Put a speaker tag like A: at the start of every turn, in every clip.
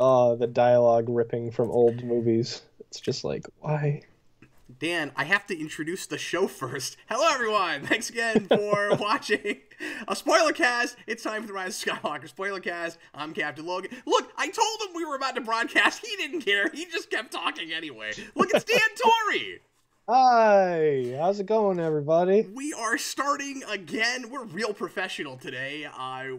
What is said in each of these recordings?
A: The dialogue ripping from old movies. It's just like, why?
B: Dan, I have to introduce the show first. Hello, everyone. Thanks again for watching a Spoilercast. It's time for the Rise of Skywalker Spoilercast. I'm Captain Logan. Look, I told him we were about to broadcast. He didn't care. He just kept talking anyway. Look, it's Dan Torrey.
A: Hi, how's it going, everybody?
B: We are starting again. We're real professional today.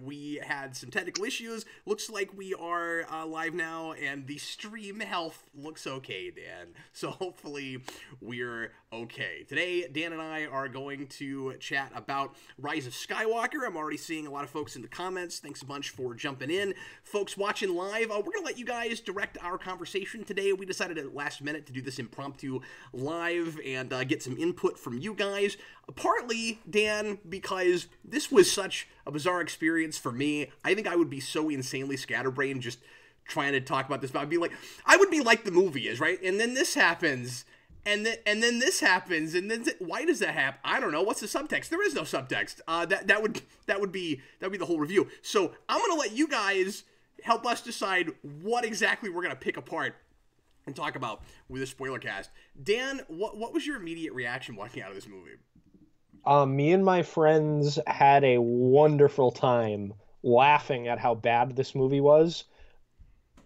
B: We had some technical issues. Looks like we are live now, and the stream health looks okay, Dan. So hopefully we're okay. Today, Dan and I are going to chat about Rise of Skywalker. I'm already seeing a lot of folks in the comments. Thanks a bunch for jumping in. Folks watching live, we're going to let you guys direct our conversation today. We decided at the last minute to do this impromptu live and get some input from you guys. Partly, Dan, because this was such a bizarre experience for me. I think I would be so insanely scatterbrained just trying to talk about this. But I would be like the movie is, right? And then this happens, and then this happens, and then why does that happen? I don't know. What's the subtext? There is no subtext. That would be the whole review. So I'm gonna let you guys help us decide what exactly we're gonna pick apart and talk about with this spoiler cast. Dan, what was your immediate reaction walking out of this movie?
A: Me and my friends had a wonderful time laughing at how bad this movie was.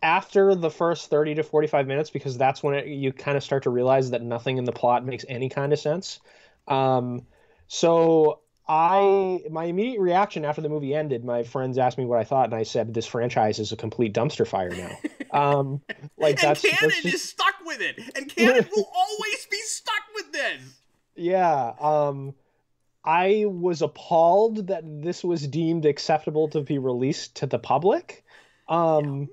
A: After the first 30 to 45 minutes, because that's when you kind of start to realize that nothing in the plot makes any kind of sense. So my immediate reaction after the movie ended, my friends asked me what I thought, and I said, this franchise is a complete dumpster fire now.
B: And canon is stuck with it, and canon will always be stuck with this.
A: Yeah, I was appalled that this was deemed acceptable to be released to the public. The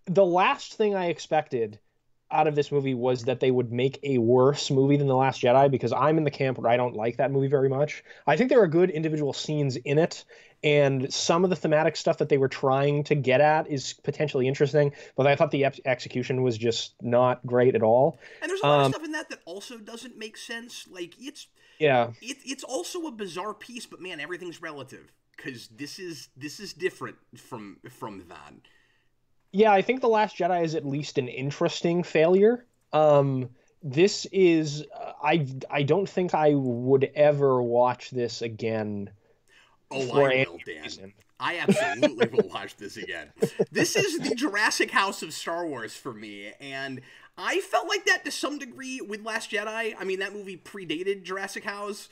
A: last thing I expected out of this movie was that they would make a worse movie than The Last Jedi, because I'm in the camp where I don't like that movie very much. I think there are good individual scenes in it, and some of the thematic stuff that they were trying to get at is potentially interesting, but I thought the execution was just not great at all.
B: And there's a lot of stuff in that also doesn't make sense. Like, it's also a bizarre piece, but man, everything's relative, because this is different from that.
A: Yeah, I think The Last Jedi is at least an interesting failure. This is I don't think I would ever watch this again.
B: Oh, I will, Dan. Reason. I absolutely will watch this again. This is the Jurassic House of Star Wars for me, and I felt like that to some degree with Last Jedi. I mean, that movie predated Jurassic House,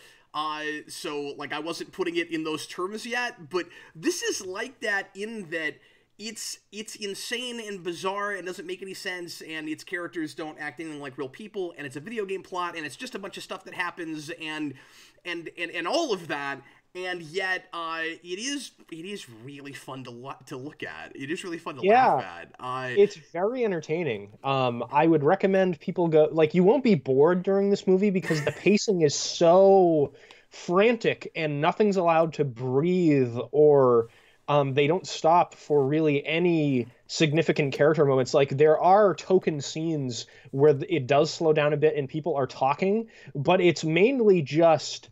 B: so like I wasn't putting it in those terms yet, but this is like that in that it's insane and bizarre and doesn't make any sense, and its characters don't act anything like real people, and it's a video game plot, and it's just a bunch of stuff that happens, and all of that. And yet, it is really fun to look at. It is really fun to laugh at.
A: It's very entertaining. I would recommend people go. Like, you won't be bored during this movie because the pacing is so frantic and nothing's allowed to breathe, or they don't stop for really any significant character moments. Like, there are token scenes where it does slow down a bit and people are talking, but it's mainly just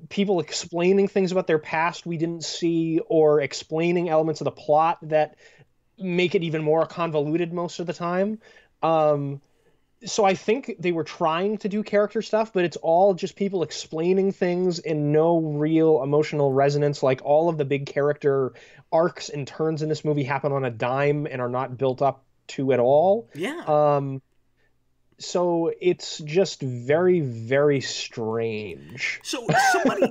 A: people explaining things about their past we didn't see, or explaining elements of the plot that make it even more convoluted most of the time. So I think they were trying to do character stuff, but it's all just people explaining things and no real emotional resonance. Like, all of the big character arcs and turns in this movie happen on a dime and are not built up to at all.
B: Yeah.
A: So it's just very, very strange.
B: So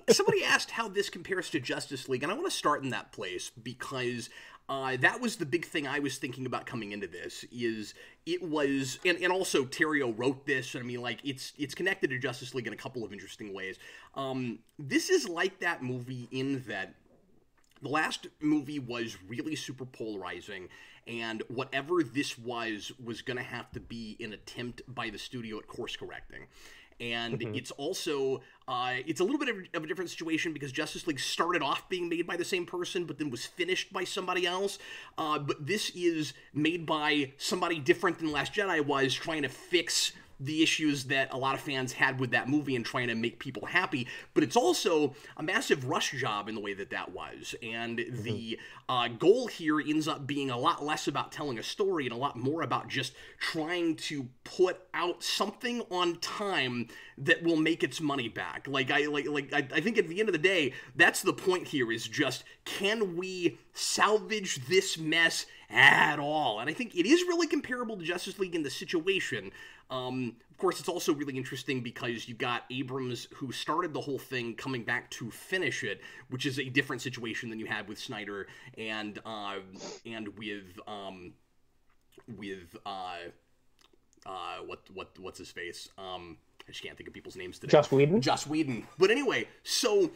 B: somebody asked how this compares to Justice League, and I want to start in that place because that was the big thing I was thinking about coming into this. Is it was, and also Terrio wrote this, and I mean, like, it's connected to Justice League in a couple of interesting ways. This is like that movie in that the last movie was really super polarizing, and whatever this was going to have to be an attempt by the studio at course correcting. And it's also, it's a little bit of a different situation because Justice League started off being made by the same person, but then was finished by somebody else. But this is made by somebody different than Last Jedi was, trying to fix the issues that a lot of fans had with that movie and trying to make people happy, but it's also a massive rush job in the way that that was. And the goal here ends up being a lot less about telling a story and a lot more about just trying to put out something on time that will make its money back. I think at the end of the day, that's the point here, is just, can we salvage this mess at all? And I think it is really comparable to Justice League in the situation. Of course, it's also really interesting because you got Abrams, who started the whole thing, coming back to finish it, which is a different situation than you had with Snyder and what's his face? I just can't think of people's names today. Joss Whedon. But anyway, so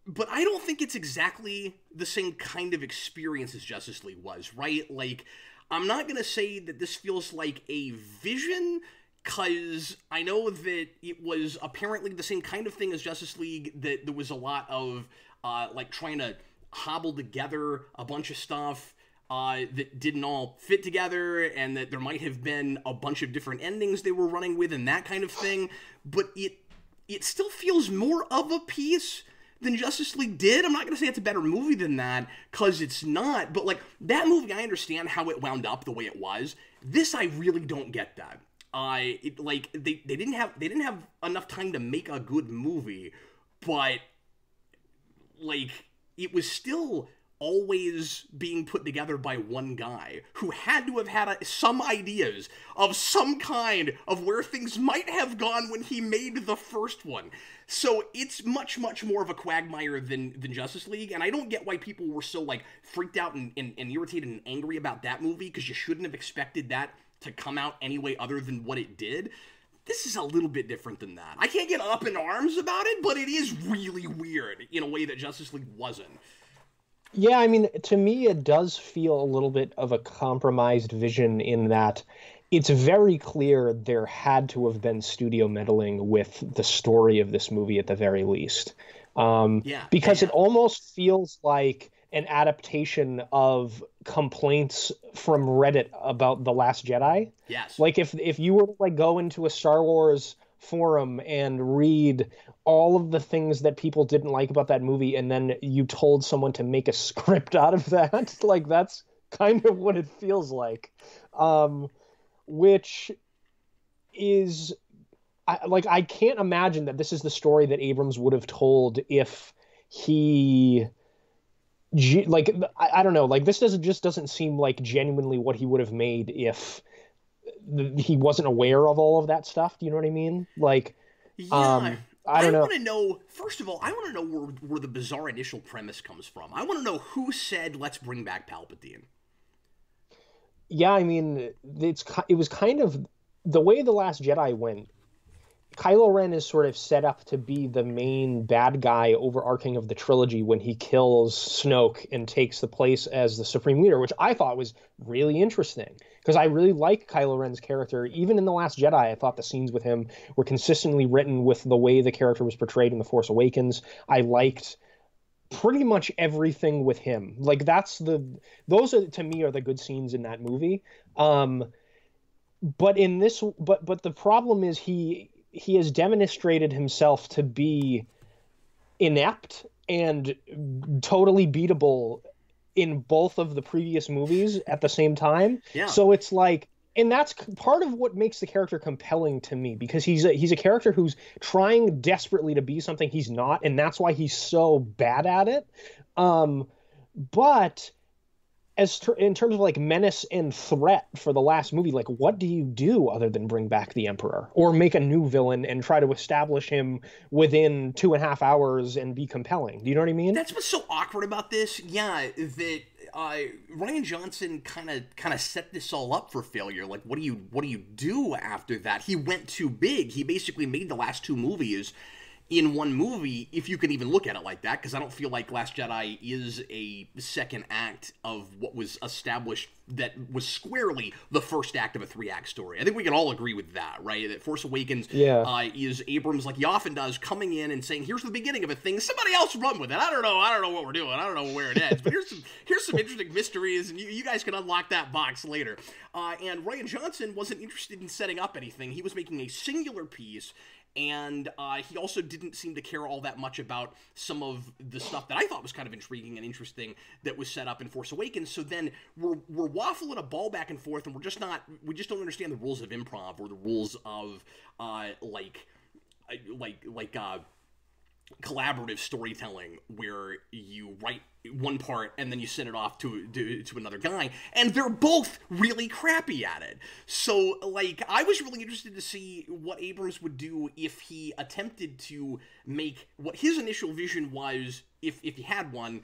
B: but I don't think it's exactly the same kind of experience as Justice League was, right? Like, I'm not going to say that this feels like a vision, because I know that it was apparently the same kind of thing as Justice League, that there was a lot of, trying to hobble together a bunch of stuff that didn't all fit together, and that there might have been a bunch of different endings they were running with and that kind of thing, but it still feels more of a piece than Justice League did. I'm not going to say it's a better movie than that, because it's not, but that movie, I understand how it wound up the way it was. This, I really don't get that. They didn't have enough time to make a good movie, but it was still always being put together by one guy who had to have had some ideas of some kind of where things might have gone when he made the first one. So it's much, much more of a quagmire than Justice League, and I don't get why people were so freaked out and irritated and angry about that movie, because you shouldn't have expected that to come out anyway other than what it did. This is a little bit different than that. I can't get up in arms about it, but it is really weird in a way that Justice League wasn't.
A: Yeah, I mean, to me, it does feel a little bit of a compromised vision, in that it's very clear there had to have been studio meddling with the story of this movie at the very least. Because it almost feels like an adaptation of complaints from Reddit about The Last Jedi.
B: Yes.
A: If you were to go into a Star Wars forum and read all of the things that people didn't like about that movie, and then you told someone to make a script out of that, that's kind of what it feels like. Which is, I can't imagine that this is the story that Abrams would have told if he, I don't know, this doesn't seem like genuinely what he would have made if he wasn't aware of all of that stuff. Do you know what I mean? I don't know.
B: Want to know, first of all, I want to know where the bizarre initial premise comes from. I want to know who said, let's bring back Palpatine.
A: Yeah, I mean, it was kind of the way The Last Jedi went. Kylo Ren is sort of set up to be the main bad guy overarching of the trilogy when he kills Snoke and takes the place as the Supreme Leader, which I thought was really interesting, because I really like Kylo Ren's character. Even in The Last Jedi, I thought the scenes with him were consistently written with the way the character was portrayed in The Force Awakens. I liked pretty much everything with him. Those are, to me, are the good scenes in that movie. But in this, but the problem is he has demonstrated himself to be inept and totally beatable in both of the previous movies at the same time.
B: Yeah.
A: So it's and that's part of what makes the character compelling to me, because he's a character who's trying desperately to be something he's not, and that's why he's so bad at it. But in terms of menace and threat for the last movie, what do you do other than bring back the Emperor or make a new villain and try to establish him within 2.5 hours and be compelling? Do you know what I mean?
B: That's what's so awkward about this. Yeah, that Rian Johnson kind of set this all up for failure. What do you do after that? He went too big. He basically made the last two movies in one movie, if you can even look at it like that, because I don't feel like Last Jedi is a second act of what was established that was squarely the first act of a 3-act story. I think we can all agree with that, right? That Force Awakens is Abrams, like he often does, coming in and saying, here's the beginning of a thing, somebody else run with it. I don't know what we're doing. I don't know where it ends, but here's some interesting mysteries, and you guys can unlock that box later. And Rian Johnson wasn't interested in setting up anything. He was making a singular piece, and he also didn't seem to care all that much about some of the stuff that I thought was kind of intriguing and interesting that was set up in Force Awakens. So then we're waffling a ball back and forth, and we just don't understand the rules of improv or the rules of collaborative storytelling, where you write one part and then you send it off to another guy, and they're both really crappy at it. So like, I was really interested to see what Abrams would do if he attempted to make what his initial vision was, if he had one,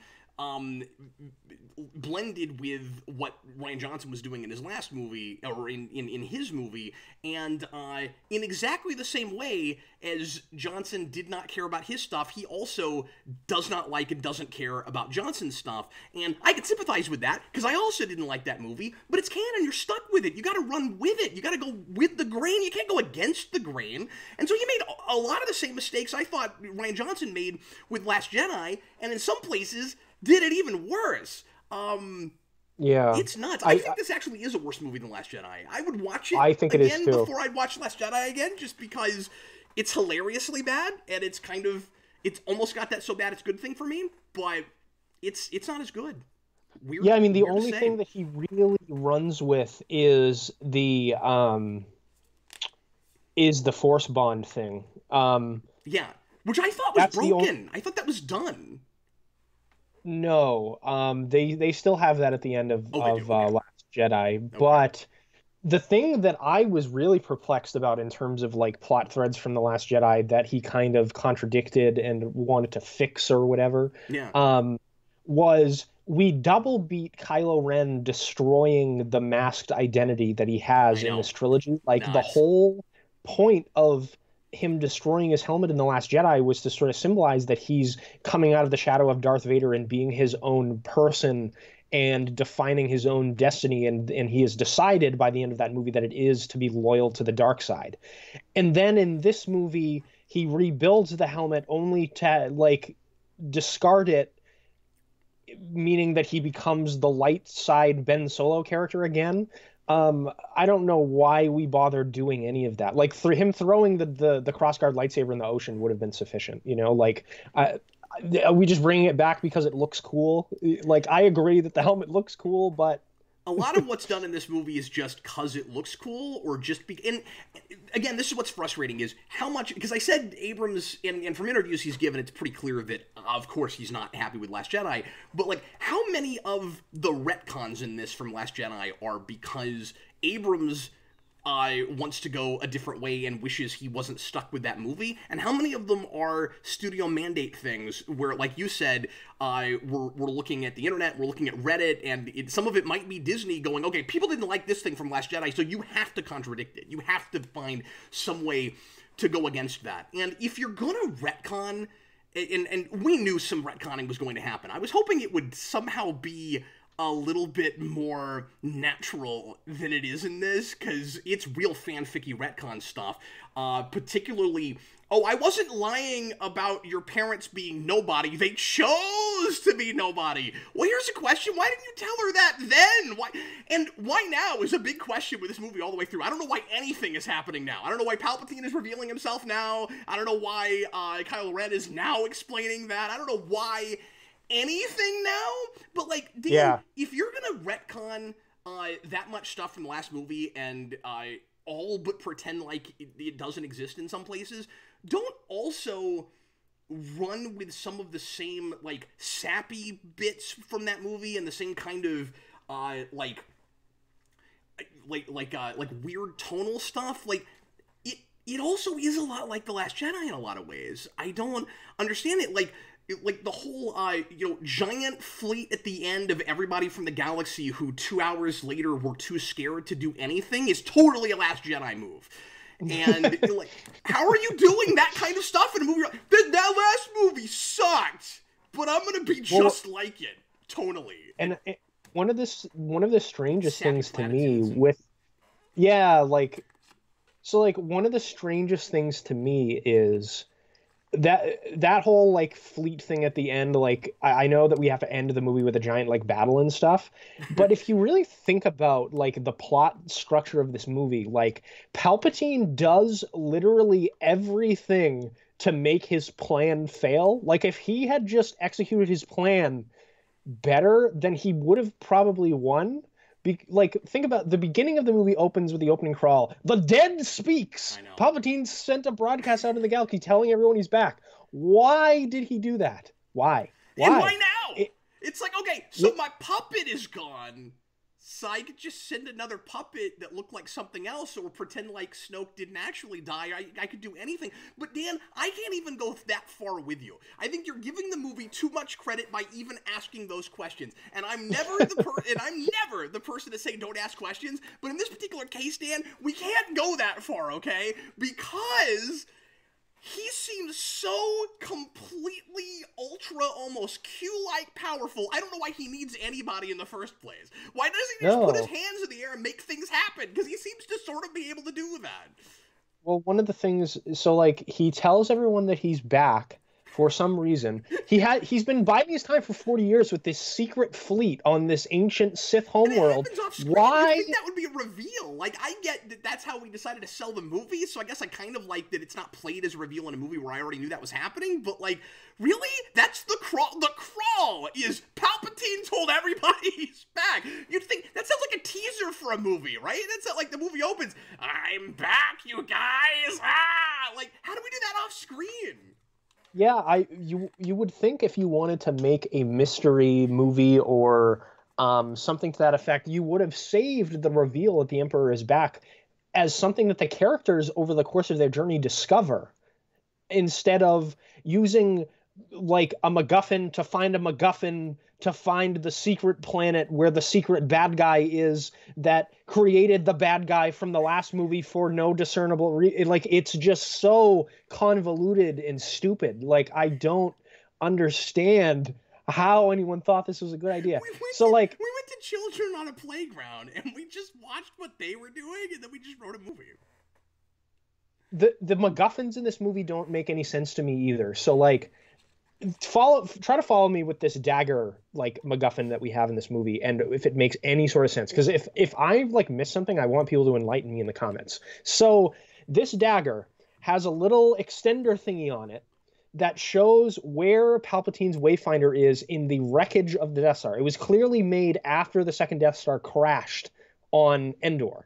B: blended with what Rian Johnson was doing in his last movie, or in his movie, and in exactly the same way as Johnson did not care about his stuff, he also does not like and doesn't care about Johnson's stuff. And I can sympathize with that, because I also didn't like that movie, but it's canon, you're stuck with it, you gotta run with it, you gotta go with the grain, you can't go against the grain. And so he made a lot of the same mistakes I thought Rian Johnson made with Last Jedi, and in some places did it even worse.
A: Yeah,
B: it's nuts. I think this actually is a worse movie than Last Jedi. I would watch it
A: I think
B: again
A: it is too.
B: before I'd watch Last Jedi again, just because it's hilariously bad, and it's almost got that so bad it's a good thing for me, but it's not as good. Weird,
A: yeah, I mean, the only thing that he really runs with is the Force bond thing.
B: Yeah, which I thought was broken. I thought that was done.
A: No, they still have that at the end of Last Jedi,
B: Okay.
A: but the thing that I was really perplexed about in terms of like plot threads from The Last Jedi that he kind of contradicted and wanted to fix or whatever, was we double beat Kylo Ren destroying the masked identity that he has in this trilogy. Like the whole point of him destroying his helmet in The Last Jedi was to sort of symbolize that he's coming out of the shadow of Darth Vader and being his own person and defining his own destiny, and he has decided by the end of that movie that it is to be loyal to the dark side. And then in this movie, he rebuilds the helmet only to like discard it, meaning that he becomes the light side Ben Solo character again. I don't know why we bothered doing any of that. Like him throwing the crossguard lightsaber in the ocean would have been sufficient, you know. Like, we just bringing it back because it looks cool. Like, I agree that the helmet looks cool, but
B: a lot of what's done in this movie is just because it looks cool, or just and again, this is what's frustrating, is how much, because I said Abrams, and from interviews he's given, it's pretty clear that, of course, he's not happy with Last Jedi, but like, how many of the retcons in this from Last Jedi are because Abrams wants to go a different way and wishes he wasn't stuck with that movie, and how many of them are studio mandate things where, like you said, we're looking at the internet, we're looking at Reddit, and some of it might be Disney going, okay, people didn't like this thing from Last Jedi, so you have to contradict it. You have to find some way to go against that. And if you're gonna retcon, and we knew some retconning was going to happen, I was hoping it would somehow be a little bit more natural than it is in this, because it's real fanficky retcon stuff, particularly, I wasn't lying about your parents being nobody, they chose to be nobody. Well, here's a question, why didn't you tell her that then? Why now is a big question with this movie all the way through. I don't know why anything is happening now. I don't know why Palpatine is revealing himself now. I don't know why Kylo Ren is now explaining that. I don't know why anything now, but like, Dan, if you're gonna retcon that much stuff from the last movie and all but pretend like it doesn't exist in some places, don't also run with some of the same like sappy bits from that movie and the same kind of like weird tonal stuff. Like, it also is a lot like The Last Jedi in a lot of ways. I don't understand it. Like the whole, giant fleet at the end of everybody from the galaxy who 2 hours later were too scared to do anything is totally a Last Jedi move. And you're like, how are you doing that kind of stuff in a movie? That last movie sucked, but I'm gonna be just like it tonally.
A: And one of the strangest things to me
B: platitudes.
A: with one of the strangest things to me is that whole like fleet thing at the end. Like I know that we have to end the movie with a giant like battle and stuff, but if you really think about like the plot structure of this movie, like Palpatine does literally everything to make his plan fail. Like if he had just executed his plan better, then he would have probably won. Like, think about the beginning of the movie opens with the opening crawl. The dead speaks.
B: I know.
A: Palpatine sent a broadcast out in the galaxy telling everyone he's back. Why did he do that? Why?
B: And why now? It's like, okay, so my puppet is gone. So I could just send another puppet that looked like something else, or pretend like Snoke didn't actually die. I could do anything. But Dan, I can't even go that far with you. I think you're giving the movie too much credit by even asking those questions. And I'm never the person to say don't ask questions. But in this particular case, Dan, we can't go that far, okay? Because he seems so completely ultra, almost Q-like powerful. I don't know why he needs anybody in the first place. Why doesn't he just put his hands in the air and make things happen? Because he seems to sort of be able to do that.
A: Well, one of the things, so like he tells everyone that he's back for some reason. He's been biding his time for 40 years with this secret fleet on this ancient Sith homeworld. Why?
B: I think that would be a reveal. Like, I get that that's how we decided to sell the movie, so I guess I kind of like that it's not played as a reveal in a movie where I already knew that was happening, but like, really? That's the crawl? The crawl is Palpatine told everybody he's back. You'd think, that sounds like a teaser for a movie, right? That's not like the movie opens, I'm back, you guys! Ah! Like, how do we do that off screen?
A: Yeah, you would think if you wanted to make a mystery movie or something to that effect, you would have saved the reveal that the Emperor is back as something that the characters over the course of their journey discover, instead of using like a MacGuffin to find a MacGuffin to find the secret planet where the secret bad guy is that created the bad guy from the last movie for no discernible like, it's just so convoluted and stupid. Like, I don't understand how anyone thought this was a good idea.
B: We went to children on a playground and we just watched what they were doing and then we just wrote a movie.
A: The MacGuffins in this movie don't make any sense to me either. So like, try to follow me with this dagger like MacGuffin that we have in this movie, and if it makes any sort of sense, because if I like miss something, I want people to enlighten me in the comments. So this dagger has a little extender thingy on it that shows where Palpatine's Wayfinder is in the wreckage of the Death Star. It was clearly made after the second Death Star crashed on Endor.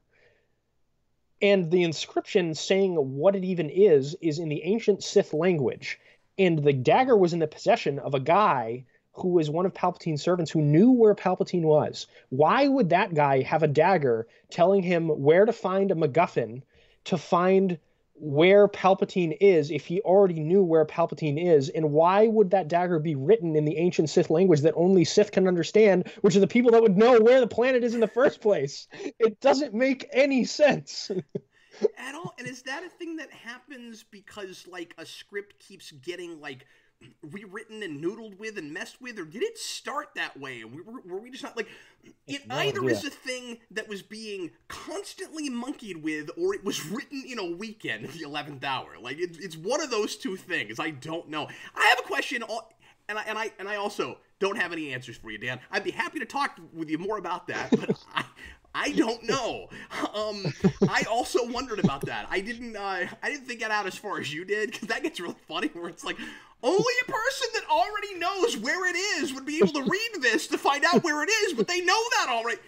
A: And the inscription saying what it even is in the ancient Sith language. And the dagger was in the possession of a guy who was one of Palpatine's servants who knew where Palpatine was. Why would that guy have a dagger telling him where to find a MacGuffin to find where Palpatine is if he already knew where Palpatine is? And why would that dagger be written in the ancient Sith language that only Sith can understand, which are the people that would know where the planet is in the first place? It doesn't make any sense.
B: At all. And is that a thing that happens because like a script keeps getting like rewritten and noodled with and messed with, or did it start that way? Were we just not like it either is a thing that was being constantly monkeyed with, or it was written in a weekend at the 11th hour? Like it's one of those two things. I don't know. I have a question, and I also don't have any answers for you, Dan. I'd be happy to talk with you more about that, but I don't know. I also wondered about that. I didn't think that out as far as you did, because that gets really funny where it's like, only a person that already knows where it is would be able to read this to find out where it is, but they know that already.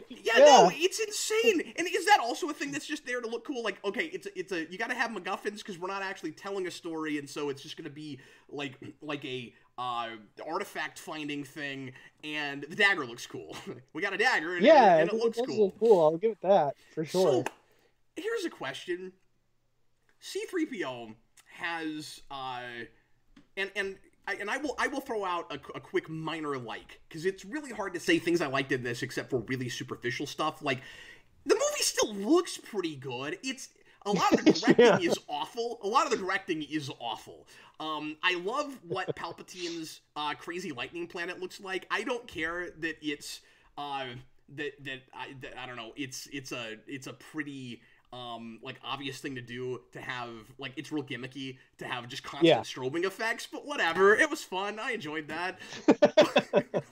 B: Yeah, no, it's insane. And is that also a thing that's just there to look cool? Like, okay, it's a you got to have MacGuffins because we're not actually telling a story, and so it's just going to be like a artifact finding thing, and the dagger looks cool. We got a dagger, and it looks cool.
A: Look cool. I'll give it that for sure.
B: So, here's a question: C-3PO has and I will throw out a quick minor like, because it's really hard to say things I liked in this except for really superficial stuff. Like, the movie still looks pretty good. It's A lot of the directing
A: Yeah.
B: is awful. A lot of the directing is awful. I love what Palpatine's crazy lightning planet looks like. I don't care that it's I don't know. It's a pretty like obvious thing to do, to have, like, it's real gimmicky to have just constant strobing effects, but whatever. It was fun. I enjoyed that.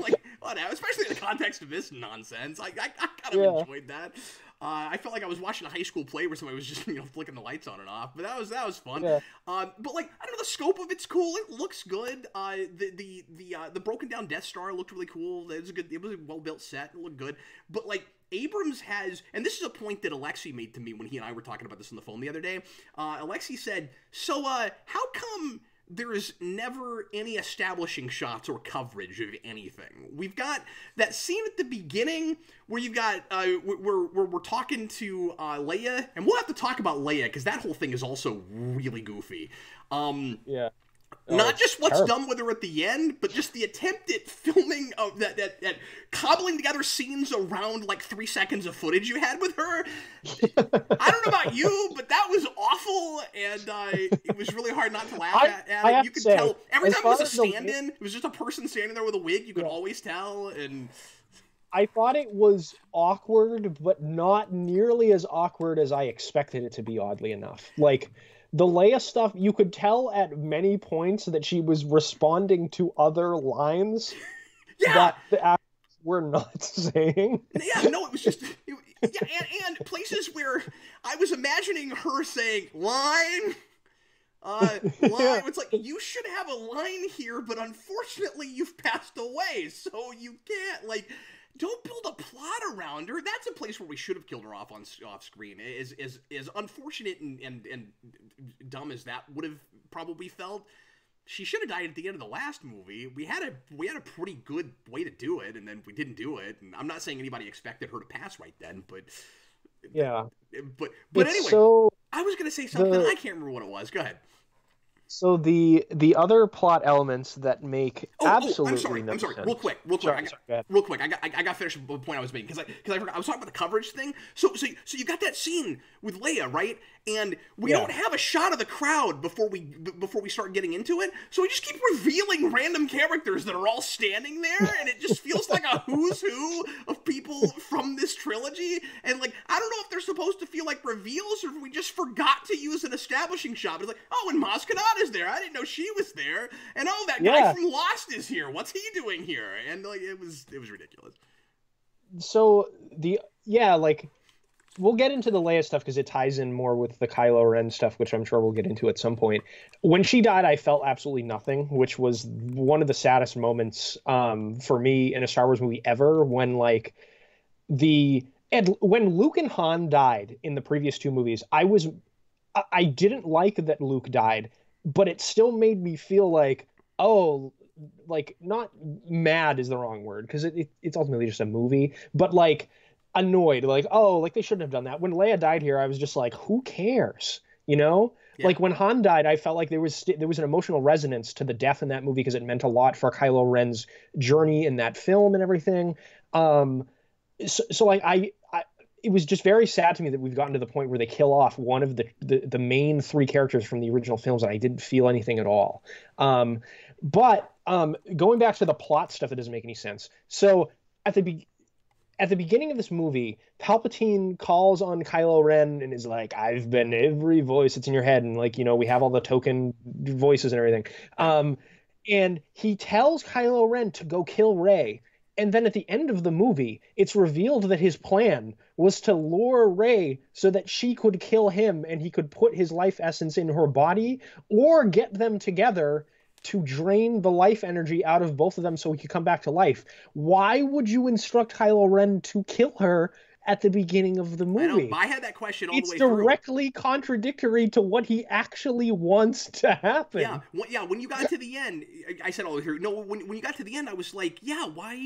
B: Like, whatever, especially in the context of this nonsense. I kind of enjoyed that. I felt like I was watching a high school play where somebody was just, flicking the lights on and off, but that was fun.
A: Yeah.
B: But like, I don't know, the scope of it's cool. It looks good. The broken down Death Star looked really cool. It was a well built set. It looked good. But like, Abrams has, and this is a point that Alexi made to me when he and I were talking about this on the phone the other day. Alexi said, so how come there's never any establishing shots or coverage of anything? We've got that scene at the beginning where you've got we're talking to Leia, and we'll have to talk about Leia because that whole thing is also really goofy.
A: Yeah.
B: Not just what's
A: terrible.
B: done with her at the end, but just the attempt at filming of that cobbling together scenes around like 3 seconds of footage you had with her. I don't know about you, but that was awful, and it was really hard not to laugh at it. You could tell every time it was a stand-in, it was just a person standing there with a wig. You could always tell, and
A: I thought it was awkward, but not nearly as awkward as I expected it to be, oddly enough. Like, the Leia stuff, you could tell at many points that she was responding to other lines that the actors were not saying.
B: Yeah, no, it was just... and places where I was imagining her saying, line... It's like, you should have a line here, but unfortunately you've passed away, so you can't, like... Don't build a plot around her. That's a place where we should have killed her off screen. As unfortunate and dumb as that would have probably felt, she should have died at the end of the last movie. We had a pretty good way to do it, and then we didn't do it. And I'm not saying anybody expected her to pass right then, but
A: yeah.
B: But anyway,
A: so
B: I was gonna say something. I can't remember what it was. Go ahead.
A: So the other plot elements that make absolutely
B: I'm sorry. Real quick. Real quick. I got to finish the point I was making because I forgot. I was talking about the coverage thing. So you got that scene with Leia, right? And we don't have a shot of the crowd before we start getting into it. So we just keep revealing random characters that are all standing there, and it just feels like a who's who of people from this trilogy. And like, I don't know if they're supposed to feel like reveals or if we just forgot to use an establishing shot. It's like, oh, and Maz Kanata's there. I didn't know she was there. And oh, that guy from Lost is here. What's he doing here? And like, it was ridiculous.
A: So we'll get into the Leia stuff because it ties in more with the Kylo Ren stuff, which I'm sure we'll get into at some point. When she died, I felt absolutely nothing, which was one of the saddest moments for me in a Star Wars movie ever. When when Luke and Han died in the previous two movies, I didn't like that Luke died, but it still made me feel like, oh, like, not mad is the wrong word because it's ultimately just a movie, but like annoyed, like, oh, like they shouldn't have done that. When Leia died here, I was just like, who cares? Yeah. Like when Han died, I felt like there was an emotional resonance to the death in that movie because it meant a lot for Kylo Ren's journey in that film and everything. So like it was just very sad to me that we've gotten to the point where they kill off one of the main three characters from the original films, and I didn't feel anything at all. But going back to the plot stuff, that doesn't make any sense. So at the beginning of this movie, Palpatine calls on Kylo Ren and is like, I've been every voice that's in your head. And like, we have all the token voices and everything. And he tells Kylo Ren to go kill Rey. And then at the end of the movie, it's revealed that his plan was to lure Rey so that she could kill him and he could put his life essence in her body, or get them together to drain the life energy out of both of them so he could come back to life. Why would you instruct Kylo Ren to kill her at the beginning of the movie?
B: I had that question all the way through.
A: It's directly contradictory to what he actually wants to happen.
B: Yeah. When you got to the end, I said all the way through. No, when you got to the end, I was like, yeah, why'd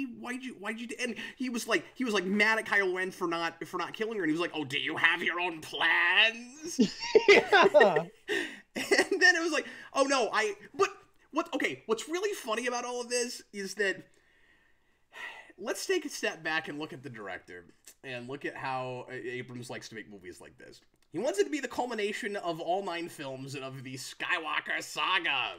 B: you? And he was like mad at Kylo Ren for not killing her, and he was like, oh, do you have your own plans?
A: Yeah.
B: And then it was like, oh no, what's really funny about all of this is that, let's take a step back and look at the director and look at how Abrams likes to make movies like this. He wants it to be the culmination of all 9 films and of the Skywalker saga.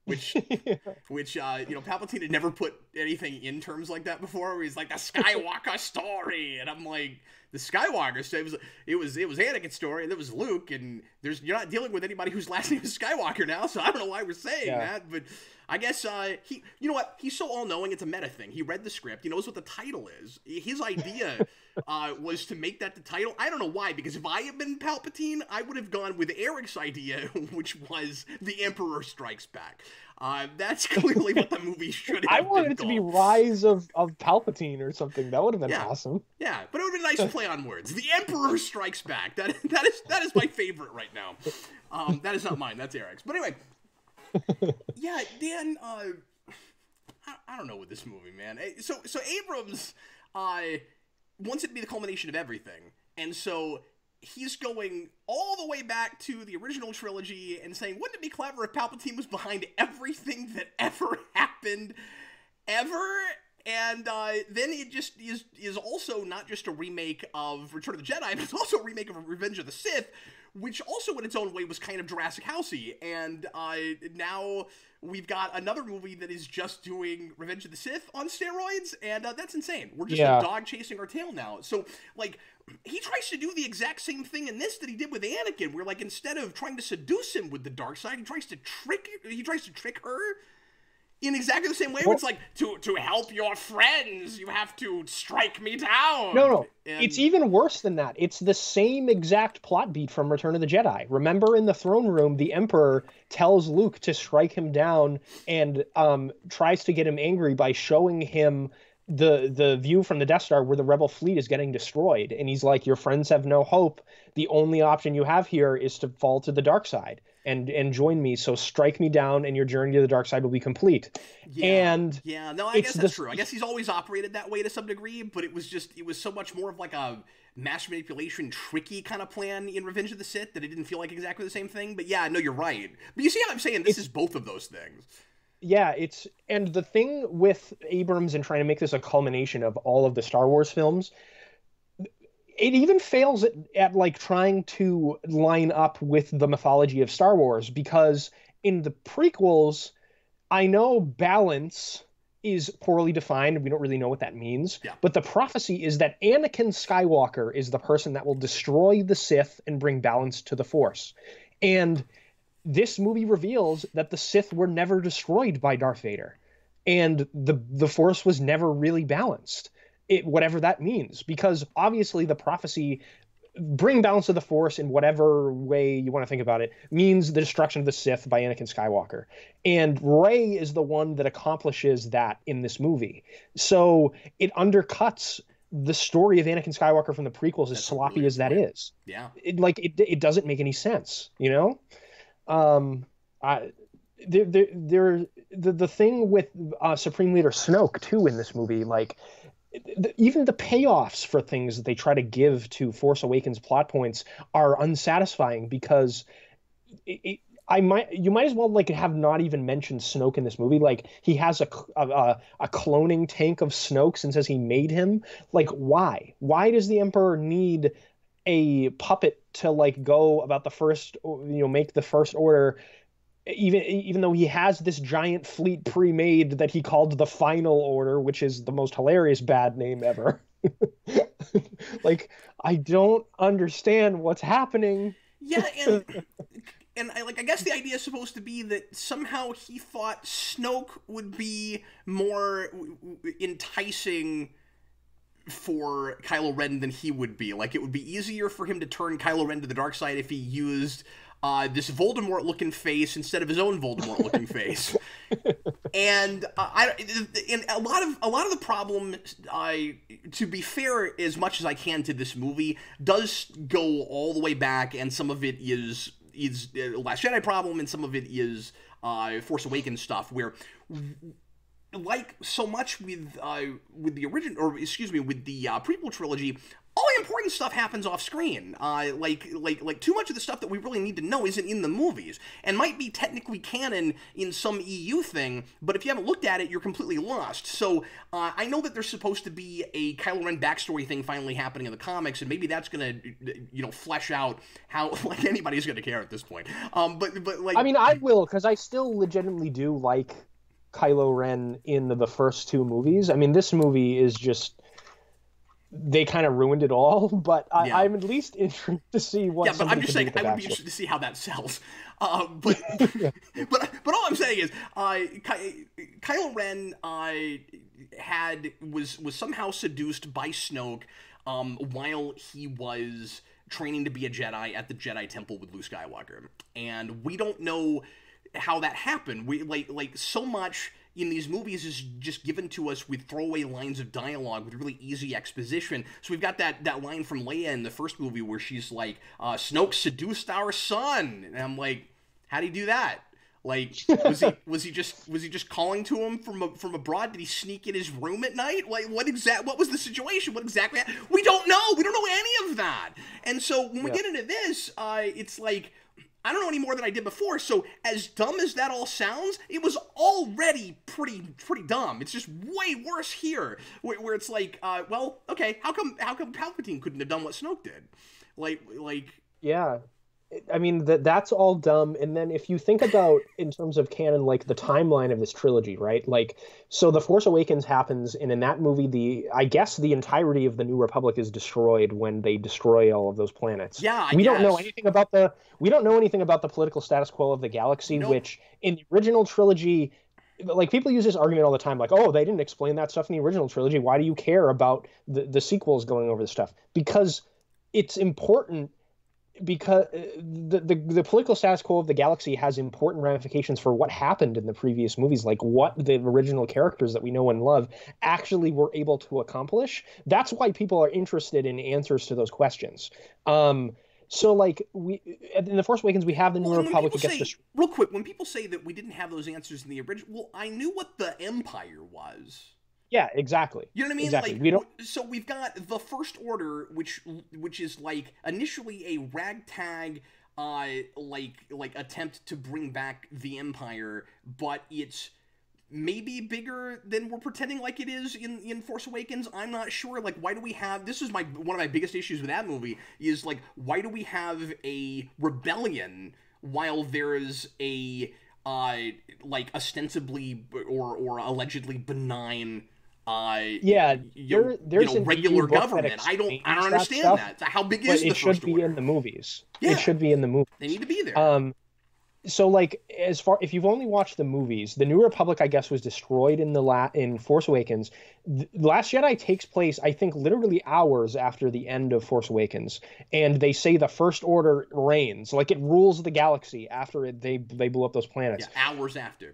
B: Which, Palpatine had never put anything in terms like that before. Where he's like, the Skywalker story, and I'm like, the Skywalker story. It was Anakin's story, and it was Luke, and you're not dealing with anybody whose last name is Skywalker now, so I don't know why we're saying that, but I guess you know what? He's so all-knowing. It's a meta thing. He read the script. He knows what the title is. His idea was to make that the title. I don't know why, because if I had been Palpatine, I would have gone with Eric's idea, which was The Emperor Strikes Back. That's clearly what the movie should have been.
A: I wanted it to be Rise of Palpatine or something. That would have been awesome.
B: Yeah, but it would have been nice play on words. The Emperor Strikes Back. That is my favorite right now. That is not mine. That's Eric's. But anyway, yeah, Dan. I don't know with this movie, man. So Abrams wants it to be the culmination of everything, and so he's going all the way back to the original trilogy and saying, wouldn't it be clever if Palpatine was behind everything that ever happened, ever? And then it just is also not just a remake of Return of the Jedi, but it's also a remake of Revenge of the Sith, which also in its own way was kind of Jurassic Housey. And now we've got another movie that is just doing Revenge of the Sith on steroids, and that's insane. We're just a dog chasing our tail now. So, like, he tries to do the exact same thing in this that he did with Anakin, where, like, instead of trying to seduce him with the dark side, he tries to trick her in exactly the same way. Where it's like, to help your friends, you have to strike me down.
A: No. It's even worse than that. It's the same exact plot beat from Return of the Jedi. Remember in the throne room, the Emperor tells Luke to strike him down and tries to get him angry by showing him the view from the Death Star where the Rebel fleet is getting destroyed. And he's like, your friends have no hope. The only option you have here is to fall to the dark side and join me. So strike me down and your journey to the dark side will be complete.
B: I guess that's true. I guess he's always operated that way to some degree, but it was so much more of like a mass manipulation, tricky kind of plan in Revenge of the Sith that it didn't feel like exactly the same thing. But yeah, no, you're right. But you see how I'm saying this is both of those things.
A: Yeah, and the thing with Abrams and trying to make this a culmination of all of the Star Wars films, it even fails at like trying to line up with the mythology of Star Wars, because in the prequels, I know balance is poorly defined. We don't really know what that means.
B: Yeah.
A: But the prophecy is that Anakin Skywalker is the person that will destroy the Sith and bring balance to the Force. And this movie reveals that the Sith were never destroyed by Darth Vader, and the Force was never really balanced, whatever that means, because obviously the prophecy, bring balance to the Force in whatever way you want to think about it, means the destruction of the Sith by Anakin Skywalker. And Rey is the one that accomplishes that in this movie. So it undercuts the story of Anakin Skywalker from the prequels, as sloppy as that is.
B: Yeah.
A: It doesn't make any sense, you know? The thing with Supreme Leader Snoke too in this movie, like even the payoffs for things that they try to give to Force Awakens plot points are unsatisfying, because you might as well like have not even mentioned Snoke in this movie. Like, he has a cloning tank of Snoke's and says he made him. Like, why does the Emperor need a puppet to like go about the first, make the First Order, even though he has this giant fleet pre-made that he called the Final Order, which is the most hilarious bad name ever. Like, I don't understand what's happening.
B: Yeah, and I guess the idea is supposed to be that somehow he thought Snoke would be more enticing for Kylo Ren than he would be. Like, it would be easier for him to turn Kylo Ren to the dark side if he used this Voldemort-looking face instead of his own Voldemort-looking face. And a lot of the problem, to be fair as much as I can to this movie, does go all the way back, and some of it is Last Jedi problem, and some of it is Force Awakens stuff, where like so much with the original, or excuse me, with the prequel trilogy, all the important stuff happens off screen. Like too much of the stuff that we really need to know isn't in the movies, and might be technically canon in some EU thing, but if you haven't looked at it, you're completely lost. So I know that there's supposed to be a Kylo Ren backstory thing finally happening in the comics, and maybe that's gonna, flesh out how, like, anybody's gonna care at this point. But like,
A: I mean, I will, because I still legitimately do like Kylo Ren in the first two movies. I mean, this movie is just, they kind of ruined it all, but I'm at least interested to see what.
B: Yeah, but I'm just saying I would be interested to see how that sells. But all I'm saying is, Kylo Ren was somehow seduced by Snoke while he was training to be a Jedi at the Jedi Temple with Luke Skywalker, and we don't know how that happened. We like so much in these movies is just given to us with throwaway lines of dialogue with really easy exposition. So we've got that line from Leia in the first movie where she's like, Snoke seduced our son, and I'm like, how'd he do that? Like, was he just calling to him from abroad? Did he sneak in his room at night? Like, what was the situation? What exactly? We don't know. We don't know any of that. And so when we get into this, it's like, I don't know any more than I did before, so as dumb as that all sounds, it was already pretty dumb. It's just way worse here, where it's like, well, okay, how come Palpatine couldn't have done what Snoke did? Like,
A: yeah. I mean, that's all dumb. And then if you think about, in terms of canon, like the timeline of this trilogy, right? Like, so The Force Awakens happens, and in that movie, I guess the entirety of the New Republic is destroyed when they destroy all of those planets.
B: Yeah,
A: we don't know anything about the political status quo of the galaxy, which in the original trilogy, like, people use this argument all the time, like, oh, they didn't explain that stuff in the original trilogy. Why do you care about the sequels going over this stuff? Because it's important. Because the political status quo of the galaxy has important ramifications for what happened in the previous movies, like what the original characters that we know and love actually were able to accomplish. That's why people are interested in answers to those questions. So, like, in The Force Awakens, we have the New Republic that gets destroyed.
B: Real quick, when people say that we didn't have those answers in the original, well, I knew what the Empire was.
A: Yeah, exactly.
B: You know what I mean?
A: Exactly.
B: Like, so we've got the First Order, which is like initially a ragtag, like attempt to bring back the Empire, but it's maybe bigger than we're pretending like it is in Force Awakens. I'm not sure. Like, why do we have, this is one of my biggest issues with that movie, is like, why do we have a rebellion while there is a like ostensibly or allegedly benign
A: there's
B: regular government. I don't understand that. So how big is the First Order?
A: It should be in the movies.
B: Yeah.
A: It should be in the movies.
B: They need to be there.
A: So, like, if you've only watched the movies, the New Republic, I guess, was destroyed in Force Awakens. Last Jedi takes place, I think, literally hours after the end of Force Awakens, and they say the First Order reigns, like it rules the galaxy after they blew up those planets.
B: Yeah, hours after.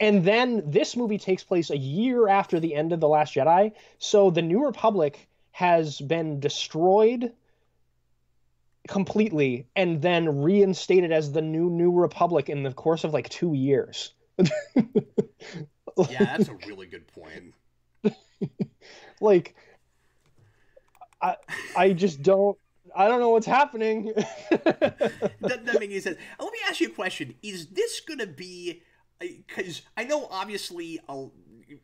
A: And then this movie takes place a year after the end of The Last Jedi. So the New Republic has been destroyed completely and then reinstated as the New Republic in the course of like 2 years.
B: Yeah, that's a really good point.
A: Like, I just don't. I don't know what's happening.
B: That makes any sense. Let me ask you a question. Is this going to be... Because I know, obviously,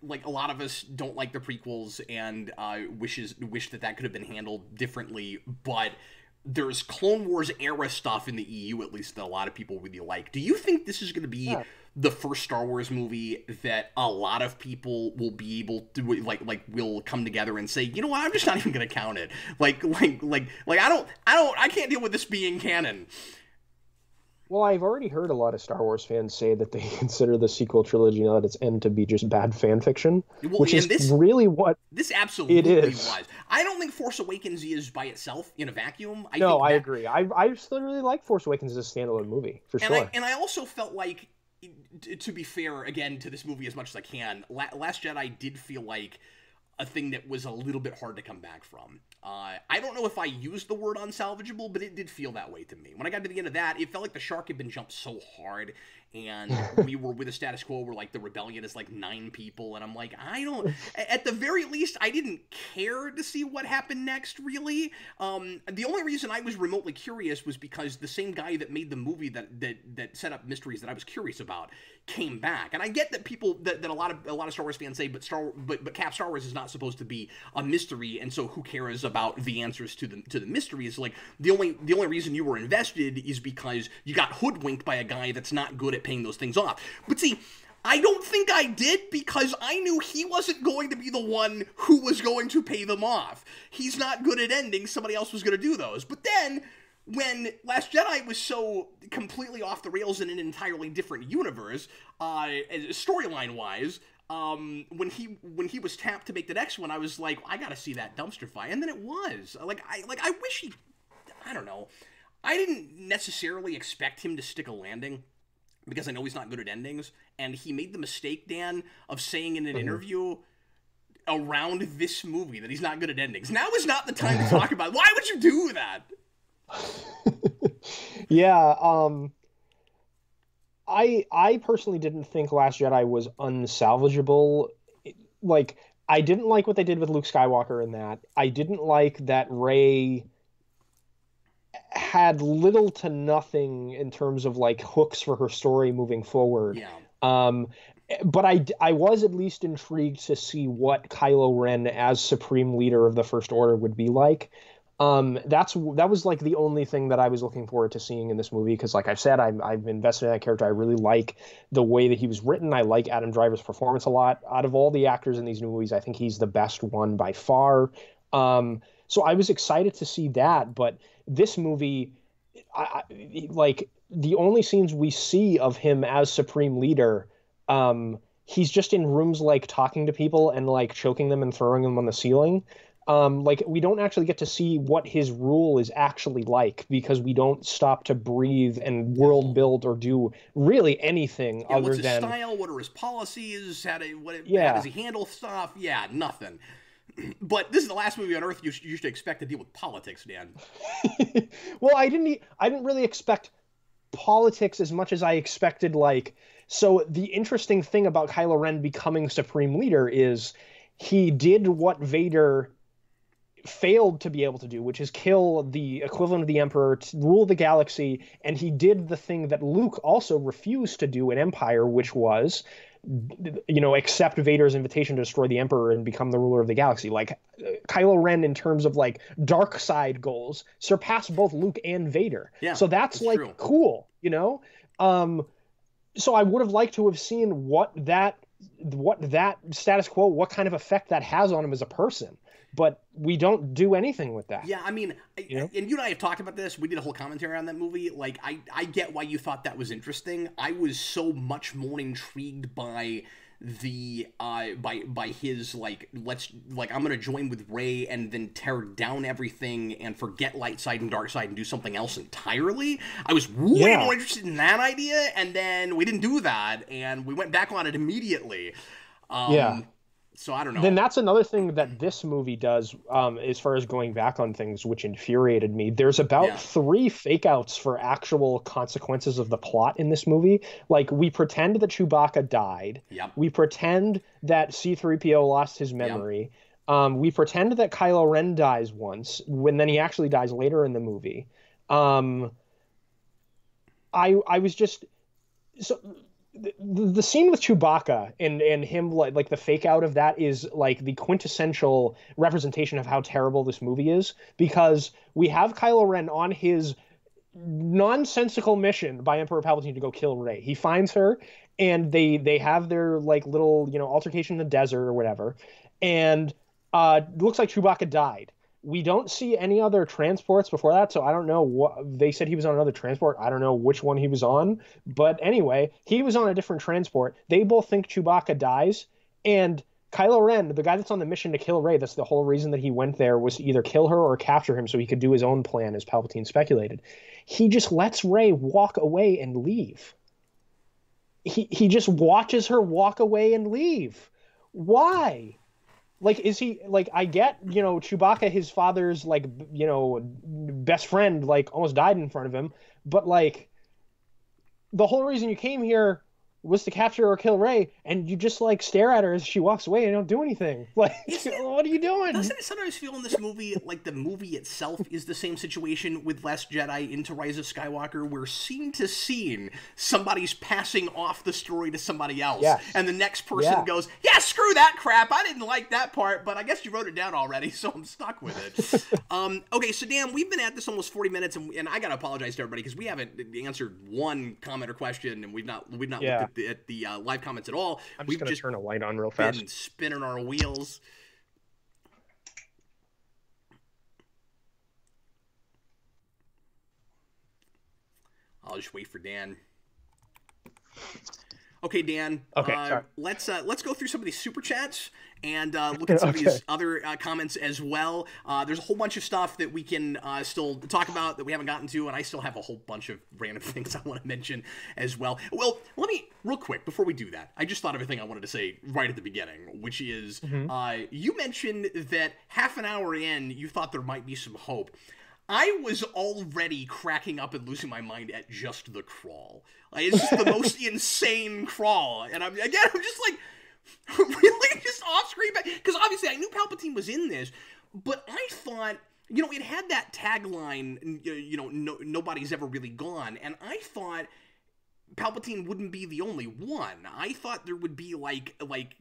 B: like, a lot of us don't like the prequels and wish that could have been handled differently, but there's Clone Wars era stuff in the EU, at least, that a lot of people really like. Do you think this is going to be the first Star Wars movie that a lot of people will be able to, like will come together and say, you know what, I'm just not even going to count it. I can't deal with this being canon.
A: Well, I've already heard a lot of Star Wars fans say that they consider the sequel trilogy now at its end to be just bad fan fiction, which is really what
B: this absolutely was. I don't think Force Awakens is by itself in a vacuum.
A: I agree. I still really like Force Awakens as a standalone movie, for sure.
B: And I also felt like, to be fair, again, to this movie as much as I can, Last Jedi did feel like a thing that was a little bit hard to come back from. I don't know if I used the word unsalvageable, but it did feel that way to me. When I got to the end of that, it felt like the shark had been jumped so hard, and we were with a status quo where like the rebellion is like 9 people, and I'm like, I don't. At the very least, I didn't care to see what happened next. Really, the only reason I was remotely curious was because the same guy that made the movie that set up mysteries that I was curious about came back. And I get that people that a lot of Star Wars fans say, but Star Wars is not supposed to be a mystery, and so who cares about the answers to the mysteries? Like the only reason you were invested is because you got hoodwinked by a guy that's not good at paying those things off. But see, I don't think I did, because I knew he wasn't going to be the one who was going to pay them off. He's not good at endings. Somebody else was going to do those. But then, when Last Jedi was so completely off the rails in an entirely different universe, storyline-wise, when he was tapped to make the next one, I was like, I gotta see that dumpster fire. And then it was. I wish he... I don't know. I didn't necessarily expect him to stick a landing, because I know he's not good at endings, and he made the mistake, Dan, of saying in an interview around this movie that he's not good at endings. Now is not the time to talk about it. Why would you do that?
A: Yeah, I personally didn't think Last Jedi was unsalvageable. Like, I didn't like what they did with Luke Skywalker in that. I didn't like that Rey had little to nothing in terms of like hooks for her story moving forward.
B: Yeah.
A: But I was at least intrigued to see what Kylo Ren as Supreme Leader of the First Order would be like. That was like the only thing that I was looking forward to seeing in this movie, because like I've said, I've invested in that character. I really like the way that he was written. I like Adam Driver's performance a lot. Out of all the actors in these new movies, I think he's the best one by far. So I was excited to see that, but this movie, like the only scenes we see of him as Supreme Leader, he's just in rooms like talking to people and like choking them and throwing them on the ceiling. Like we don't actually get to see what his rule is actually like, because we don't stop to breathe and world build or do really anything other
B: what's his
A: than
B: style, what are his policies, how does he handle stuff? Yeah, nothing. But this is the last movie on Earth you should expect to deal with politics, Dan.
A: Well, I didn't really expect politics as much as I expected, like, so the interesting thing about Kylo Ren becoming Supreme Leader is he did what Vader failed to be able to do, which is kill the equivalent of the Emperor, to rule the galaxy, and he did the thing that Luke also refused to do in Empire, which was, you know, accept Vader's invitation to destroy the Emperor and become the ruler of the galaxy. Like, Kylo Ren, in terms of like dark side goals, surpassed both Luke and Vader.
B: Yeah,
A: so that's like true. Cool, you know. So I would have liked to have seen what that status quo, what kind of effect that has on him as a person. But we don't do anything with that.
B: Yeah, I mean, and you and I have talked about this. We did a whole commentary on that movie. Like, I get why you thought that was interesting. I was so much more intrigued by the by his like, I'm gonna join with Rey and then tear down everything and forget light side and dark side and do something else entirely. I was way more interested in that idea, and then we didn't do that, and we went back on it immediately. So I don't know.
A: Then that's another thing that this movie does, as far as going back on things, which infuriated me. There's about 3 fake outs for actual consequences of the plot in this movie. Like, we pretend that Chewbacca died.
B: Yep.
A: We pretend that C-3PO lost his memory. Yep. We pretend that Kylo Ren dies once, when then he actually dies later in the movie. I was just... so. The scene with Chewbacca and him, like the fake out of that, is like the quintessential representation of how terrible this movie is, because we have Kylo Ren on his nonsensical mission by Emperor Palpatine to go kill Rey. He finds her, and they have their like little, you know, altercation in the desert or whatever, and looks like Chewbacca died. We don't see any other transports before that, so I don't know what... They said he was on another transport. I don't know which one he was on. But anyway, he was on a different transport. They both think Chewbacca dies, and Kylo Ren, the guy that's on the mission to kill Rey, that's the whole reason that he went there, was to either kill her or capture him so he could do his own plan, as Palpatine speculated. He just lets Rey walk away and leave. He just watches her walk away and leave. Why? Like, is he, like, I get, you know, Chewbacca, his father's, like, you know, best friend, like, almost died in front of him, but, like, the whole reason you came here was to capture or kill Rey, and you just like stare at her as she walks away and don't do anything. Like,
B: Isn't it,
A: what are you doing?
B: doesn't it sometimes feel in this movie like the movie itself is the same situation with Last Jedi into Rise of Skywalker, where scene to scene somebody's passing off the story to somebody else,
A: Yes.
B: and the next person goes, "Yeah, screw that crap. I didn't like that part, but I guess you wrote it down already, so I'm stuck with it." Okay, so Dan, we've been at this almost 40 minutes, and I gotta apologize to everybody because we haven't answered one comment or question, and we've not looked at the live comments at all.
A: We've just turn a light on real fast.
B: Been spinning our wheels. I'll just wait for Dan. Okay, Dan.
A: Okay,
B: let's go through some of these super chats and look at some of these other comments as well. There's a whole bunch of stuff that we can still talk about that we haven't gotten to, and I still have a whole bunch of random things I want to mention as well. Well, let me, real quick, before we do that, I just thought of a thing I wanted to say right at the beginning, which is you mentioned that half an hour in, you thought there might be some hope. I was already cracking up and losing my mind at just the crawl. Like, it's just the most insane crawl. And I'm just like, really just off screen. Because obviously I knew Palpatine was in this, but I thought, you know, it had that tagline, you know, nobody's ever really gone. And I thought Palpatine wouldn't be the only one. I thought there would be like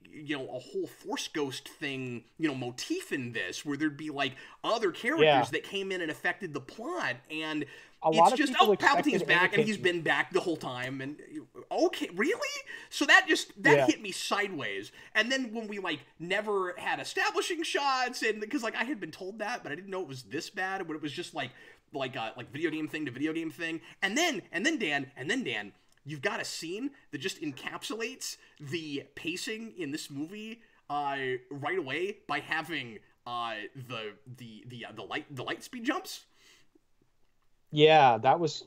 B: you know, a whole Force Ghost thing, you know, motif in this, where there'd be like other characters that came in and affected the plot, and it's just, oh, Palpatine's back, and he's been back the whole time, and okay, really? So that hit me sideways. And then when we like never had establishing shots, and because like I had been told that, but I didn't know it was this bad, when it was just like video game thing to video game thing, and then Dan, you've got a scene that just encapsulates the pacing in this movie right away by having the light speed jumps.
A: Yeah, that was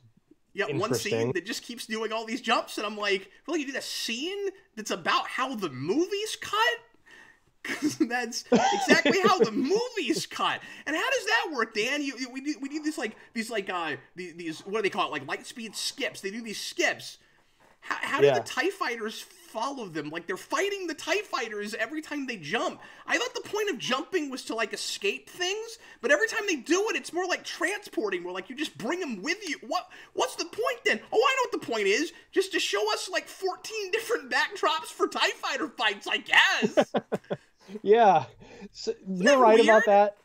B: one scene that just keeps doing all these jumps, and I'm like, well, you did a scene that's about how the movie's cut? Because that's exactly how the movie's cut. And how does that work, Dan? We do these these what do they call it? Like light speed skips. They do these skips. How do the TIE fighters follow them? Like, they're fighting the TIE fighters every time they jump. I thought the point of jumping was to, like, escape things, but every time they do it, it's more like transporting, where, like, you just bring them with you. What's the point, then? Oh, I know what the point is. Just to show us, like, 14 different backdrops for TIE fighter fights, I guess.
A: Yeah. So, you're right about that.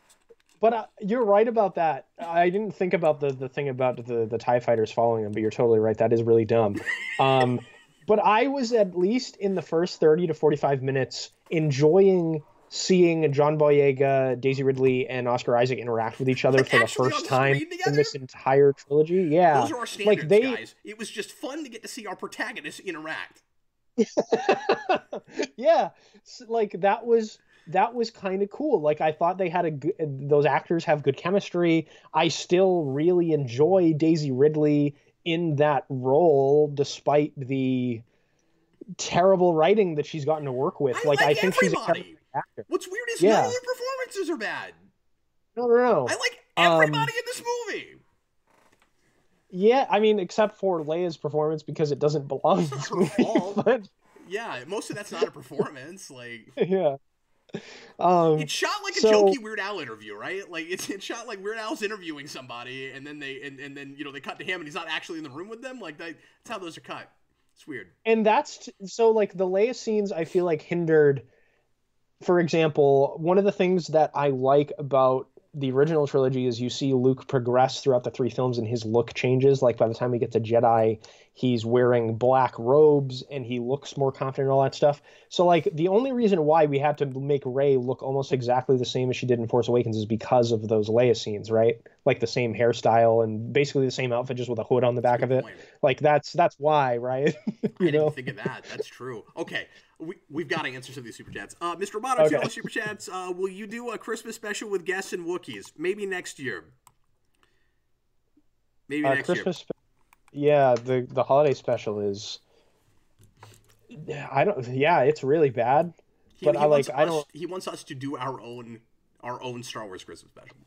A: But you're right about that. I didn't think about the thing about the TIE fighters following them, but you're totally right. That is really dumb. But I was, at least in the first 30 to 45 minutes, enjoying seeing John Boyega, Daisy Ridley, and Oscar Isaac interact with each other for the first time in this entire trilogy. Yeah.
B: Those are our standards, guys. It was just fun to get to see our protagonists interact.
A: Yeah. Like, that was kind of cool. Like, I thought they had those actors have good chemistry. I still really enjoy Daisy Ridley in that role, despite the terrible writing that she's gotten to work with. I think she's a terrible actor.
B: What's weird is none of the performances are bad.
A: No.
B: I like everybody in this movie.
A: Yeah, I mean, except for Leia's performance, because it doesn't belong in this movie. But...
B: yeah, most of that's not a performance. Like,
A: yeah.
B: It's shot like a jokey Weird Al interview, right? Like, it's shot like Weird Al's interviewing somebody, and then then you know, they cut to him and he's not actually in the room with them. Like, that's how those are cut. It's weird.
A: And that's so, like, the Leia scenes, I feel like, hindered. For example, one of the things that I like about the original trilogy is you see Luke progress throughout the 3 films and his look changes. Like, by the time he gets a Jedi, he's wearing black robes and he looks more confident and all that stuff. So, like, the only reason why we had to make Rey look almost exactly the same as she did in Force Awakens is because of those Leia scenes, right? Like, the same hairstyle and basically the same outfit, just with a hood on the back of it. Like, that's why, right?
B: I didn't think of that. That's true. Okay. We've got to answer some of these super chats. Mr. Roboto, $2 super chats. Will you do a Christmas special with guests and Wookiees? Maybe next year. Maybe next
A: Christmas year. Yeah, the holiday special is. Yeah, it's really bad.
B: He wants us to do our own Star Wars Christmas special.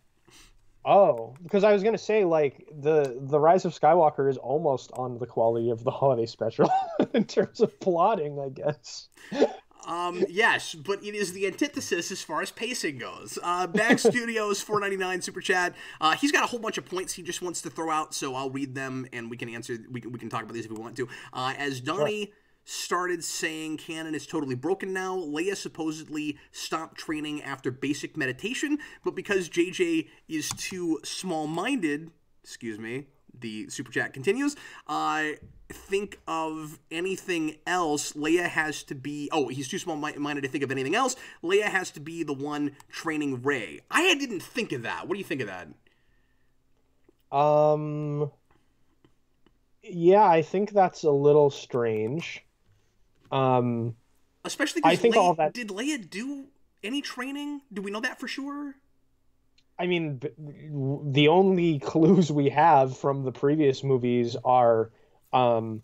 A: Oh, because I was gonna say like the Rise of Skywalker is almost on the quality of the holiday special in terms of plotting, I guess.
B: Yes, but it is the antithesis as far as pacing goes. Back Studios 499 super chat. He's got a whole bunch of points he just wants to throw out, so I'll read them and we can answer. We can talk about these if we want to. As
A: Sure.
B: Donnie started saying canon is totally broken now, Leia supposedly stopped training after basic meditation, but because JJ is too small-minded, excuse me, the super chat continues. Think of anything else. Leia has to be. Oh, he's too small-minded to think of anything else. Leia has to be the one training Rey. I didn't think of that. What do you think of that?
A: Um, yeah, I think that's a little strange. Um,
B: Especially
A: I
B: because
A: think all
B: Leia
A: that,
B: did Leia do any training? Do we know that for sure?
A: I mean, the only clues we have from the previous movies are um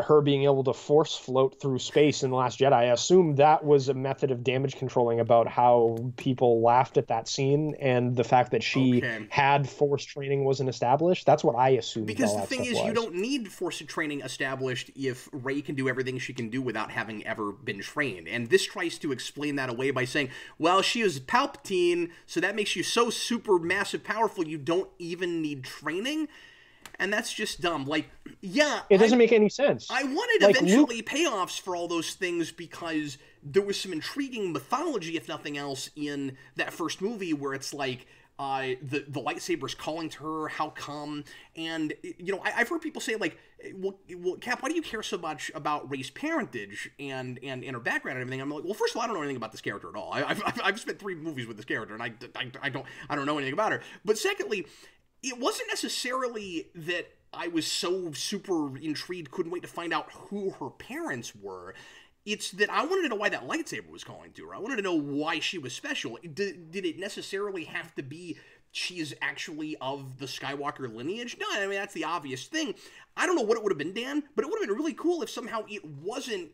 A: her being able to force float through space in The Last Jedi. I assume that was a method of damage controlling about how people laughed at that scene and the fact that she
B: Okay.
A: had force training wasn't established. That's what I assumed
B: Because
A: all
B: the
A: that
B: thing
A: stuff
B: is, you
A: was.
B: don't need force training established if Rey can do everything she can do without having ever been trained. And this tries to explain that away by saying, well, she was Palpatine, so that makes you so super massive powerful you don't even need training. And that's just dumb. Like, yeah,
A: It doesn't make any sense.
B: I wanted
A: Like Luke,
B: eventually payoffs for all those things because there was some intriguing mythology, if nothing else, in that first movie where it's like the lightsaber's calling to her, how come? And I've heard people say like, well, Cap, why do you care so much about Rey's parentage and her background and everything? I'm like, well, first of all, I don't know anything about this character at all. I've spent 3 movies with this character, and I don't know anything about her. But secondly, it wasn't necessarily that I was so super intrigued, couldn't wait to find out who her parents were. It's that I wanted to know why that lightsaber was calling to her. I wanted to know why she was special. Did it necessarily have to be she's actually of the Skywalker lineage? No, I mean, that's the obvious thing. I don't know what it would have been, Dan, but it would have been really cool if somehow it wasn't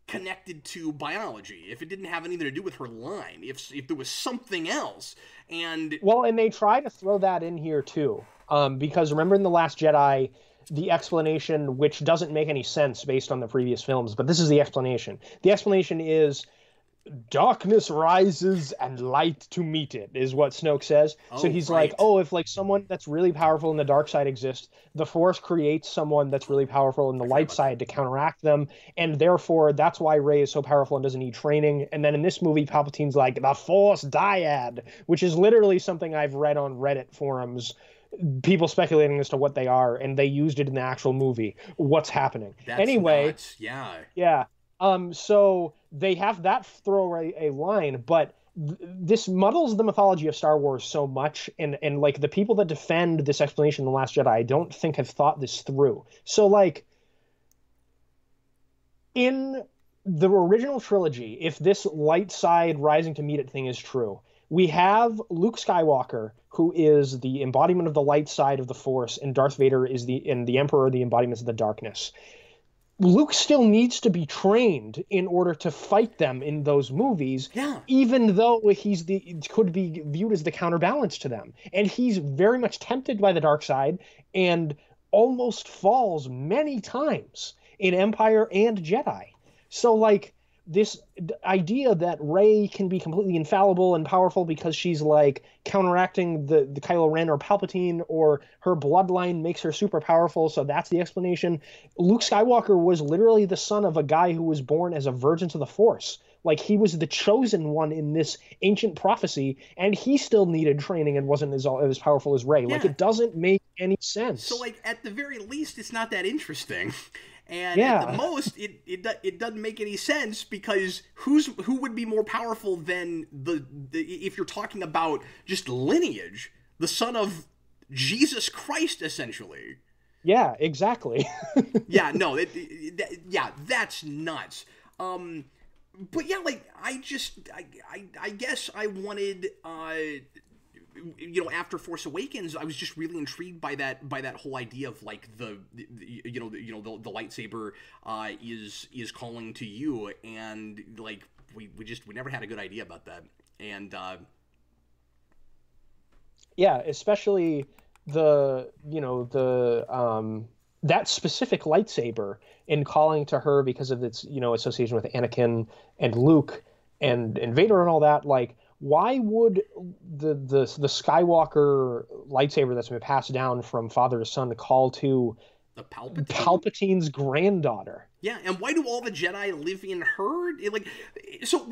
B: connected to biology, if it didn't have anything to do with her line, if there was something else. And
A: well, and they try to throw that in here too. Because remember in The Last Jedi, the explanation, which doesn't make any sense based on the previous films, but this is the explanation. The explanation is darkness rises and light to meet it, is what Snoke says. So
B: oh,
A: he's like,
B: right.
A: oh, if like someone that's really powerful in the dark side exists, the Force creates someone that's really powerful in the
B: I forgot
A: light
B: about that.
A: side to counteract them, and therefore that's why Rey is so powerful and doesn't need training. And then in this movie, Palpatine's like the Force dyad, which is literally something I've read on Reddit forums, people speculating as to what they are, and they used it in the actual movie. What's happening?
B: That's
A: Anyway,
B: nuts. Yeah.
A: yeah. So they have that throwaway a line, but this muddles the mythology of Star Wars so much, and like the people that defend this explanation in The Last Jedi, I don't think have thought this through. So like in the original trilogy, if this light side rising to meet it thing is true, we have Luke Skywalker, who is the embodiment of the light side of the Force, and Darth Vader is the Emperor, the embodiments of the darkness. Luke still needs to be trained in order to fight them in those movies,
B: Yeah.
A: even though he's the could be viewed as the counterbalance to them. And he's very much tempted by the dark side and almost falls many times in Empire and Jedi. So like this idea that Rey can be completely infallible and powerful because she's like counteracting the Kylo Ren or Palpatine, or her bloodline makes her super powerful, so that's the explanation. Luke Skywalker was literally the son of a guy who was born as a virgin to the Force. Like he was the chosen one in this ancient prophecy, and he still needed training and wasn't as powerful as Rey. Like
B: Yeah.
A: it doesn't make any
B: So,
A: sense.
B: like, at the very least, it's not that interesting. And at the
A: Yeah,
B: most, it doesn't make any sense because who would be more powerful than the if you're talking about just lineage, the son of Jesus Christ, essentially.
A: yeah, exactly.
B: Yeah, no, yeah, that's nuts. But yeah, like I guess I wanted after Force Awakens, I was just really intrigued by that whole idea of like the lightsaber is calling to you, and like we never had a good idea about that, and
A: Yeah, especially the that specific lightsaber, in calling to her because of its, association with Anakin and Luke and Vader and all that. Like, why would the Skywalker lightsaber that's been passed down from father to son call to
B: The Palpatine?
A: Palpatine's granddaughter?
B: Yeah, and why do all the Jedi live in her? So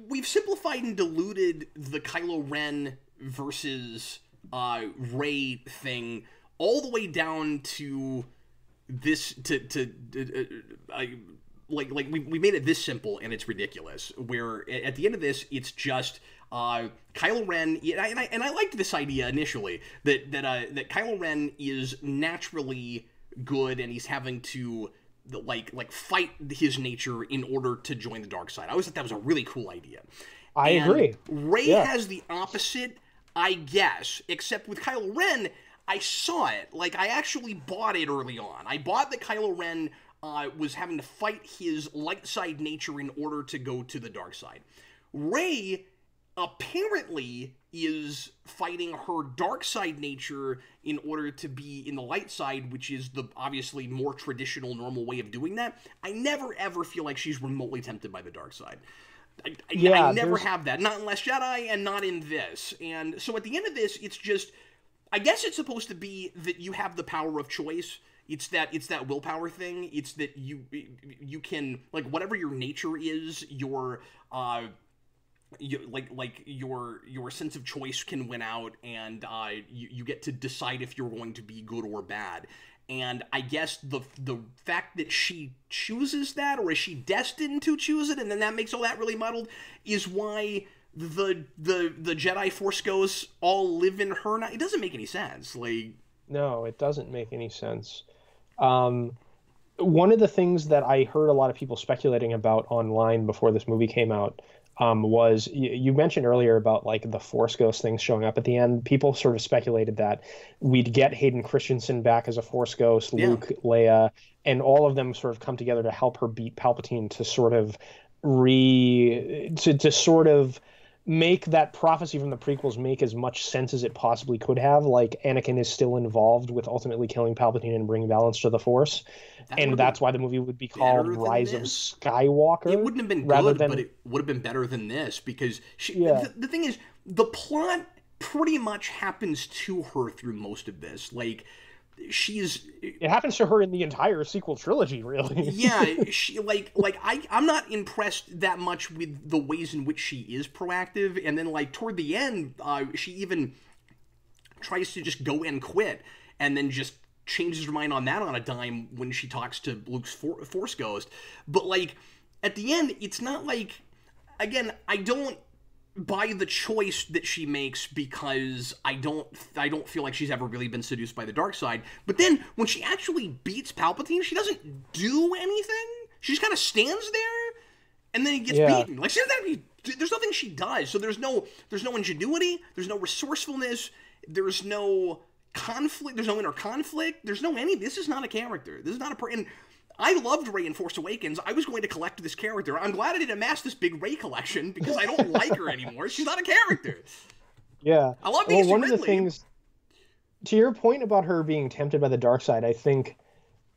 B: we've simplified and diluted the Kylo Ren versus Rey thing all the way down to this we made it this simple, and it's ridiculous. Where at the end of this, it's just Kylo Ren, and I liked this idea initially that Kylo Ren is naturally good, and he's having to fight his nature in order to join the dark side. I always thought that was a really cool idea.
A: I agree.
B: Rey
A: Yeah.
B: has the opposite, I guess, except with Kylo Ren, I saw it. Like, I actually bought it early on. I bought that Kylo Ren was having to fight his light side nature in order to go to the dark side. Rey apparently is fighting her dark side nature in order to be in the light side, which is the obviously more traditional, normal way of doing that. I never ever feel like she's remotely tempted by the dark side. I never have that. Not in Last Jedi and not in this. And so at the end of this, it's just, I guess it's supposed to be that you have the power of choice. It's that willpower thing. It's that you can, like, whatever your nature is, your your sense of choice can win out, and you get to decide if you're going to be good or bad. And I guess the fact that she chooses that, or is she destined to choose it, and then that makes all that really muddled, is why the Jedi Force Ghosts all live in her now. It doesn't make any sense. Like,
A: No, it doesn't make any sense. One of the things that I heard a lot of people speculating about online before this movie came out, was you mentioned earlier about like the Force Ghost things showing up at the end. People sort of speculated that we'd get Hayden Christensen back as a Force Ghost,
B: yeah.
A: Luke, Leia, and all of them sort of come together to help her beat Palpatine to sort of to sort of make that prophecy from the prequels make as much sense as it possibly could have. Like, Anakin is still involved with ultimately killing Palpatine and bringing balance to the Force, and that's why the movie would be called Rise of Skywalker.
B: It wouldn't have been good, but it would have been better than this, because the thing is, the plot pretty much happens to her through most of this. Like,
A: it happens to her in the entire sequel trilogy, really.
B: Yeah, she I'm not impressed that much with the ways in which she is proactive, and then like toward the end, she even tries to just go and quit, and then just changes her mind on that on a dime when she talks to Luke's Force Ghost. But like at the end, it's not like, again, I don't buy the choice that she makes, because I don't feel like she's ever really been seduced by the dark side. But then when she actually beats Palpatine, she doesn't do anything. She just kind of stands there, and then he gets beaten. Like, there's nothing she does. So there's no ingenuity. There's no resourcefulness. There's no conflict. There's no inner conflict. There's no any. This is not a character. This is not a and I loved Rey in Force Awakens. I was going to collect this character. I'm glad I didn't amass this big Rey collection, because I don't like her anymore. She's not a character.
A: Yeah.
B: I love Daisy
A: one
B: Ridley.
A: of the things, to your point about her being tempted by the dark side, I think,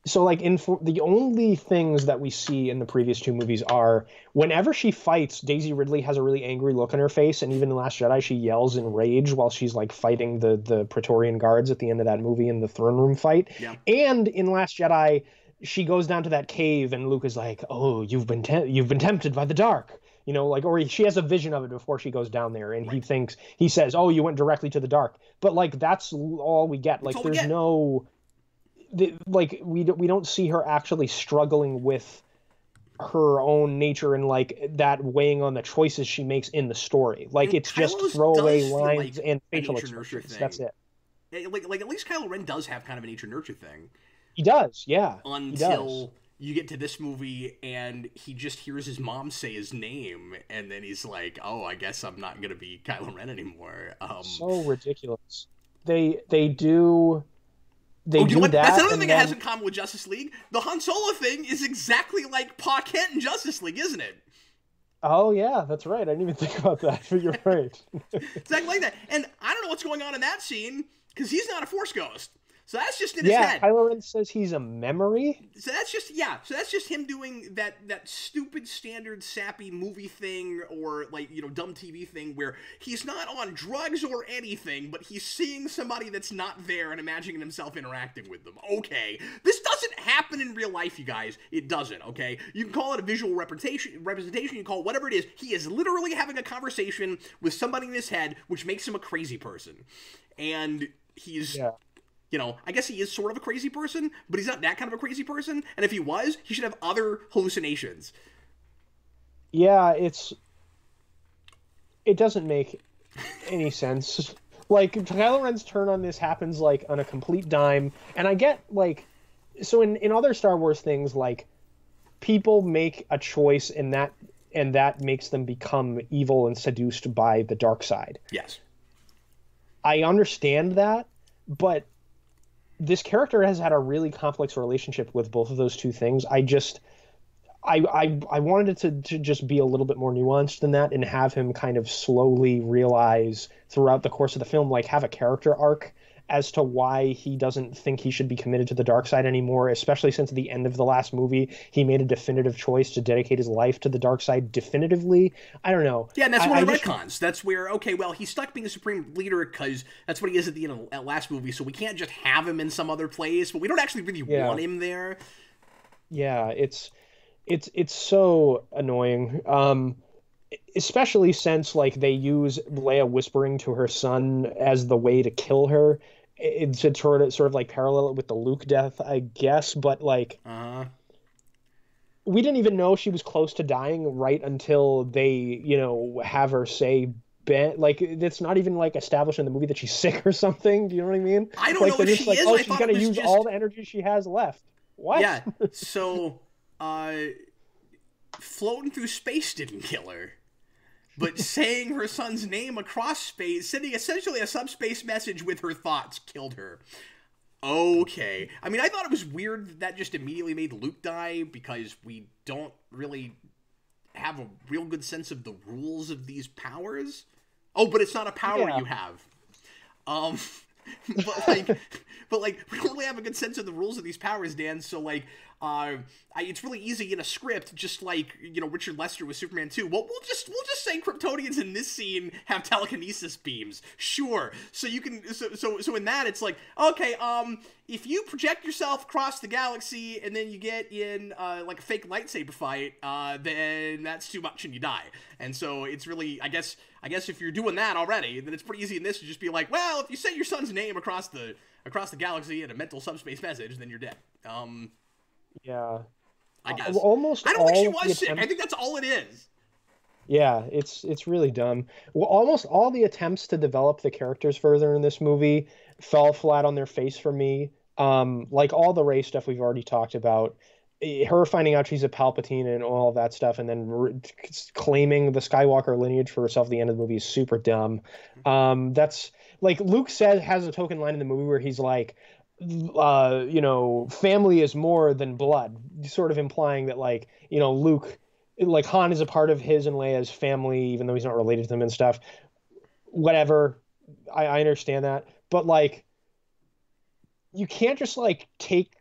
A: so like the only things that we see in the previous two movies are whenever she fights, Daisy Ridley has a really angry look on her face, and even in Last Jedi, she yells in rage while she's like fighting the Praetorian guards at the end of that movie in the throne room fight.
B: Yeah.
A: And in Last Jedi, she goes down to that cave, and Luke is like, "Oh, you've been tempted by the dark," or she has a vision of it before she goes down there, and he says, "Oh, you went directly to the dark," but like that's all we get. Like, there's no, we don't see her actually struggling with her own nature and like that weighing on the choices she makes in the story. Like, it's just throwaway lines and facial expressions. That's it.
B: Like at least Kylo Ren does have kind of a nature nurture thing.
A: He does, yeah.
B: Until you get to this movie and he just hears his mom say his name, and then he's like, "Oh, I guess I'm not gonna be Kylo Ren anymore."
A: So ridiculous. They do that.
B: That's another thing it has in common with Justice League. The Han Solo thing is exactly like Pa Kent in Justice League, isn't it?
A: Oh yeah, that's right. I didn't even think about that, but you're right.
B: Exactly like that. And I don't know what's going on in that scene because he's not a Force ghost. So that's just in his
A: Yeah,
B: head.
A: Kylo Ren says he's a memory.
B: So that's just him doing that stupid standard sappy movie thing or like, you know, dumb TV thing where he's not on drugs or anything, but he's seeing somebody that's not there and imagining himself interacting with them. Okay, this doesn't happen in real life, you guys. It doesn't. Okay, you can call it a visual representation. You can call it whatever it is. He is literally having a conversation with somebody in his head, which makes him a crazy person, and he's.
A: Yeah.
B: You know, I guess he is sort of a crazy person, but he's not that kind of a crazy person. And if he was, he should have other hallucinations.
A: Yeah, it doesn't make any sense. Like, Kylo Ren's turn on this happens, like, on a complete dime. And I get, like... So in other Star Wars things, like, people make a choice and that makes them become evil and seduced by the dark side.
B: Yes.
A: I understand that, but... This character has had a really complex relationship with both of those two things. I wanted it to just be a little bit more nuanced than that and have him kind of slowly realize throughout the course of the film, like have a character arc as to why he doesn't think he should be committed to the dark side anymore, especially since at the end of the last movie, he made a definitive choice to dedicate his life to the dark side definitively. I don't know.
B: Yeah, and that's one of the retcons. That's where, okay, well, he's stuck being a supreme leader because that's what he is at the end of the last movie, so we can't just have him in some other place, but we don't actually really want him there.
A: Yeah, it's so annoying. Especially since, like, they use Leia whispering to her son as the way to kill her. It's sort of like parallel it with the Luke death, I guess, but like we didn't even know she was close to dying right until they, you know, have her say Ben. Like, it's not even like established in the movie that she's sick or something. Do you know what I mean?
B: I don't know if she is.
A: Oh, she's gonna use all the energy she has left. What?
B: Yeah. So, floating through space didn't kill her. But saying her son's name across space, sending essentially a subspace message with her thoughts, killed her. Okay. I mean, I thought it was weird that just immediately made Luke die because we don't really have a real good sense of the rules of these powers. Oh, but it's not a power you have. But like, we don't really have a good sense of the rules of these powers, Dan. So like, it's really easy in a script, just like, you know, Richard Lester with Superman 2. Well, we'll just say Kryptonians in this scene have telekinesis beams. Sure. So you can, so in that, it's like, okay, if you project yourself across the galaxy and then you get in, like a fake lightsaber fight, then that's too much and you die. And so it's really, I guess if you're doing that already, then it's pretty easy in this to just be like, well, if you say your son's name across the galaxy in a mental subspace message, then you're dead.
A: Yeah.
B: I guess.
A: Almost
B: I don't think she was sick. I think that's all it is.
A: Yeah, it's really dumb. Well, almost all the attempts to develop the characters further in this movie fell flat on their face for me. Like all the Rey stuff we've already talked about, her finding out she's a Palpatine and all of that stuff, and then claiming the Skywalker lineage for herself at the end of the movie is super dumb. That's like Luke has a token line in the movie where he's like, you know, family is more than blood, sort of implying that, like, you know, Luke, like Han is a part of his and Leia's family, even though he's not related to them and stuff. Whatever. I understand that. But like, you can't just like take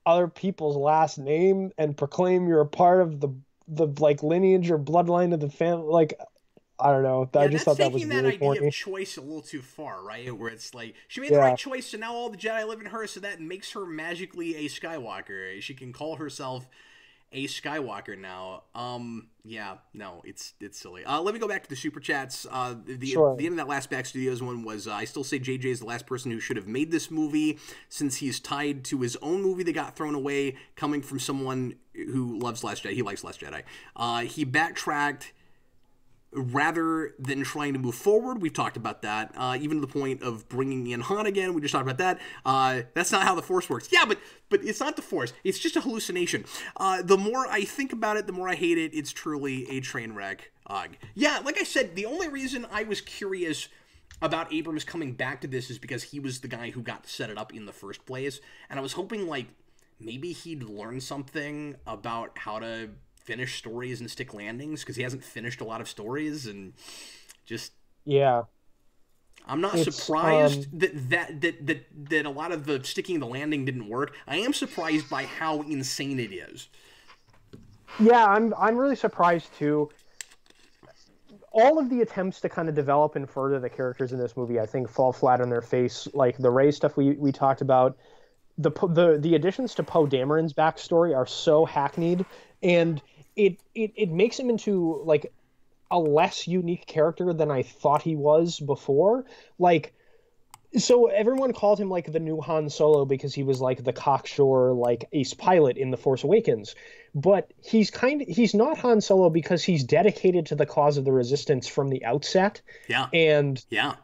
A: other people's last name and proclaim you're a part of the like lineage or bloodline of the family. Like, I don't know.
B: Yeah,
A: I just thought that was really
B: idea
A: corny.
B: of choice a little too far, right? Where it's like she made the right choice, so now all the Jedi live in her, so that makes her magically a Skywalker. She can call herself a Skywalker now. Yeah, no, it's silly. Let me go back to the super chats. The end of that last Back Studios one was, I still say JJ is the last person who should have made this movie, since he's tied to his own movie that got thrown away, coming from someone who loves Last Jedi. He likes Last Jedi. He backtracked rather than trying to move forward. We've talked about that, even to the point of bringing in Han again. We just talked about that. That's not how the Force works. Yeah, but it's not the Force. It's just a hallucination. The more I think about it, the more I hate it. It's truly a train wreck. Yeah, like I said, the only reason I was curious about Abrams coming back to this is because he was the guy who got to set it up in the first place, and I was hoping, like, maybe he'd learn something about how to finish stories and stick landings, because he hasn't finished a lot of stories, and just...
A: Yeah.
B: I'm not
A: It's
B: surprised that a lot of the sticking the landing didn't work. I am surprised by how insane it is.
A: Yeah, I'm really surprised too. All of the attempts to kind of develop and further the characters in this movie, I think, fall flat on their face. Like the Rey stuff we talked about, the additions to Poe Dameron's backstory are so hackneyed, and it makes him into like a less unique character than I thought he was before. Like, so everyone called him like the new Han Solo because he was like the cocksure like ace pilot in The Force Awakens. But he's not Han Solo because he's dedicated to the cause of the Resistance from the outset.
B: Yeah.
A: And
B: yeah.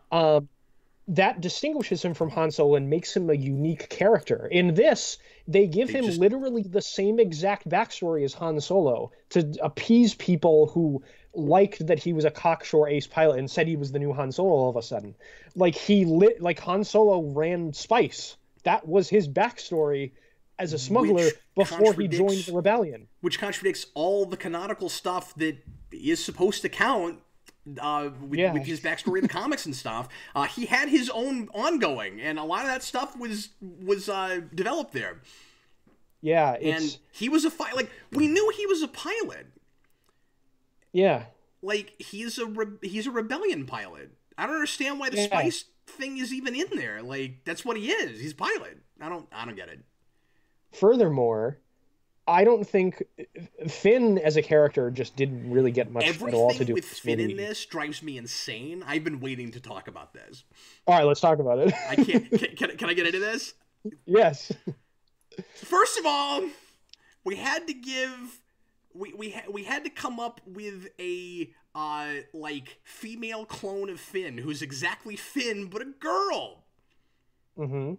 A: That distinguishes him from Han Solo and makes him a unique character. In this, they give him literally the same exact backstory as Han Solo to appease people who liked that he was a cocksure ace pilot and said he was the new Han Solo all of a sudden. Like like Han Solo ran spice. That was his backstory as a smuggler before he joined the rebellion.
B: Which contradicts all the canonical stuff that is supposed to count with his backstory in the comics and stuff. He had his own ongoing, and a lot of that stuff was developed there.
A: Yeah,
B: and he was like we knew he was a pilot.
A: Yeah, like
B: he's a rebellion pilot. I don't understand why the spice thing is even in there. Like that's what he is. He's a pilot. I don't get it.
A: Furthermore, I don't think Finn as a character just didn't really get much at all to do with
B: Finn in this drives me insane. I've been waiting to talk about this.
A: All right, let's talk about it.
B: I can't. Can I get into this?
A: Yes.
B: First of all, we had to give. We had to come up with a like female clone of Finn who's exactly Finn but a girl.
A: Mm-hmm.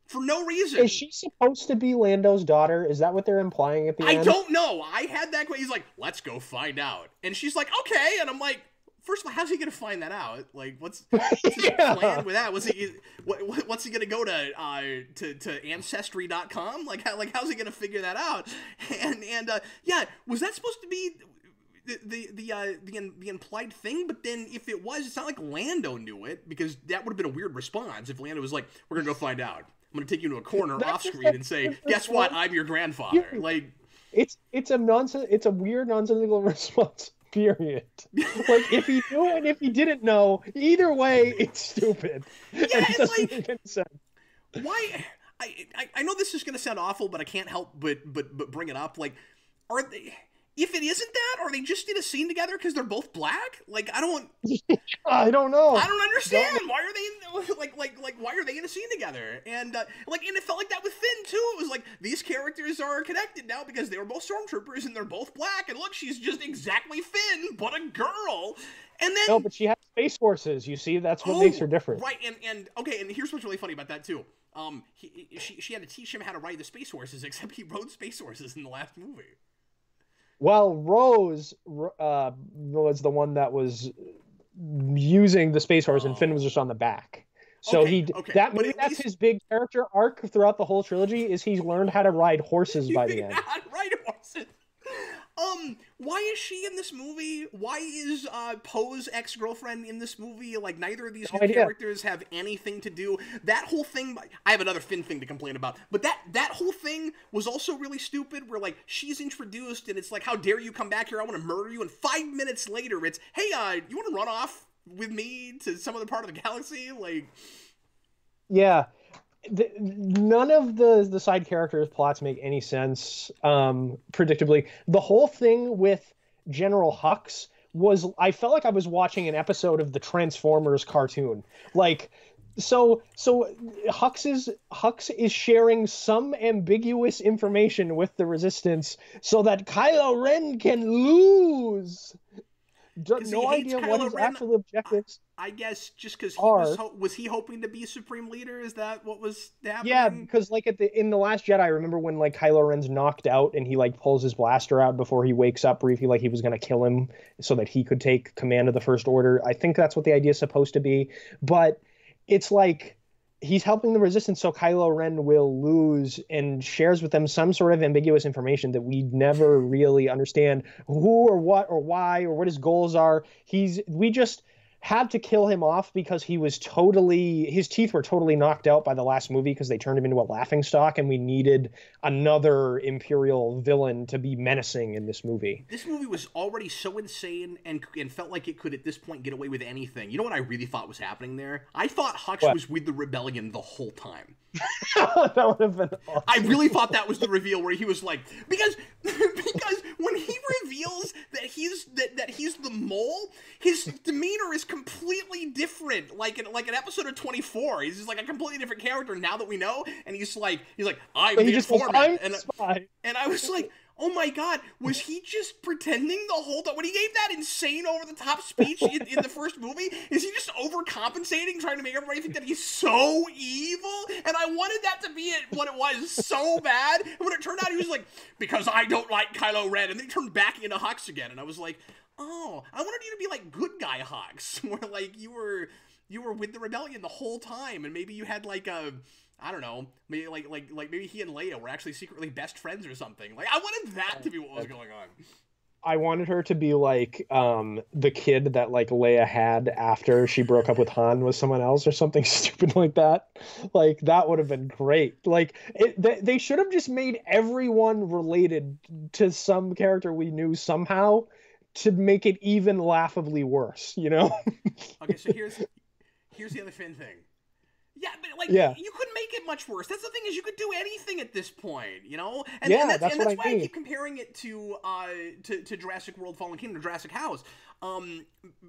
B: For no reason.
A: Is she supposed to be Lando's daughter? Is that what they're implying at the end?
B: I don't know. I had that question. He's like, let's go find out. And she's like, okay. And I'm like, first of all, how's he going to find that out? Like, what's his plan with that? What's he going to go to Ancestry.com? Like how's he going to figure that out? And yeah, was that supposed to be the implied thing? But then if it was, it's not like Lando knew it, because that would have been a weird response if Lando was like, we're going to go find out. I'm going to take you to a corner off screen and say, guess what? I'm your grandfather. Like,
A: it's a weird nonsensical response. Period. Like if he knew and if he didn't know, either way, it's stupid.
B: Yeah, and
A: it doesn't make any sense.
B: Why? I know this is going to sound awful, but I can't help but bring it up. Like, are they? If it isn't that, are they just in a scene together because they're both black? Like, I don't know.
A: I don't
B: understand. Why are they why are they in a scene together? And and it felt like that with Finn too. It was like these characters are connected now because they were both stormtroopers and they're both black. And look, she's just exactly Finn, but a girl. And then
A: no, but she has Space Forces. You see, that's what makes her different.
B: Right. And okay. And here's what's really funny about that too. She had to teach him how to ride the Space Horses, except he rode Space Horses in the last movie.
A: Well, Rose was the one that was using the Space Horse, and Finn was just on the back. So that's his big character arc throughout the whole trilogy, is he's learned how to ride horses by the end.
B: Ride horses. Why is she in this movie? Why is Poe's ex-girlfriend in this movie? Like, neither of these new characters have anything to do. That whole thing, I have another Finn thing to complain about, but that whole thing was also really stupid, where, like, she's introduced, and it's like, how dare you come back here, I want to murder you, and 5 minutes later, it's, hey, you want to run off with me to some other part of the galaxy? Like... Yeah.
A: None of the side characters' plots make any sense, predictably. The whole thing with General Hux was, I felt like I was watching an episode of the Transformers cartoon. Like, so Hux is sharing some ambiguous information with the Resistance so that Kylo Ren can lose. No idea what his actual objectives.
B: I guess just because was he hoping to be supreme leader? Is that what was happening?
A: Yeah, because like in the Last Jedi, I remember when like Kylo Ren's knocked out and he like pulls his blaster out before he wakes up briefly, like he was gonna kill him so that he could take command of the First Order. I think that's what the idea is supposed to be, but it's like he's helping the Resistance so Kylo Ren will lose, and shares with them some sort of ambiguous information that we never really understand who or what or why or what his goals are. had to kill him off because his teeth were totally knocked out by the last movie because they turned him into a laughing stock, and we needed another Imperial villain to be menacing in this movie.
B: This movie was already so insane and felt like it could at this point get away with anything. You know what I really thought was happening there? I thought Hux was with the rebellion the whole time.
A: That would have been awesome.
B: I really thought that was the reveal where he was like, because when he reveals that he's the mole, his demeanor is completely different. Like in episode of 24, he's just like a completely different character now that we know, and he's like I'm the informant, and I was like, oh my god, was he just pretending the whole time? When he gave that insane over-the-top speech in the first movie, is he just overcompensating, trying to make everybody think that he's so evil? And I wanted that to be what it was so bad. And when it turned out he was like, because I don't like Kylo Ren, and then he turned back into Hux again, and I was like, oh, I wanted you to be like good guy Hux, where like you were with the rebellion the whole time, and maybe you had like a, I don't know, maybe like maybe he and Leia were actually secretly best friends or something. Like I wanted that to be what was going on.
A: I wanted her to be like the kid that like Leia had after she broke up with Han with someone else or something stupid like that. Like that would have been great. Like they should have just made everyone related to some character we knew somehow to make it even laughably worse, you know?
B: Okay, so here's the other Finn thing. Yeah, but like you couldn't make it much worse. That's the thing, is you could do anything at this point, you know? And that's why I keep comparing it to Jurassic World Fallen Kingdom, Jurassic House.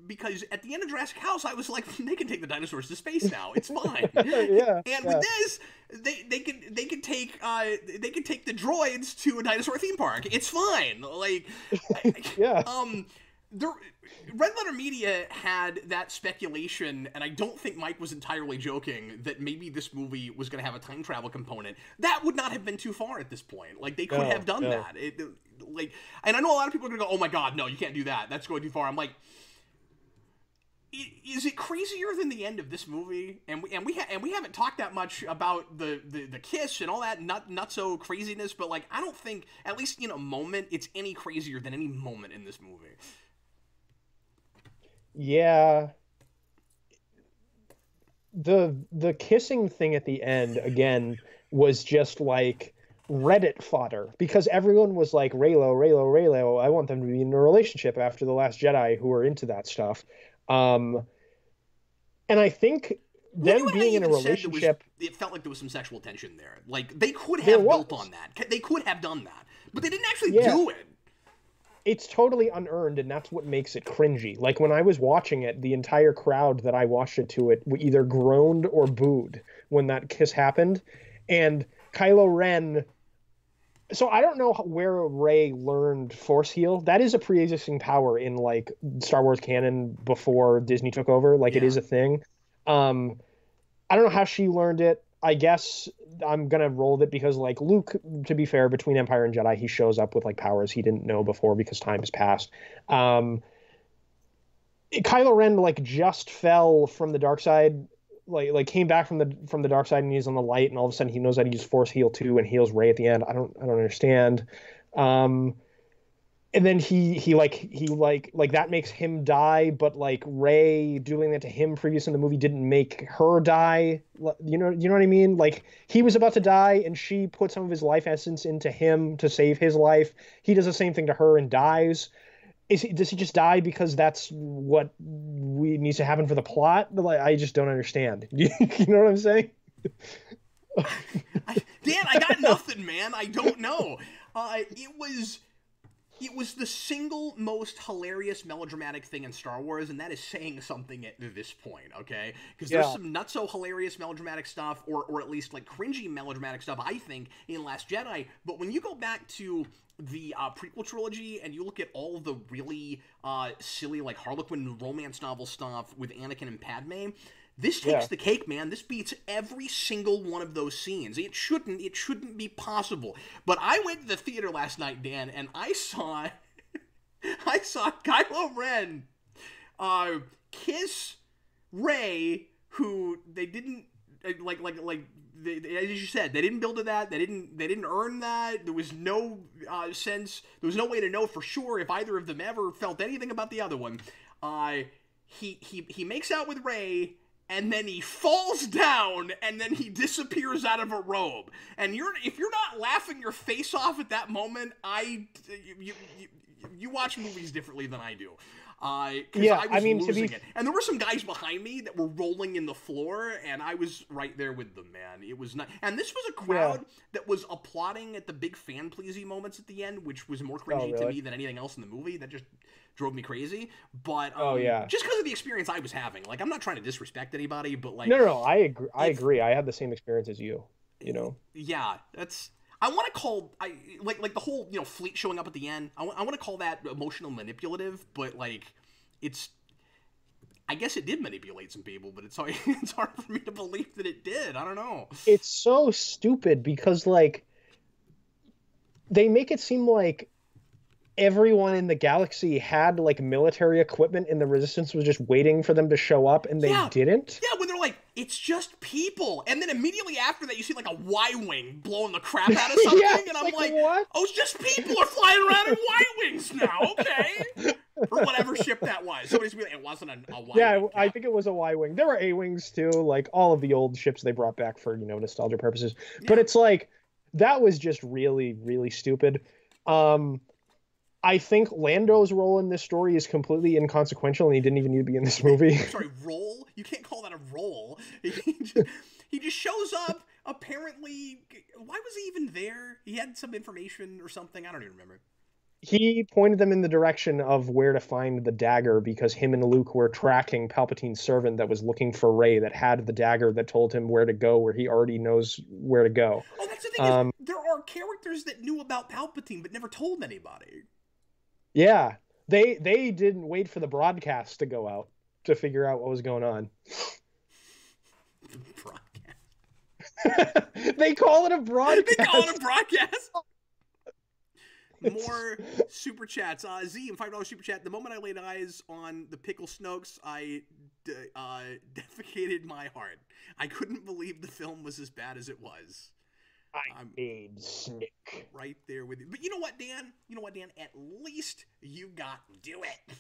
B: Because at the end of Jurassic House, I was like, they can take the dinosaurs to space now. It's fine. With this, they can take the droids to a dinosaur theme park. It's fine. Like Red Letter Media had that speculation, and I don't think Mike was entirely joking, that maybe this movie was going to have a time travel component. That would not have been too far at this point. Like, they could have done that. And I know a lot of people are going to go, oh my god, no, you can't do that. That's going too far. I'm like, is it crazier than the end of this movie? And we haven't talked that much about the kiss and all that not so craziness, but like, I don't think, at least in a moment, it's any crazier than any moment in this movie.
A: Yeah. The kissing thing at the end, again, was just like Reddit fodder, because everyone was like, Reylo, I want them to be in a relationship after The Last Jedi, who are into that stuff. And I think them being in a relationship...
B: It felt like there was some sexual tension there. Like, they could have built on that. They could have done that. But they didn't actually do it.
A: It's totally unearned, and that's what makes it cringy. Like, when I was watching it, the entire crowd that I watched it to it either groaned or booed when that kiss happened. And Kylo Ren... So I don't know where Rey learned Force Heal. That is a pre-existing power in, like, Star Wars canon before Disney took over. Like, it is a thing. I don't know how she learned it. I guess I'm going to roll with it because, like, Luke, to be fair, between Empire and Jedi, he shows up with, like, powers he didn't know before because time has passed. Kylo Ren, like, just fell from the dark side, like came back from the dark side, and he's on the light, and all of a sudden he knows how to use Force Heal too, and heals Rey at the end. I don't understand. And then he that makes him die, but like Rey doing that to him previous in the movie didn't make her die. You know what I mean? Like, he was about to die, and she put some of his life essence into him to save his life. He does the same thing to her and dies. Does he just die because that's what needs to happen for the plot? Like, I just don't understand. You know what I'm saying?
B: Dan, I got nothing, man. I don't know. It was the single most hilarious melodramatic thing in Star Wars, and that is saying something at this point, okay? Because there's some not-so-hilarious melodramatic stuff, or at least, like, cringy melodramatic stuff, I think, in Last Jedi. But when you go back to the prequel trilogy, and you look at all the really silly, like, Harlequin romance novel stuff with Anakin and Padme, this takes the cake, man. This beats every single one of those scenes. It shouldn't be possible. But I went to the theater last night, Dan, and I saw Kylo Ren kiss Rey, who they didn't as you said, they didn't build to that. They didn't earn that. There was no sense. There was no way to know for sure if either of them ever felt anything about the other one. he makes out with Rey, and then he falls down, and then he disappears out of a robe. And if you're not laughing your face off at that moment, you watch movies differently than I do.
A: Yeah,
B: I was losing it. And there were some guys behind me that were rolling in the floor, and I was right there with them, man. It was not. And this was a crowd that was applauding at the big fan-pleasing moments at the end, which was more cringy to me than anything else in the movie. That just drove me crazy. But just because of the experience I was having. Like, I'm not trying to disrespect anybody, but like...
A: No, I agree. I agree. I had the same experience as you, you know?
B: Yeah, that's... I want to call like the whole fleet showing up at the end. I want to call that emotional manipulative, but like I guess it did manipulate some people, but it's hard for me to believe that it did. I don't know.
A: It's so stupid because like they make it seem like everyone in the galaxy had like military equipment and the Resistance was just waiting for them to show up, and they didn't.
B: Yeah, when they're like, it's just people, and then immediately after that you see like a Y-wing blowing the crap out of something, and I'm like, what? Oh, it's just people are flying around in Y-wings now, okay? Or whatever ship that was. Somebody's like, it wasn't a Y-wing.
A: Yeah, I think it was a Y-wing. There were A-wings too, like all of the old ships they brought back for nostalgia purposes. Yeah. But it's like that was just really, really stupid. I think Lando's role in this story is completely inconsequential, and he didn't even need to be in this movie.
B: Sorry, role? You can't call that a role. He just shows up, apparently... Why was he even there? He had some information or something? I don't even remember.
A: He pointed them in the direction of where to find the dagger because him and Luke were tracking Palpatine's servant that was looking for Rey that had the dagger that told him where to go, where he already knows where to go.
B: Oh, that's the thing is, there are characters that knew about Palpatine but never told anybody.
A: Yeah, they didn't wait for the broadcast to go out to figure out what was going on.
B: Broadcast.
A: They call it a broadcast.
B: They call it a broadcast. More super chats. Z and $5 super chat. The moment I laid eyes on the pickle Snokes, I defecated my heart. I couldn't believe the film was as bad as it was.
A: I'm made Snick.
B: Right there with you. But you know what, Dan? At least you got to do it.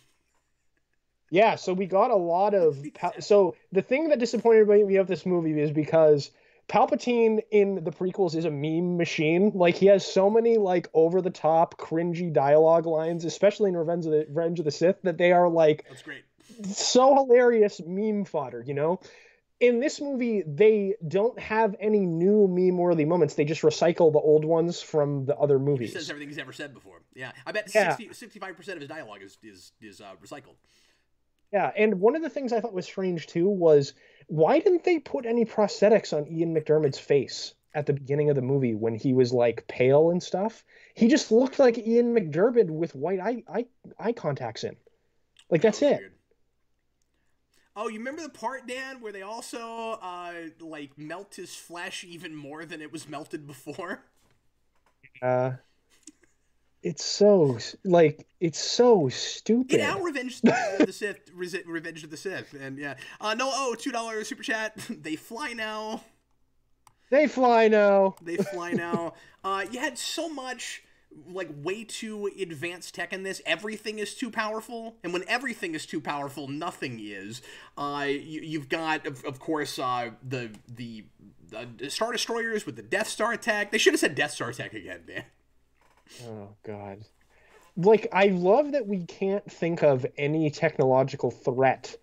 A: Yeah, so we got a lot of... So the thing that disappointed me of this movie is because Palpatine in the prequels is a meme machine. Like, he has so many, like, over-the-top, cringy dialogue lines, especially in Revenge of the Sith, that they are, like...
B: That's great.
A: So hilarious meme fodder, you know? In this movie, they don't have any new meme-worthy moments. They just recycle the old ones from the other movies.
B: He says everything he's ever said before. Yeah, I bet 65% of his dialogue is recycled.
A: Yeah, and one of the things I thought was strange, too, was why didn't they put any prosthetics on Ian McDiarmid's face at the beginning of the movie when he was, like, pale and stuff? He just looked like Ian McDiarmid with white eye contacts in. Like, that's it. Weird.
B: Oh, you remember the part, Dan, where they also, like, melt his flesh even more than it was melted before?
A: It's so stupid.
B: Get out Revenge of the Sith, Revenge of the Sith, and yeah. $2 super chat. They fly now.
A: They fly now.
B: You had so much... like way too advanced tech in this. Everything is too powerful, and when everything is too powerful, nothing is. You've got, of course, the Star Destroyers with the Death Star attack. They should have said Death Star attack again, man.
A: Oh God! Like, I love that we can't think of any technological threat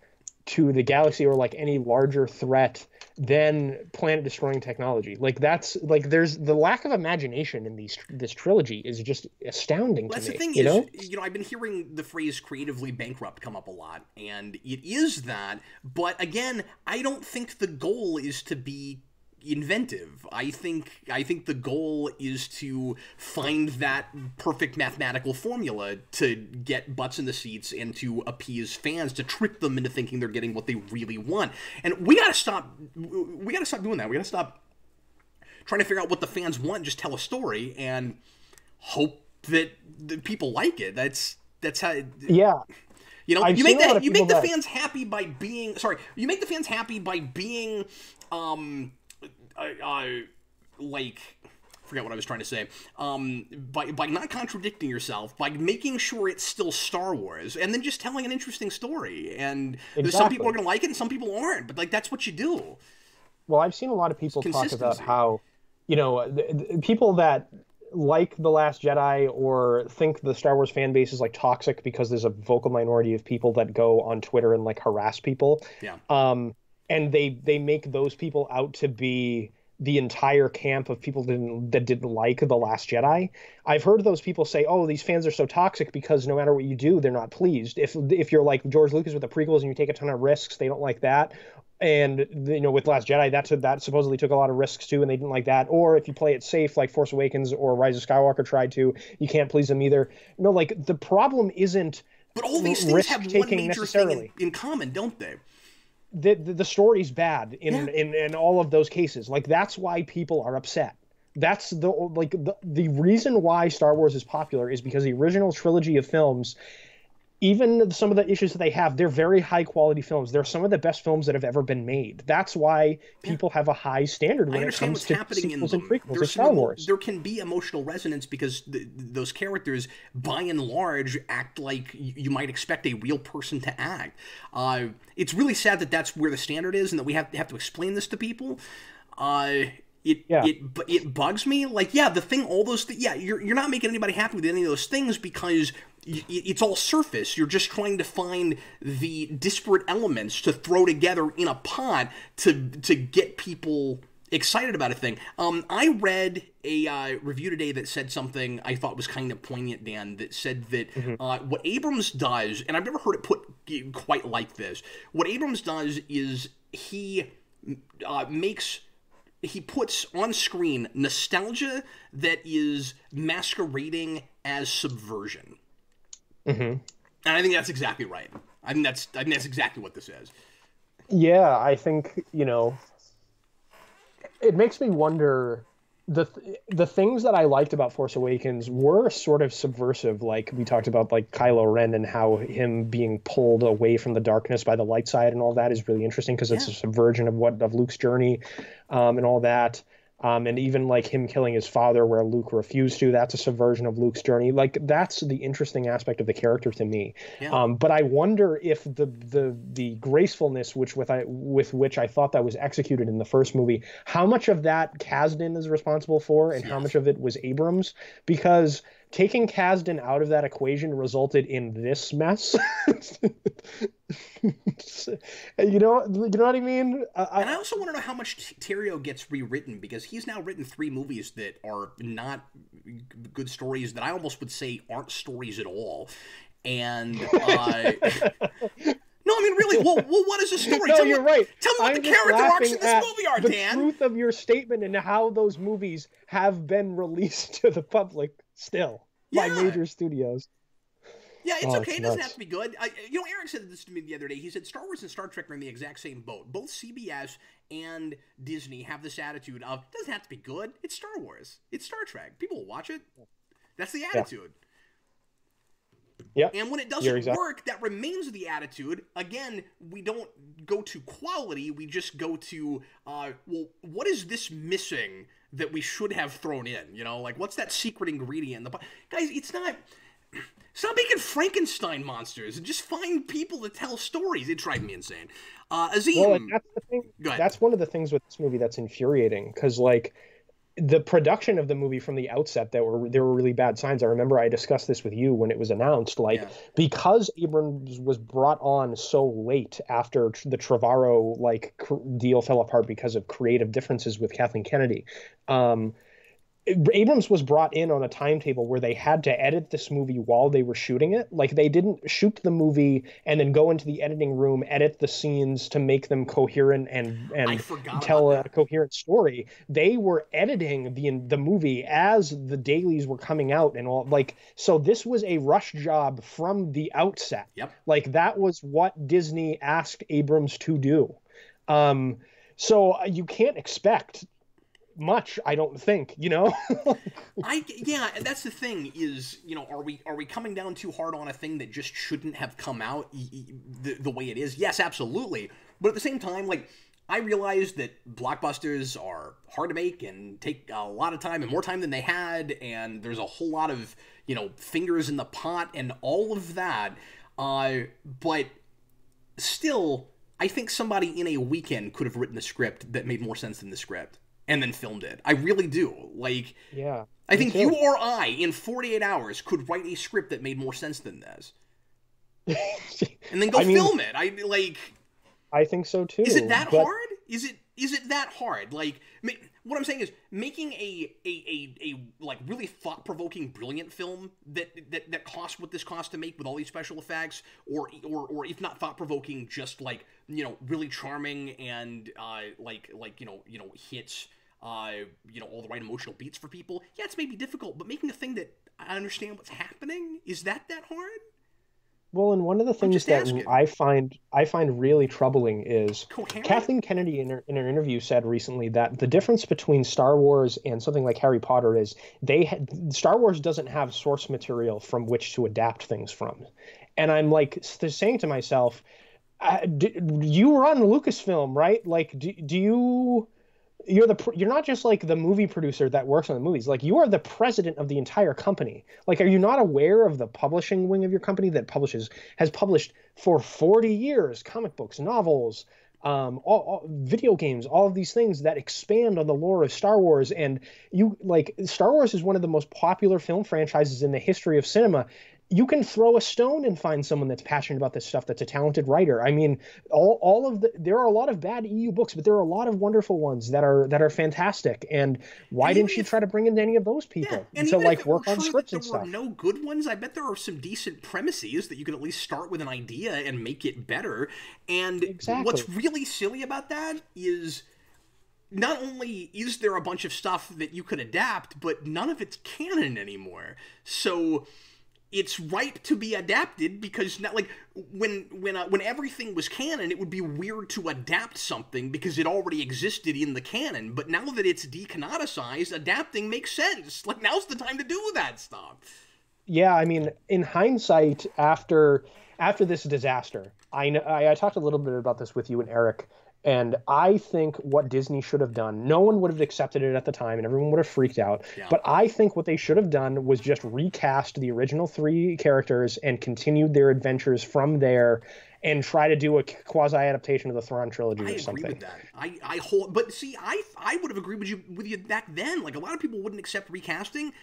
A: to the galaxy or like any larger threat than planet-destroying technology. Like, that's like there's the lack of imagination in this trilogy is just astounding to me.
B: That's the thing is, I've been hearing the phrase "creatively bankrupt" come up a lot, and it is that. But again, I don't think the goal is to be inventive. I think the goal is to find that perfect mathematical formula to get butts in the seats and to appease fans, to trick them into thinking they're getting what they really want. And we gotta stop doing that. We gotta stop trying to figure out what the fans want, just tell a story and hope that the people like it. That's how. Yeah. You make the fans happy by being like, forget what I was trying to say. By not contradicting yourself, by making sure it's still Star Wars, and then just telling an interesting story. And there's some people are going to like it, and some people aren't. But like that's what you do.
A: Well, I've seen a lot of people talk about how, you know, people that like The Last Jedi or think the Star Wars fan base is like toxic because there's a vocal minority of people that go on Twitter and like harass people.
B: Yeah.
A: And they make those people out to be the entire camp of people that didn't like The Last Jedi. I've heard those people say, "Oh, these fans are so toxic because no matter what you do, they're not pleased. If you're like George Lucas with the prequels and you take a ton of risks, they don't like that." And you know, with Last Jedi, that supposedly took a lot of risks too, and they didn't like that. Or if you play it safe, like Force Awakens or Rise of Skywalker tried to, you can't please them either. No, like the problem isn't.
B: But all these things have one major thing in common, don't they?
A: The story's bad in all of those cases. Like that's why people are upset. That's the reason why Star Wars is popular is because the original trilogy of films, even some of the issues that they have, they're very high quality films. They're some of the best films that have ever been made. That's why people have a high standard when it comes to sequels and prequels of Star Wars.
B: There can be emotional resonance because those characters, by and large, act like you might expect a real person to act. It's really sad that that's where the standard is, and that we have to explain this to people. It bugs me. Like, the thing, all those you're not making anybody happy with any of those things because it's all surface. You're just trying to find the disparate elements to throw together in a pot to get people excited about a thing. I read a review today that said something I thought was kind of poignant, Dan, that said that what Abrams does, and I've never heard it put quite like this, what Abrams does is he puts on screen nostalgia that is masquerading as subversion.
A: Mm-hmm.
B: And I think that's exactly right. I think that's exactly what this is.
A: Yeah, I think, you know, it makes me wonder, the things that I liked about Force Awakens were sort of subversive. Like we talked about, like Kylo Ren and how him being pulled away from the darkness by the light side and all that is really interesting because it's a subversion of Luke's journey, and all that. And even like him killing his father where Luke refused to, that's a subversion of Luke's journey. Like that's the interesting aspect of the character to me. Yeah. But I wonder if the gracefulness with which I thought that was executed in the first movie, how much of that Kasdan is responsible for and how much of it was Abrams, because taking Kasdan out of that equation resulted in this mess. You know what I mean?
B: And I also want to know how much Terrio gets rewritten, because he's now written 3 movies that are not good stories, that I almost would say aren't stories at all. And no, I mean, really, well, what is a story?
A: No, you're right.
B: Tell me what the character arcs in this movie are, Dan.
A: The truth of your statement and how those movies have been released to the public still by major studios.
B: Yeah, it's okay. It doesn't have to be good. Eric said this to me the other day. He said Star Wars and Star Trek are in the exact same boat. Both CBS and Disney have this attitude of, it doesn't have to be good. It's Star Wars. It's Star Trek. People will watch it. That's the attitude.
A: Yeah.
B: And when it doesn't work, that remains the attitude. Again, we don't go to quality. We just go to, what is this missing that we should have thrown in? You know, like, what's that secret ingredient? Guys, it's not making Frankenstein monsters and just find people to tell stories. It drives me insane. Azim.
A: Well, that's the thing. That's one of the things with this movie that's infuriating, because, like, the production of the movie from the outset, there were really bad signs. I remember I discussed this with you when it was announced, because Abrams was brought on so late after the Trevorrow deal fell apart because of creative differences with Kathleen Kennedy. Abrams was brought in on a timetable where they had to edit this movie while they were shooting it. Like, they didn't shoot the movie and then go into the editing room, edit the scenes to make them coherent and tell a coherent story. They were editing the movie as the dailies were coming out and all. Like, so this was a rush job from the outset.
B: Yep.
A: Like, that was what Disney asked Abrams to do. So you can't expect much, I don't think, you know.
B: And that's the thing is, you know, are we coming down too hard on a thing that just shouldn't have come out the way it is? Yes, absolutely. But at the same time, like, I realize that blockbusters are hard to make and take a lot of time and more time than they had, and there's a whole lot of, fingers in the pot and all of that. But still, I think somebody in a weekend could have written a script that made more sense than the script and then filmed it. I really do. Like,
A: yeah,
B: I think you or I, in 48 hours, could write a script that made more sense than this. And then go film it.
A: I think so too.
B: Is it that hard? Is it that hard? Like, what I'm saying is making a like really thought-provoking, brilliant film that costs what this costs to make with all these special effects, or if not thought-provoking, just like really charming and hits all the right emotional beats for people. Yeah, it's maybe difficult, but making a thing that I understand what's happening, is that hard?
A: Well, and one of the things that I find really troubling is Kathleen Kennedy in her interview said recently that the difference between Star Wars and something like Harry Potter is Star Wars doesn't have source material from which to adapt things from. And I'm like saying to myself, you run Lucasfilm, right? Like, do you... You're not just like the movie producer that works on the movies. Like, you are the president of the entire company. Like, are you not aware of the publishing wing of your company that has published for 40 years comic books, novels, all video games, all of these things that expand on the lore of Star Wars? And Star Wars is one of the most popular film franchises in the history of cinema. You can throw a stone and find someone that's passionate about this stuff, that's a talented writer. I mean, there are a lot of bad EU books, but there are a lot of wonderful ones that are fantastic. And why didn't you try to bring in any of those people to work on scripts and stuff?
B: There were no good ones. I bet there are some decent premises that you could at least start with an idea and make it better. And what's really silly about that is not only is there a bunch of stuff that you could adapt, but none of it's canon anymore. So it's ripe to be adapted, because not like when everything was canon, it would be weird to adapt something because it already existed in the canon. But now that it's decanonicized, adapting makes sense. Like, now's the time to do that stuff.
A: Yeah, I mean, in hindsight, after this disaster, I talked a little bit about this with you and Eric. And I think what Disney should have done, no one would have accepted it at the time and everyone would have freaked out. Yeah. But I think what they should have done was just recast the original 3 characters and continued their adventures from there and try to do a quasi-adaptation of the Thrawn trilogy or something.
B: I agree with that. But see, I would have agreed with you back then. Like, a lot of people wouldn't accept recasting.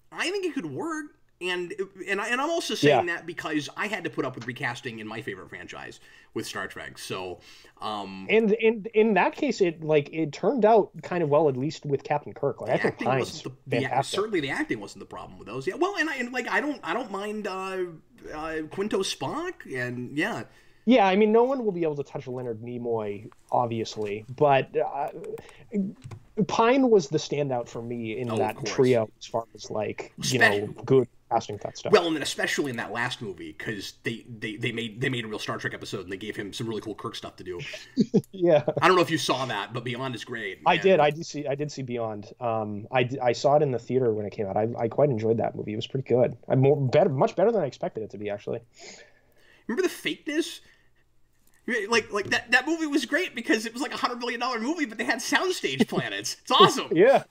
B: I think it could work. And I'm also saying that because I had to put up with recasting in my favorite franchise with Star Trek. So,
A: and in that case, it turned out kind of well, at least with Captain Kirk. Like, I think Pine's fantastic.
B: Certainly, the acting wasn't the problem with those. Yeah, well, and I don't mind Quinto Spock, and yeah.
A: Yeah, I mean, no one will be able to touch Leonard Nimoy, obviously, but Pine was the standout for me in that trio as far as good casting that stuff.
B: Well, and then especially in that last movie, because they made a real Star Trek episode and they gave him some really cool Kirk stuff to do.
A: Yeah, I
B: don't know if you saw that, but Beyond is great.
A: I did see Beyond. I saw it in the theater when it came out. I quite enjoyed that movie. It was pretty good. Much better than I expected it to be, actually.
B: Remember the fakeness? Like that movie was great because it was like $100 million movie, but they had soundstage planets. It's awesome.
A: Yeah.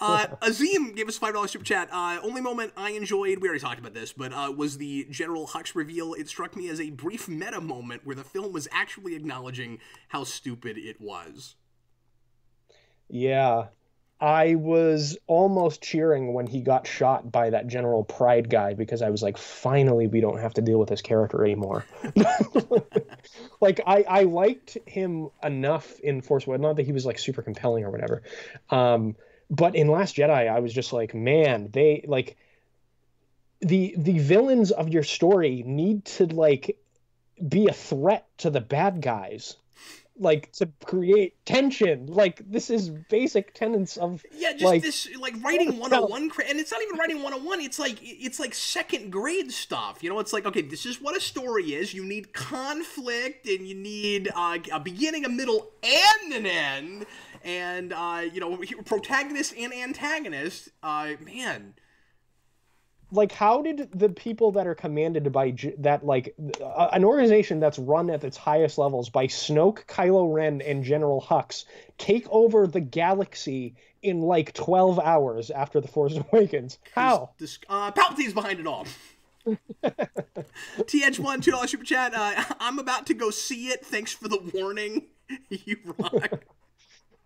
B: Azim gave us a $5 super chat. Only moment I enjoyed, we already talked about this, but was the General Hux reveal. It struck me as a brief meta moment where the film was actually acknowledging how stupid it was.
A: Yeah. I was almost cheering when he got shot by that General Pride guy, because I was like, finally, we don't have to deal with this character anymore. Like, I liked him enough in Force Awakens, not that he was like super compelling or whatever. But in Last Jedi, I was just like, man, they like the villains of your story need to be a threat to the bad guys. Like, to create tension. Like, this is basic tenets of
B: this writing 101, and it's not even writing 101. It's like second grade stuff. It's like, okay, this is what a story is. You need conflict, and you need a beginning, a middle, and an end, and protagonist and antagonist. Man,
A: like how did the people that are commanded by that like an organization that's run at its highest levels by Snoke, Kylo Ren, and General Hux take over the galaxy in like 12 hours after the Force Awakens? How?
B: Palpatine's behind it all. TH1 $2 super chat. I'm about to go see it. Thanks for the warning. You rock.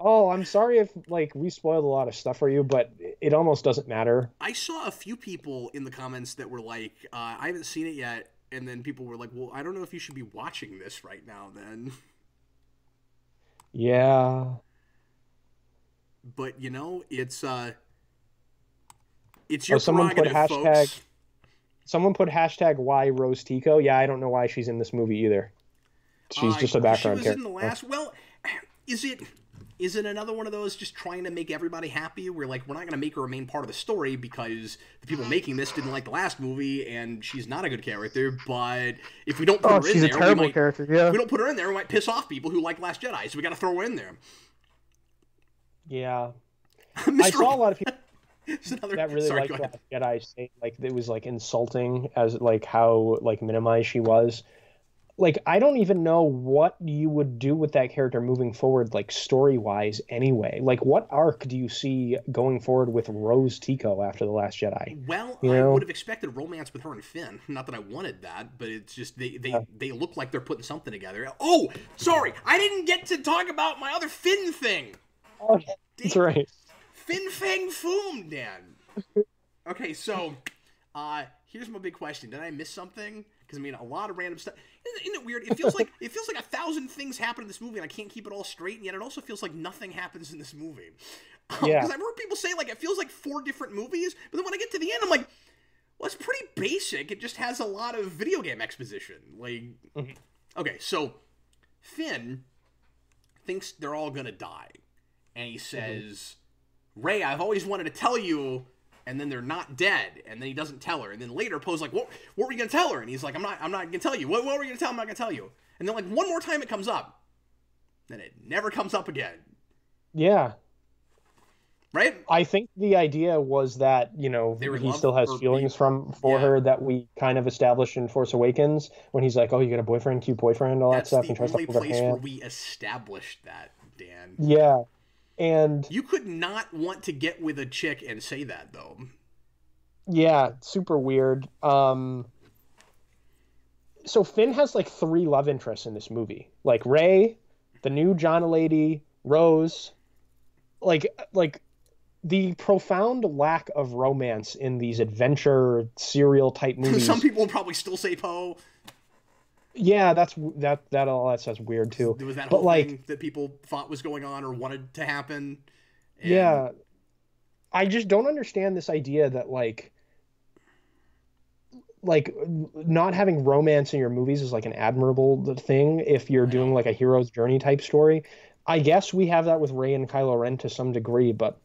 A: Oh, I'm sorry if like we spoiled a lot of stuff for you, but it almost doesn't matter.
B: I saw a few people in the comments that were like, I haven't seen it yet, and then people were like, well, I don't know if you should be watching this right now then.
A: Yeah.
B: But it's your
A: Someone put
B: prerogative, folks.
A: Someone put hashtag why Rose Tico. Yeah, I don't know why she's in this movie either. She's just a background character.
B: She was in the last. Well, is it another one of those just trying to make everybody happy? We're like, we're not going to make her a main part of the story because the people making this didn't like the last movie, and she's not a good character. But if we don't put her in there,
A: she's a terrible character. Yeah.
B: If we don't put her in there, we might piss off people who like Last Jedi. So we got to throw her in there.
A: Yeah. I saw a lot of people that really
B: Sorry,
A: liked Last Jedi say like it was like insulting as like how like minimized she was. Like I don't even know what you would do with that character moving forward, like story-wise anyway. Like what arc do you see going forward with Rose Tico after The Last Jedi?
B: Well, I would have expected romance with her and Finn. Not that I wanted that, but it's just they look like they're putting something together. Oh, sorry, I didn't get to talk about my other Finn thing.
A: Oh, that's right.
B: Fin Fang Foom, Dan. Okay, so here's my big question. Did I miss something? Because I mean, a lot of random stuff. Isn't it weird? It feels like 1,000 things happen in this movie, and I can't keep it all straight. And yet, it also feels like nothing happens in this movie.
A: Yeah.
B: Because I've heard people say like it feels like 4 different movies, but then when I get to the end, I'm like, well, it's pretty basic. It just has a lot of video game exposition. Like, okay, so Finn thinks they're all gonna die, and he says, "Rey, I've always wanted to tell you." And then they're not dead, and then he doesn't tell her. And then later, Poe's like, "What were you gonna tell her?" And he's like, "I'm not gonna tell you. What were you gonna tell? I'm not gonna tell you." And then like one more time, it comes up, then it never comes up again.
A: Yeah.
B: Right.
A: I think the idea was that he still has feelings for her that we kind of established in Force Awakens when he's like, "Oh, you got a boyfriend, cute boyfriend, all that stuff," and tries to hold her hand. That's the only place
B: where we established that, Dan.
A: Yeah. And
B: you could not want to get with a chick and say that, though.
A: Yeah, super weird. So Finn has like 3 love interests in this movie. Like Rey, the new John lady, Rose. Like the profound lack of romance in these adventure serial type movies.
B: Some people would probably still say Poe.
A: Yeah, all that stuff's weird too.
B: There was that whole thing that people thought was going on or wanted to happen.
A: And... Yeah. I just don't understand this idea that like not having romance in your movies is like an admirable thing if you're doing like a hero's journey type story. I guess we have that with Rey and Kylo Ren to some degree, but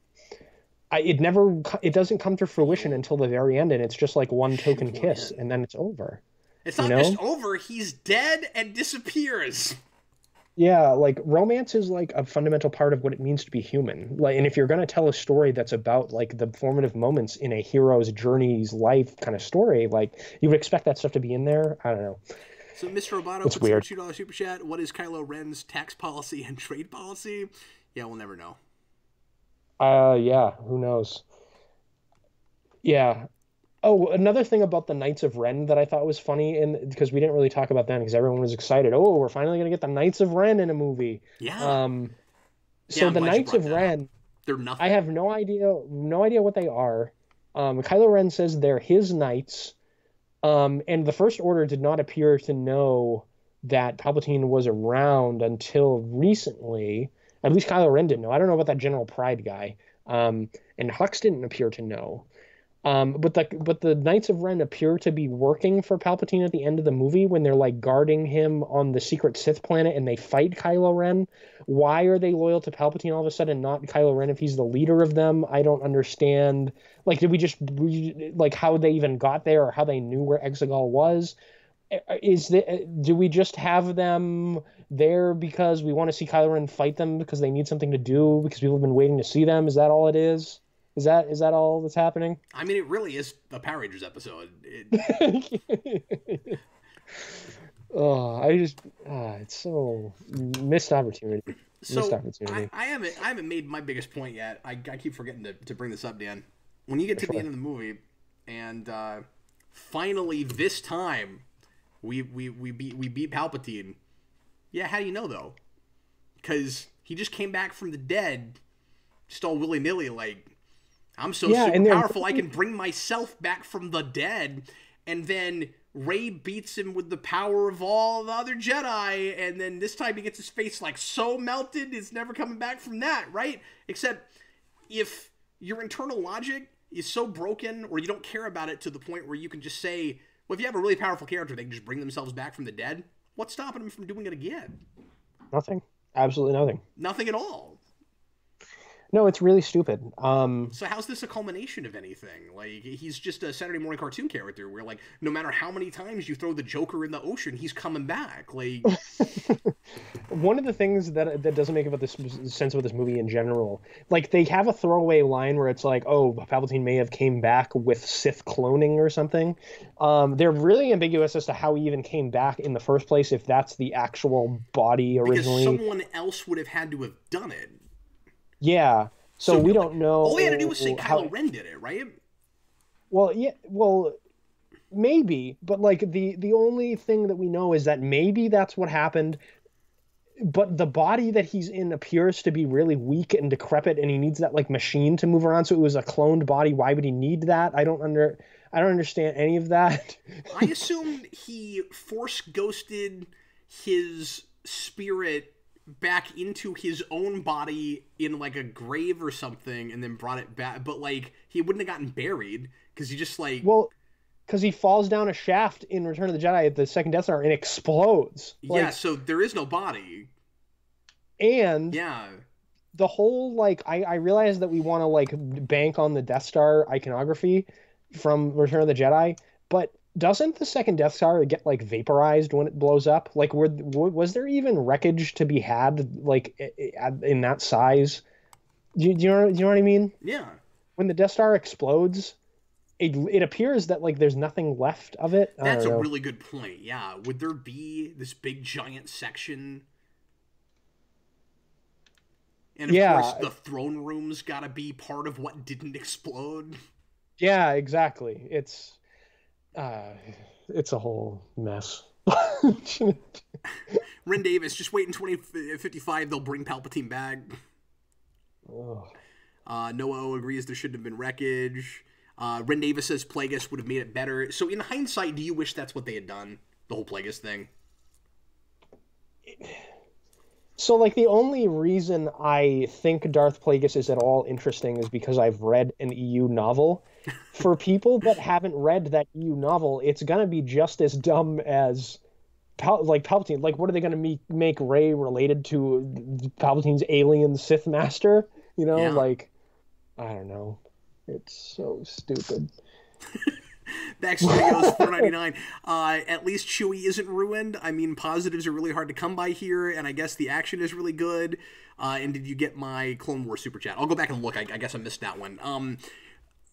A: it doesn't come to fruition until the very end, and it's just like one token kiss, and then it's over.
B: It's not just over, he's dead and disappears.
A: Yeah, like romance is like a fundamental part of what it means to be human. Like, and if you're going to tell a story that's about like the formative moments in a hero's journey's life kind of story, like you would expect that stuff to be in there. I don't know.
B: So Mr. Roboto puts weird. $2 super chat. What is Kylo Ren's tax policy and trade policy? Yeah, we'll never know.
A: Yeah, who knows? Yeah. Oh, another thing about the Knights of Ren that I thought was funny, and because we didn't really talk about that because everyone was excited. Oh, we're finally gonna get the Knights of Ren in a movie.
B: Yeah.
A: So the Knights of Ren,
B: they're nothing.
A: I have no idea what they are. Kylo Ren says they're his knights, and the First Order did not appear to know that Palpatine was around until recently. At least Kylo Ren didn't know. I don't know about that General Pride guy, and Hux didn't appear to know. But the Knights of Ren appear to be working for Palpatine at the end of the movie when they're like guarding him on the secret Sith planet and they fight Kylo Ren. Why are they loyal to Palpatine all of a sudden, not Kylo Ren if he's the leader of them? I don't understand. Like, did like how they even got there or how they knew where Exegol was? Do we just have them there because we want to see Kylo Ren fight them because they need something to do because people have been waiting to see them? Is that all it is? Is that all that's happening?
B: I mean, it really is a Power Rangers episode.
A: Oh, it's so missed opportunity. Missed
B: So
A: opportunity.
B: I haven't made my biggest point yet. I keep forgetting to bring this up, Dan. When you get to the
A: Sure.
B: end of the movie, and finally this time we beat Palpatine. Yeah, how do you know though? Because he just came back from the dead, just all willy nilly. Like, I'm so
A: Yeah,
B: super
A: and then
B: powerful, I can bring myself back from the dead, and then Rey beats him with the power of all the other Jedi, and then this time he gets his face like so melted, it's never coming back from that, right? Except if your internal logic is so broken, or you don't care about it to the point where you can just say, well, if you have a really powerful character, they can just bring themselves back from the dead. What's stopping them from doing it again?
A: nothing. Absolutely nothing.
B: Nothing at all.
A: No, it's really stupid.
B: So how's this a culmination of anything? Like, he's just a Saturday morning cartoon character where, like, no matter how many times you throw the Joker in the ocean, he's coming back. Like,
A: One of the things that doesn't make about this sense about this movie in general, like they have a throwaway line where it's like, "Oh, Palpatine may have came back with Sith cloning or something." They're really ambiguous as to how he even came back in the first place, if that's the actual body originally.
B: because someone else would have had to have done it.
A: Yeah, so we don't know.
B: All they had to do was say
A: how...
B: Kylo Ren did it, right?
A: Well, yeah, well, maybe, but like the only thing that we know is that maybe that's what happened. But the body that he's in appears to be really weak and decrepit, and he needs that like machine to move around. So it was a cloned body. Why would he need that? I don't understand any of that.
B: I assumed he force ghosted his spirit back into his own body in like a grave or something, and then brought it back. But like he wouldn't have gotten buried because he just like
A: because he falls down a shaft in Return of the Jedi at the second Death Star and explodes.
B: Yeah, so there is no body.
A: And
B: yeah,
A: the whole like I realize that we want to like bank on the Death Star iconography from Return of the Jedi, but doesn't the second Death Star get like vaporized when it blows up? Like, was there even wreckage to be had like in that size? Do you know what I mean?
B: Yeah.
A: When the Death Star explodes, it appears that like there's nothing left of it.
B: That's a really good point. Yeah, would there be this big giant section? And of course, the throne room's got to be part of what didn't explode.
A: Yeah, exactly. It's a whole mess.
B: Ren Davis, just wait in 2055, they'll bring Palpatine back.
A: Oh.
B: Noah O agrees there shouldn't have been wreckage. Ren Davis says Plagueis would have made it better. So in hindsight, do you wish that's what they had done? The whole Plagueis thing?
A: So, like, the only reason I think Darth Plagueis is at all interesting is because I've read an EU novel. For people that haven't read that EU novel, it's going to be just as dumb as, Palpatine. Like, what are they going to make Rey related to Palpatine's alien Sith master? You know,
B: yeah.
A: like, I don't know. It's so stupid.
B: Back Studios $4.99. At least Chewie isn't ruined. I mean, positives are really hard to come by here, and I guess the action is really good. And did you get my Clone Wars super chat? I'll go back and look. I guess I missed that one.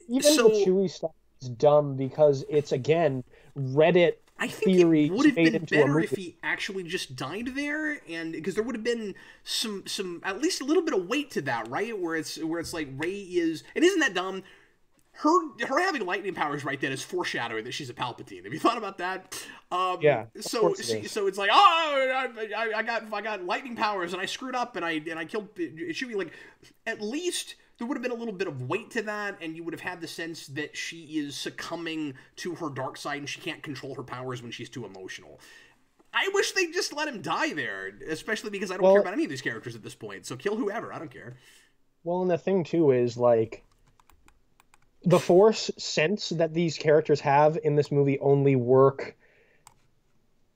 A: Even the Chewie stuff is dumb because it's, again, Reddit
B: I think
A: theory
B: it would have been better
A: if
B: he actually just died there, and because there would have been some at least a little bit of weight to that, right? Where it's like Rey is, and isn't that dumb? Her having lightning powers right then is foreshadowing that she's a Palpatine. Have you thought about that?
A: Yeah.
B: So it's like, oh, I got lightning powers and I screwed up and I killed Chewie. Like, at least there would have been a little bit of weight to that, and you would have had the sense that she is succumbing to her dark side and she can't control her powers when she's too emotional. I wish they just let him die there, especially because I don't care about any of these characters at this point. So kill whoever, I don't care.
A: Well, and the thing too is like, the Force sense that these characters have in this movie only work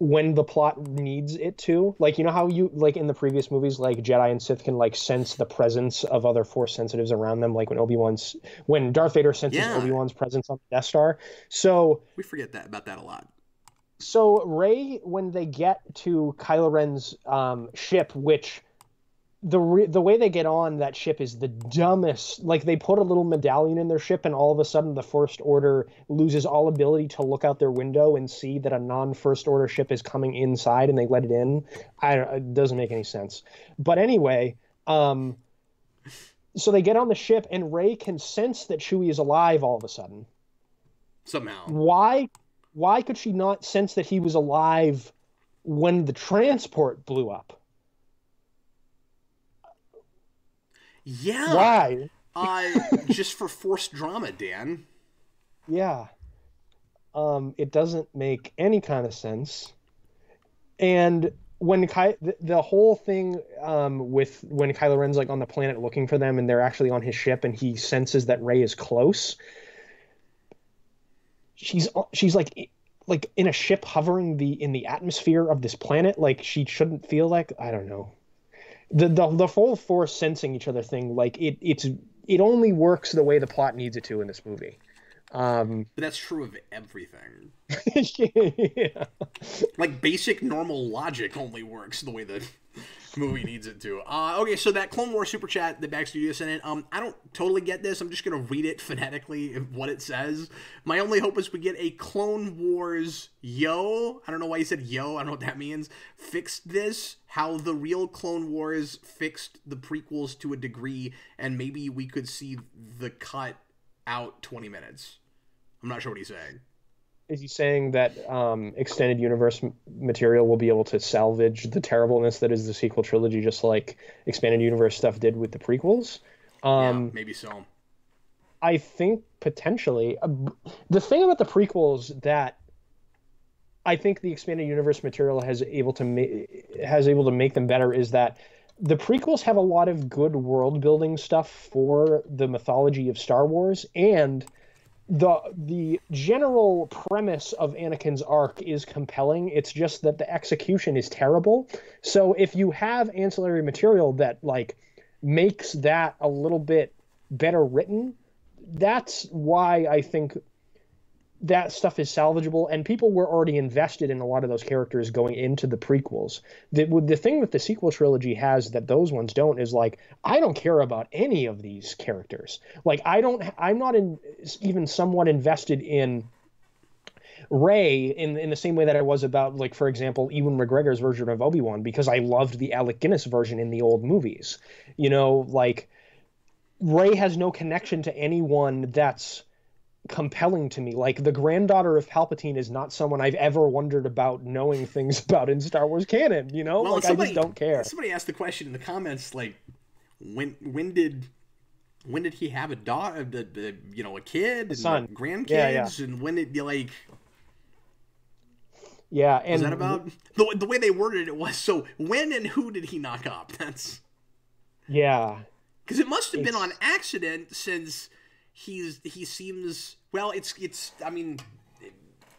A: when the plot needs it to. Like, you know how you, like in the previous movies, like Jedi and Sith can like sense the presence of other Force sensitives around them, like when Darth Vader senses Obi-Wan's presence on the Death Star. So
B: we forget about that a lot.
A: So Rey, when they get to Kylo Ren's ship, which the way they get on that ship is the dumbest. Like they put a little medallion in their ship, and all of a sudden the First Order loses all ability to look out their window and see that a non-First Order ship is coming inside, and they let it in. It doesn't make any sense. But anyway, so they get on the ship, and Rey can sense that Chewie is alive all of a sudden.
B: Somehow.
A: Why could she not sense that he was alive when the transport blew up?
B: Yeah.
A: Why?
B: Just for forced drama, Dan.
A: Yeah. It doesn't make any kind of sense. And when the whole thing with when Kylo Ren's like on the planet looking for them, and they're actually on his ship, and he senses that Rey is close. She's like in a ship hovering in the atmosphere of this planet. Like she shouldn't feel like, I don't know. The full Force sensing each other thing, like it only works the way the plot needs it to in this movie.
B: But that's true of everything.
A: Yeah.
B: Like basic normal logic only works the way the movie needs it to. Okay, so that Clone Wars super chat that Back Studio sent in, I don't totally get this. I'm just gonna read it phonetically what it says. My only hope is we get a Clone Wars yo. I don't know why he said yo. I don't know what that means. Fixed this. How the real Clone Wars fixed the prequels to a degree, and maybe we could see the cut out 20 minutes. I'm not sure what he's saying.
A: Is he saying that extended universe material will be able to salvage the terribleness that is the sequel trilogy, just like expanded universe stuff did with the prequels?
B: Yeah, maybe so.
A: I think potentially. The thing about the prequels that I think the expanded universe material has able to make them better is that the prequels have a lot of good world building stuff for the mythology of Star Wars, and the general premise of Anakin's arc is compelling. It's just that the execution is terrible. So if you have ancillary material that like makes that a little bit better written, that's why I think that stuff is salvageable, and people were already invested in a lot of those characters going into the prequels. The thing with the sequel trilogy has that those ones don't is like, I don't care about any of these characters. Like I'm not even somewhat invested in Rey in the same way that I was about, like, for example, Ewan McGregor's version of Obi-Wan, because I loved the Alec Guinness version in the old movies. You know, like Rey has no connection to anyone that's compelling to me. Like the granddaughter of Palpatine is not someone I've ever wondered about knowing things about in Star Wars canon, you know? Well, like I just don't care.
B: Somebody asked the question in the comments, like, when did he have a daughter, a kid, and
A: son,
B: grandkids, and when did you like?
A: Yeah, and
B: was that about the way they worded it was so when and who did he knock up? That's because it must have been on accident, since he seems, well, it's I mean,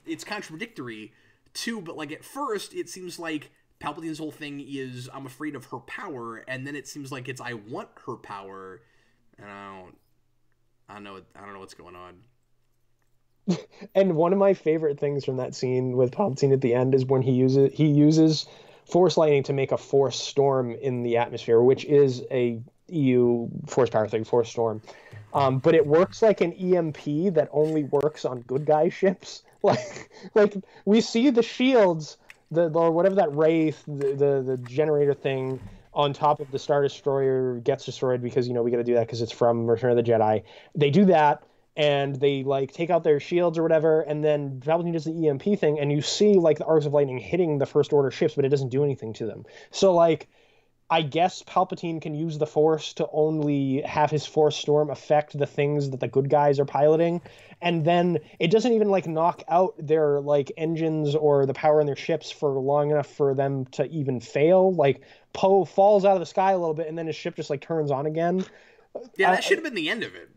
B: it's contradictory too, but like at first it seems like Palpatine's whole thing is I'm afraid of her power, and then it seems like it's I want her power, and I don't know what's going on.
A: And one of my favorite things from that scene with Palpatine at the end is when he uses Force lightning to make a Force storm in the atmosphere, which is a EU Force power thing, Force storm. But it works like an EMP that only works on good guy ships. Like we see the shields, or whatever that wraith, the generator thing on top of the Star Destroyer gets destroyed, because we got to do that because it's from Return of the Jedi. They do that, and they like take out their shields or whatever, and then Palpatine does the EMP thing, and you see like the arcs of lightning hitting the First Order ships, but it doesn't do anything to them. So like, I guess Palpatine can use the Force to only have his Force storm affect the things that the good guys are piloting, and then it doesn't even like knock out their like engines or the power in their ships for long enough for them to even fail. Like Poe falls out of the sky a little bit, and then his ship just like turns on again.
B: Yeah, that should have been the end of it.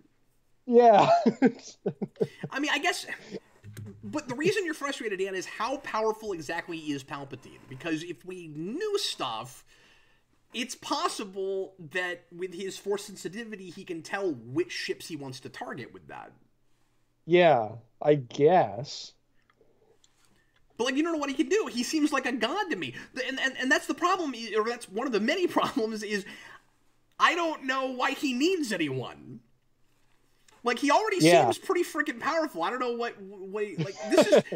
A: Yeah.
B: I mean, I guess, but the reason you're frustrated, Dan, is how powerful exactly is Palpatine? Because if we knew stuff, it's possible that with his Force sensitivity, he can tell which ships he wants to target with that.
A: Yeah, I guess.
B: But like, you don't know what he can do. He seems like a god to me, and that's the problem, or that's one of the many problems. Is I don't know why he needs anyone. Like, he already seems pretty freaking powerful. I don't know what like,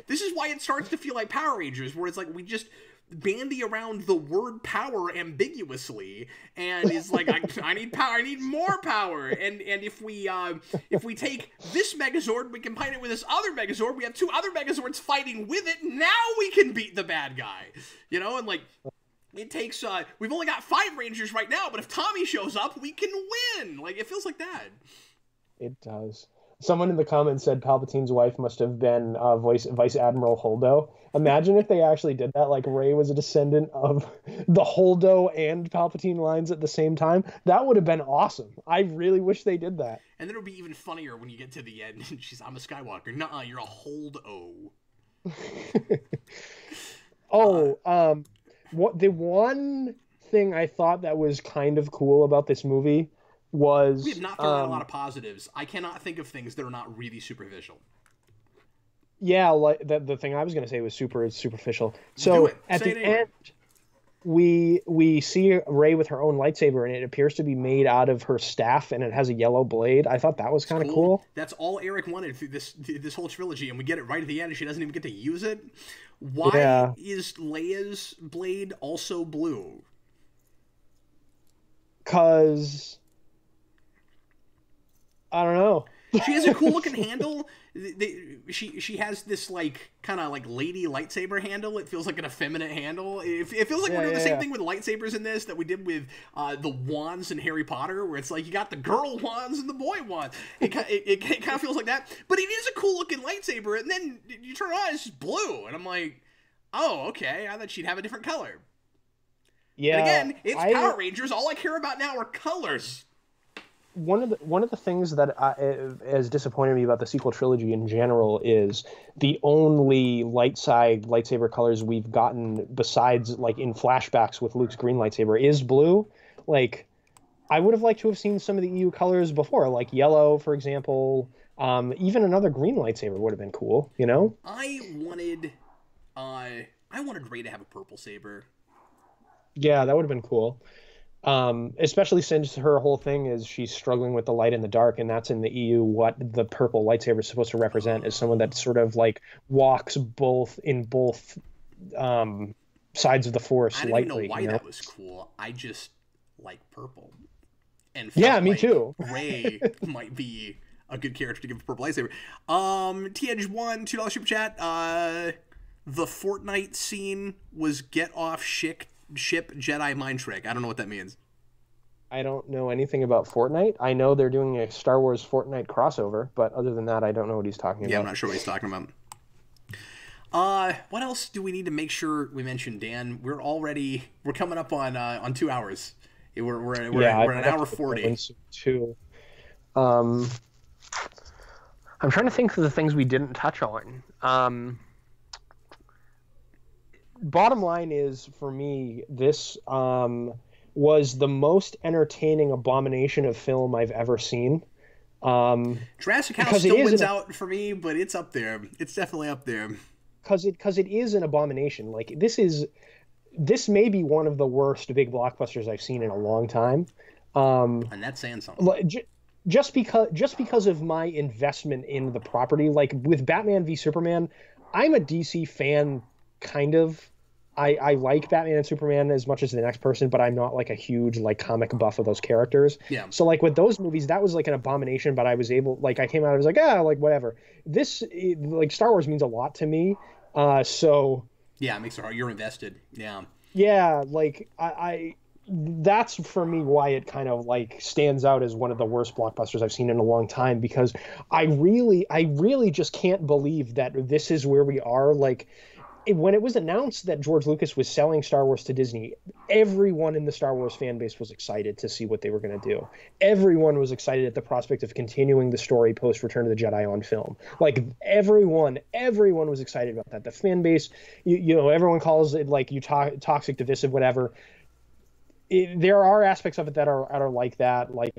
B: this is why it starts to feel like Power Rangers, where it's like we just bandy around the word power ambiguously, and is like, I need power, I need more power, and if we take this Megazord, we combine it with this other Megazord, we have two other Megazords fighting with it, now we can beat the bad guy, you know, and like, it takes, we've only got 5 Rangers right now, but if Tommy shows up, we can win, like, it feels like that.
A: It does. Someone in the comments said Palpatine's wife must have been Vice Admiral Holdo. Imagine if they actually did that, like Rey was a descendant of the Holdo and Palpatine lines at the same time. That would have been awesome. I really wish they did that.
B: And then it would be even funnier when you get to the end and she's, I'm a Skywalker. Nuh-uh, you're a Holdo.
A: What the one thing I thought that was kind of cool about this movie was...
B: We have not thrown out a lot of positives. I cannot think of things that are not really superficial.
A: Yeah, like the thing I was going to say was superficial. So at the end, we see Rey with her own lightsaber, and it appears to be made out of her staff, and it has a yellow blade. I thought that was kind of cool.
B: That's all Eric wanted through this whole trilogy, and we get it right at the end, and she doesn't even get to use it. Why is Leia's blade also blue?
A: Because I don't know.
B: She has a cool looking handle. She has this like kind of like lady lightsaber handle. It feels like an effeminate handle. It feels like we're doing the same thing with lightsabers in this that we did with the wands in Harry Potter, where it's like you got the girl wands and the boy wands. It kind of feels like that. But it is a cool looking lightsaber, and then you turn it on, it's just blue, and I'm like, oh, okay. I thought she'd have a different color.
A: Yeah.
B: And again, it's Power Rangers. All I care about now are colors.
A: One of the things that has disappointed me about the sequel trilogy in general is the only light side lightsaber colors we've gotten, besides like in flashbacks with Luke's green lightsaber, is blue. Like, I would have liked to have seen some of the EU colors before, like yellow, for example. Even another green lightsaber would have been cool, you know?
B: I wanted Rey to have a purple saber.
A: Yeah, that would have been cool. Especially since her whole thing is she's struggling with the light and the dark, and that's in the EU what the purple lightsaber is supposed to represent, is someone that sort of like walks both sides of the Force lightly.
B: I didn't know why that was cool. I just like purple. And
A: yeah, me too.
B: Rey might be a good character to give a purple lightsaber. TH1, $2 super chat. The Fortnite scene was get off ship Jedi mind trick. I don't know what that means.
A: I don't know anything about Fortnite. I know they're doing a Star Wars Fortnite crossover, but other than that, I don't know what he's talking about.
B: Yeah, I'm not sure what he's talking about. What else do we need to make sure we mention, Dan? We're coming up on 2 hours. We're at an hour 40.
A: Too. I'm trying to think of the things we didn't touch on. Bottom line is, for me, this was the most entertaining abomination of film I've ever seen.
B: Jurassic House still wins out for me, but it's up there. It's definitely up there.
A: Because it is an abomination. Like, this may be one of the worst big blockbusters I've seen in a long time.
B: And that's saying something.
A: Just because of my investment in the property, like with Batman v Superman, I'm a DC fan. Kind of. I like Batman and Superman as much as the next person, but I'm not like a huge like comic buff of those characters.
B: Yeah.
A: So like with those movies, that was like an abomination, but I was able, like, I came out, I was like, like whatever. This, like, Star Wars means a lot to me. So
B: yeah, it makes it hard. You're invested. Yeah.
A: Yeah, like that's for me why it kind of like stands out as one of the worst blockbusters I've seen in a long time, because I really just can't believe that this is where we are. Like, when it was announced that George Lucas was selling Star Wars to Disney, everyone in the Star Wars fan base was excited to see what they were going to do. Everyone was excited at the prospect of continuing the story post Return of the Jedi on film. Like, everyone was excited about that. The fan base, you know, everyone calls it like toxic, divisive, whatever. There are aspects of it that are like that, like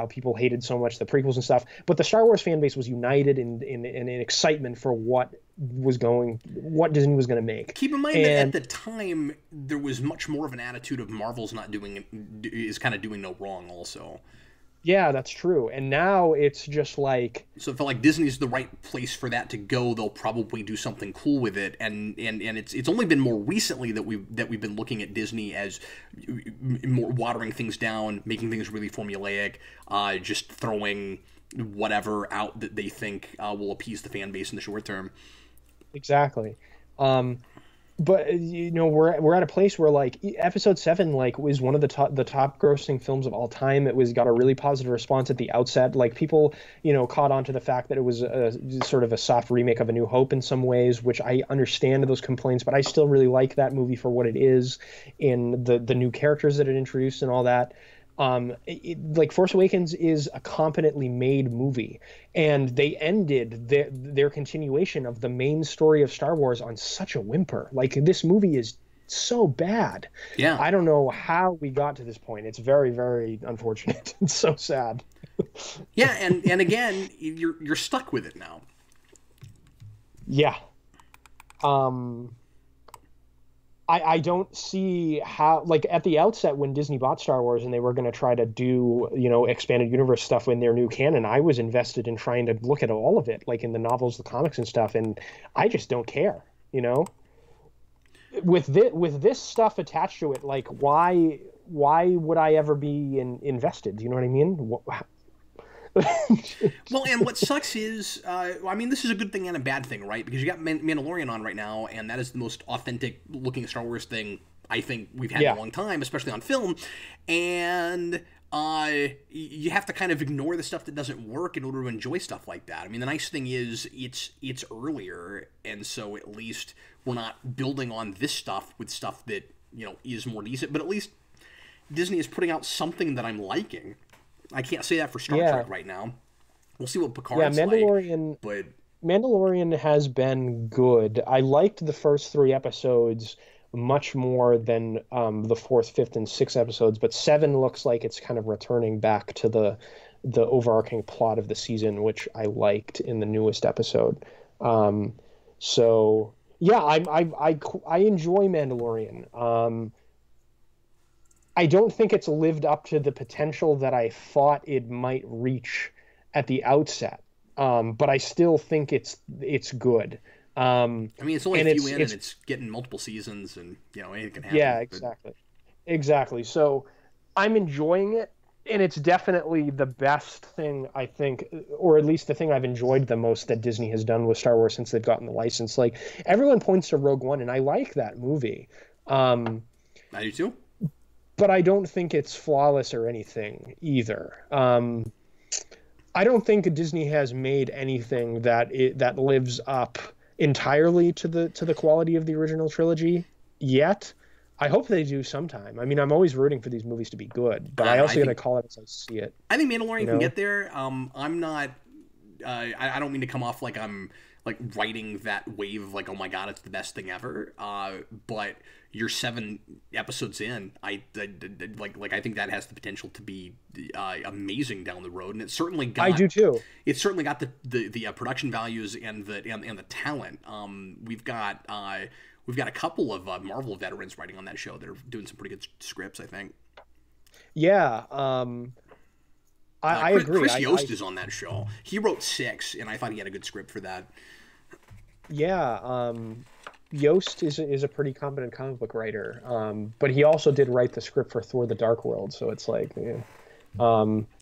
A: people hated so much the prequels and stuff. But the Star Wars fan base was united in excitement for what what Disney was going to make.
B: Keep in mind that at
A: And
B: the time there was much more of an attitude of Marvel's not doing is kind of doing no wrong also.
A: yeah, that's true. And now it's just like,
B: So it felt like Disney's the right place for that to go. They'll probably do something cool with it, and it's only been more recently that we've been looking at Disney as more watering things down, making things really formulaic, just throwing whatever out that they think will appease the fan base in the short term.
A: exactly. But we're at a place where like episode 7 like was one of the top grossing films of all time. It was got a really positive response at the outset. Like people caught on to the fact that it was a sort of a soft remake of A New Hope in some ways, which I understand those complaints, but I still really like that movie for what it is, in the new characters that it introduced and all that. Like Force Awakens is a competently made movie, and they ended their continuation of the main story of Star Wars on such a whimper. Like, this movie is so bad.
B: Yeah.
A: I don't know how we got to this point. It's very, very unfortunate. It's so sad.
B: Yeah, and again, you're stuck with it now.
A: Yeah. I don't see how, like, at the outset when Disney bought Star Wars and they were going to try to do, expanded universe stuff in their new canon, I was invested in trying to look at all of it, like in the novels, the comics and stuff, and I just don't care, With this stuff attached to it, like, why would I ever be invested? Do you know what I mean?
B: Well, and what sucks is, this is a good thing and a bad thing, right? Because you got Mandalorian on right now, and that is the most authentic looking Star Wars thing I think we've had in a long time, especially on film. And you have to kind of ignore the stuff that doesn't work in order to enjoy stuff like that. I mean, the nice thing is it's earlier, and so at least we're not building on this stuff with stuff that is more decent. But at least Disney is putting out something that I'm liking. I can't say that for Star Trek right now. We'll see what Picard's
A: Mandalorian,
B: like. But
A: Mandalorian has been good. I liked the first 3 episodes much more than the 4th, 5th, and 6th episodes. But 7 looks like it's kind of returning back to the overarching plot of the season, which I liked in the newest episode. So yeah, I enjoy Mandalorian. I don't think it's lived up to the potential that I thought it might reach at the outset, but I still think it's good.
B: It's only a few in, and it's getting multiple seasons, and anything can happen.
A: Yeah, exactly. So I'm enjoying it, and it's definitely the best thing, I think, or at least the thing I've enjoyed the most that Disney has done with Star Wars since they've gotten the license. Like, everyone points to Rogue One, and I like that movie.
B: I do too.
A: But I don't think it's flawless or anything either. I don't think Disney has made anything that lives up entirely to the quality of the original trilogy yet. I hope they do sometime. I mean, I'm always rooting for these movies to be good, but I also got to call it as I see it.
B: I think Mandalorian can get there. I'm not. I don't mean to come off like I'm like riding that wave of like, oh my god, it's the best thing ever. But you're 7 episodes in. I think that has the potential to be amazing down the road, and it certainly got.
A: I do too.
B: It's certainly got the production values and the talent. We've got a couple of Marvel veterans writing on that show that are doing some pretty good scripts, I think.
A: Yeah. I agree.
B: Chris Yost is on that show. He wrote 6, and I thought he had a good script for that.
A: Yeah. Yost is a pretty competent comic book writer, but he also did write the script for Thor: The Dark World, so it's like,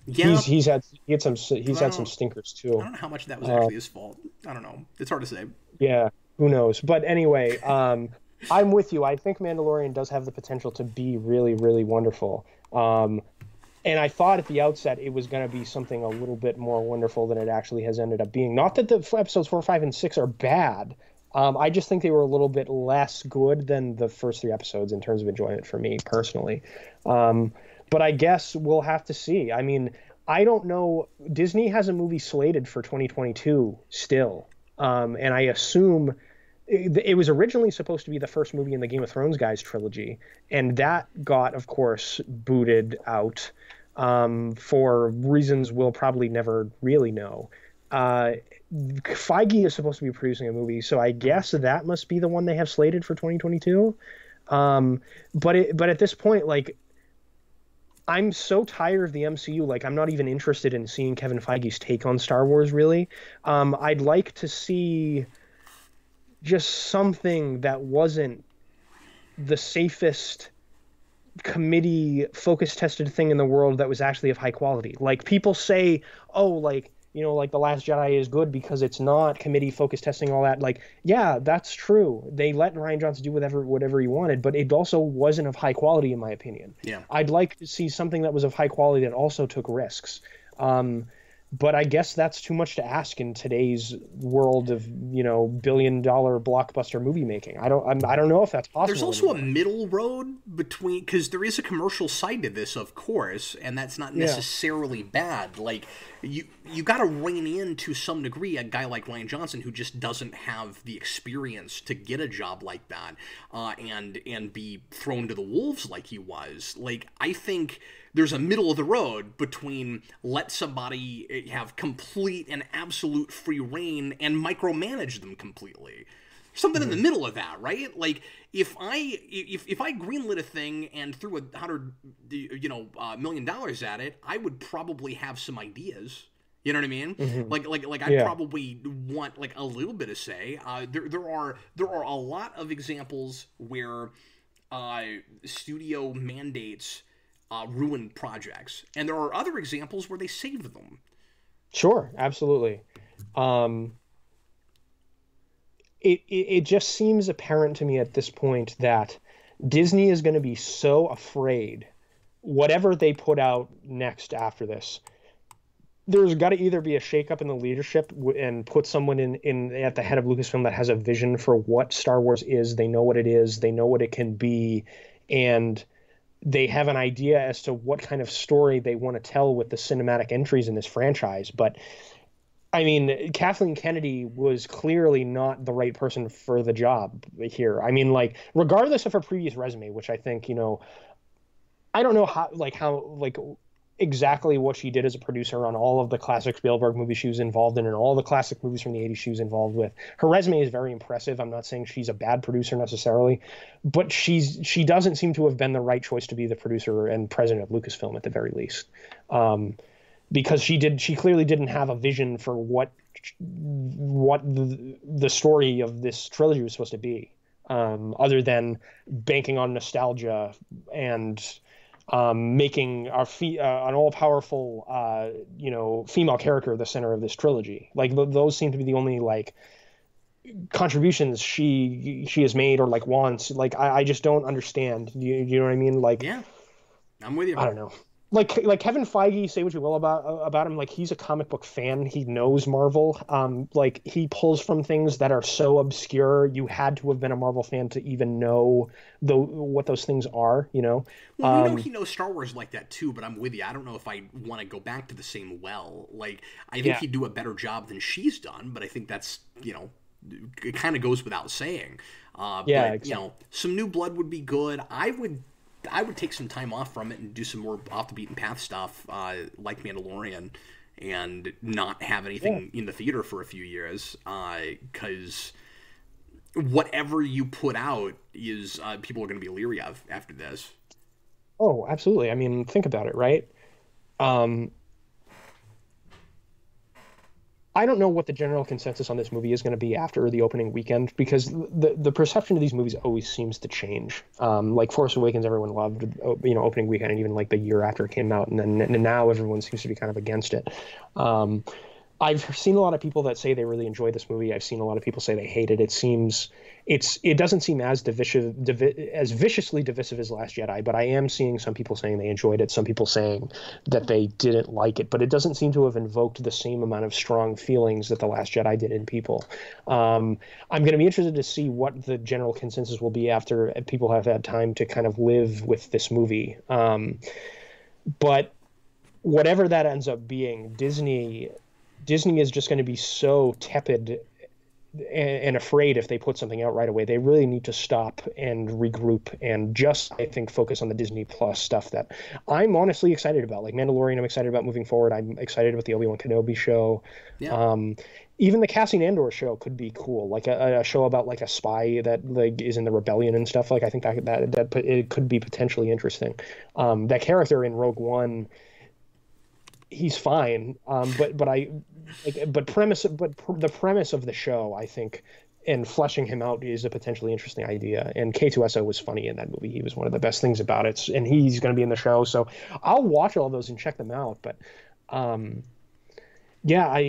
A: he's had some stinkers too.
B: I don't know how much of that was actually his fault. I don't know. It's hard to say.
A: Yeah, who knows? But anyway, I'm with you. I think Mandalorian does have the potential to be really, really wonderful. And I thought at the outset it was going to be something a little bit more wonderful than it actually has ended up being. Not that the episodes 4, 5, and 6 are bad. I just think they were a little bit less good than the first 3 episodes in terms of enjoyment for me personally. But I guess we'll have to see. I mean, I don't know. Disney has a movie slated for 2022 still. And I assume it was originally supposed to be the first movie in the Game of Thrones guys trilogy. And that got, of course, booted out for reasons we'll probably never really know. Uh, Feige is supposed to be producing a movie, so I guess that must be the one they have slated for 2022. But at this point, like, I'm so tired of the MCU. Like, I'm not even interested in seeing Kevin Feige's take on Star Wars, really. I'd like to see just something that wasn't the safest committee focus tested thing in the world that was actually of high quality. Like, people say, oh, like, like The Last Jedi is good because it's not committee focus testing, all that. Like, yeah, that's true. They let Ryan Johnson do whatever he wanted, but it also wasn't of high quality, in my opinion.
B: Yeah.
A: I'd like to see something that was of high quality that also took risks. But I guess that's too much to ask in today's world of, billion-dollar blockbuster movie making. I don't know if that's possible.
B: There's also
A: anymore.
B: a middle road between, because there is a commercial side to this, of course, and that's not necessarily bad. Like, you got to rein in to some degree a guy like Ryan Johnson who just doesn't have the experience to get a job like that, and be thrown to the wolves like he was. Like, I think there's a middle of the road between let somebody have complete and absolute free reign and micromanage them completely. Something in the middle of that, right? Like, if I greenlit a thing and threw $100 million at it, I would probably have some ideas. You know what I mean? Like I probably want like a little bit of say. There are a lot of examples where studio mandates ruin projects, and there are other examples where they saved them.
A: Sure, absolutely. It just seems apparent to me at this point that Disney is going to be so afraid, whatever they put out next after this, there's got to either be a shakeup in the leadership and put someone in at the head of Lucasfilm that has a vision for what Star Wars is. They know what it is. They know what it can be, and they have an idea as to what kind of story they want to tell with the cinematic entries in this franchise. But I mean, Kathleen Kennedy was clearly not the right person for the job here. I mean, like, regardless of her previous resume, which I think, I don't know how exactly what she did as a producer on all of the classic Spielberg movies she was involved in and all the classic movies from the 80s she was involved with. Her resume is very impressive. I'm not saying she's a bad producer necessarily, but she doesn't seem to have been the right choice to be the producer and president of Lucasfilm at the very least. Because she clearly didn't have a vision for what the story of this trilogy was supposed to be, other than banking on nostalgia and making an all-powerful female character the center of this trilogy. Like, those seem to be the only like contributions she has made or like wants. Like, I just don't understand. You know what I mean? Like,
B: yeah, I'm with you.
A: I don't know. Like Kevin Feige, say what you will about him, like, he's a comic book fan. He knows Marvel. Like, he pulls from things that are so obscure. You had to have been a Marvel fan to even know what those things are,
B: Well, we know he knows Star Wars like that too, but I'm with you. I don't know if I want to go back to the same well. Like, I think he'd do a better job than she's done, but I think that's, it kind of goes without saying. But,
A: exactly.
B: Some new blood would be good. I would take some time off from it and do some more off the beaten path stuff, like Mandalorian, and not have anything in the theater for a few years, because whatever you put out is people are going to be leery of after this.
A: Oh, absolutely. I mean, think about it, right? I don't know what the general consensus on this movie is going to be after the opening weekend, because the perception of these movies always seems to change. Like Force Awakens, everyone loved, opening weekend, and even like the year after it came out, and now everyone seems to be kind of against it. I've seen a lot of people that say they really enjoy this movie. I've seen a lot of people say they hate it. It doesn't seem as as viciously divisive as Last Jedi, but I am seeing some people saying they enjoyed it, some people saying that they didn't like it, but it doesn't seem to have invoked the same amount of strong feelings that The Last Jedi did in people. I'm going to be interested to see what the general consensus will be after people have had time to kind of live with this movie. But whatever that ends up being, Disney is just going to be so tepid and afraid if they put something out right away. They really need to stop and regroup and just, I think, focus on the Disney Plus stuff that I'm honestly excited about. Like Mandalorian, I'm excited about moving forward. I'm excited about the Obi-Wan Kenobi show.
B: Yeah.
A: Even the Cassian Andor show could be cool, like a show about like a spy that like is in the rebellion and stuff. Like I think that it could be potentially interesting. That character in Rogue One, he's fine, but the premise of the show, I think, and fleshing him out is a potentially interesting idea. And K2SO was funny in that movie. He was one of the best things about it, and he's going to be in the show, so I'll watch all those and check them out. But yeah,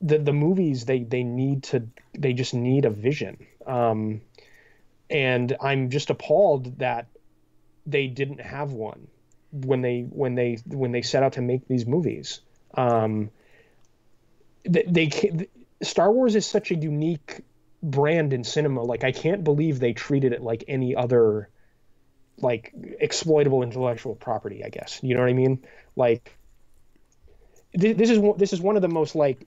A: the movies, they just need a vision, and I'm just appalled that they didn't have one when they set out to make these movies. Star Wars is such a unique brand in cinema. Like I can't believe they treated it like any other like exploitable intellectual property, I guess. You know what I mean? Like this is one of the most like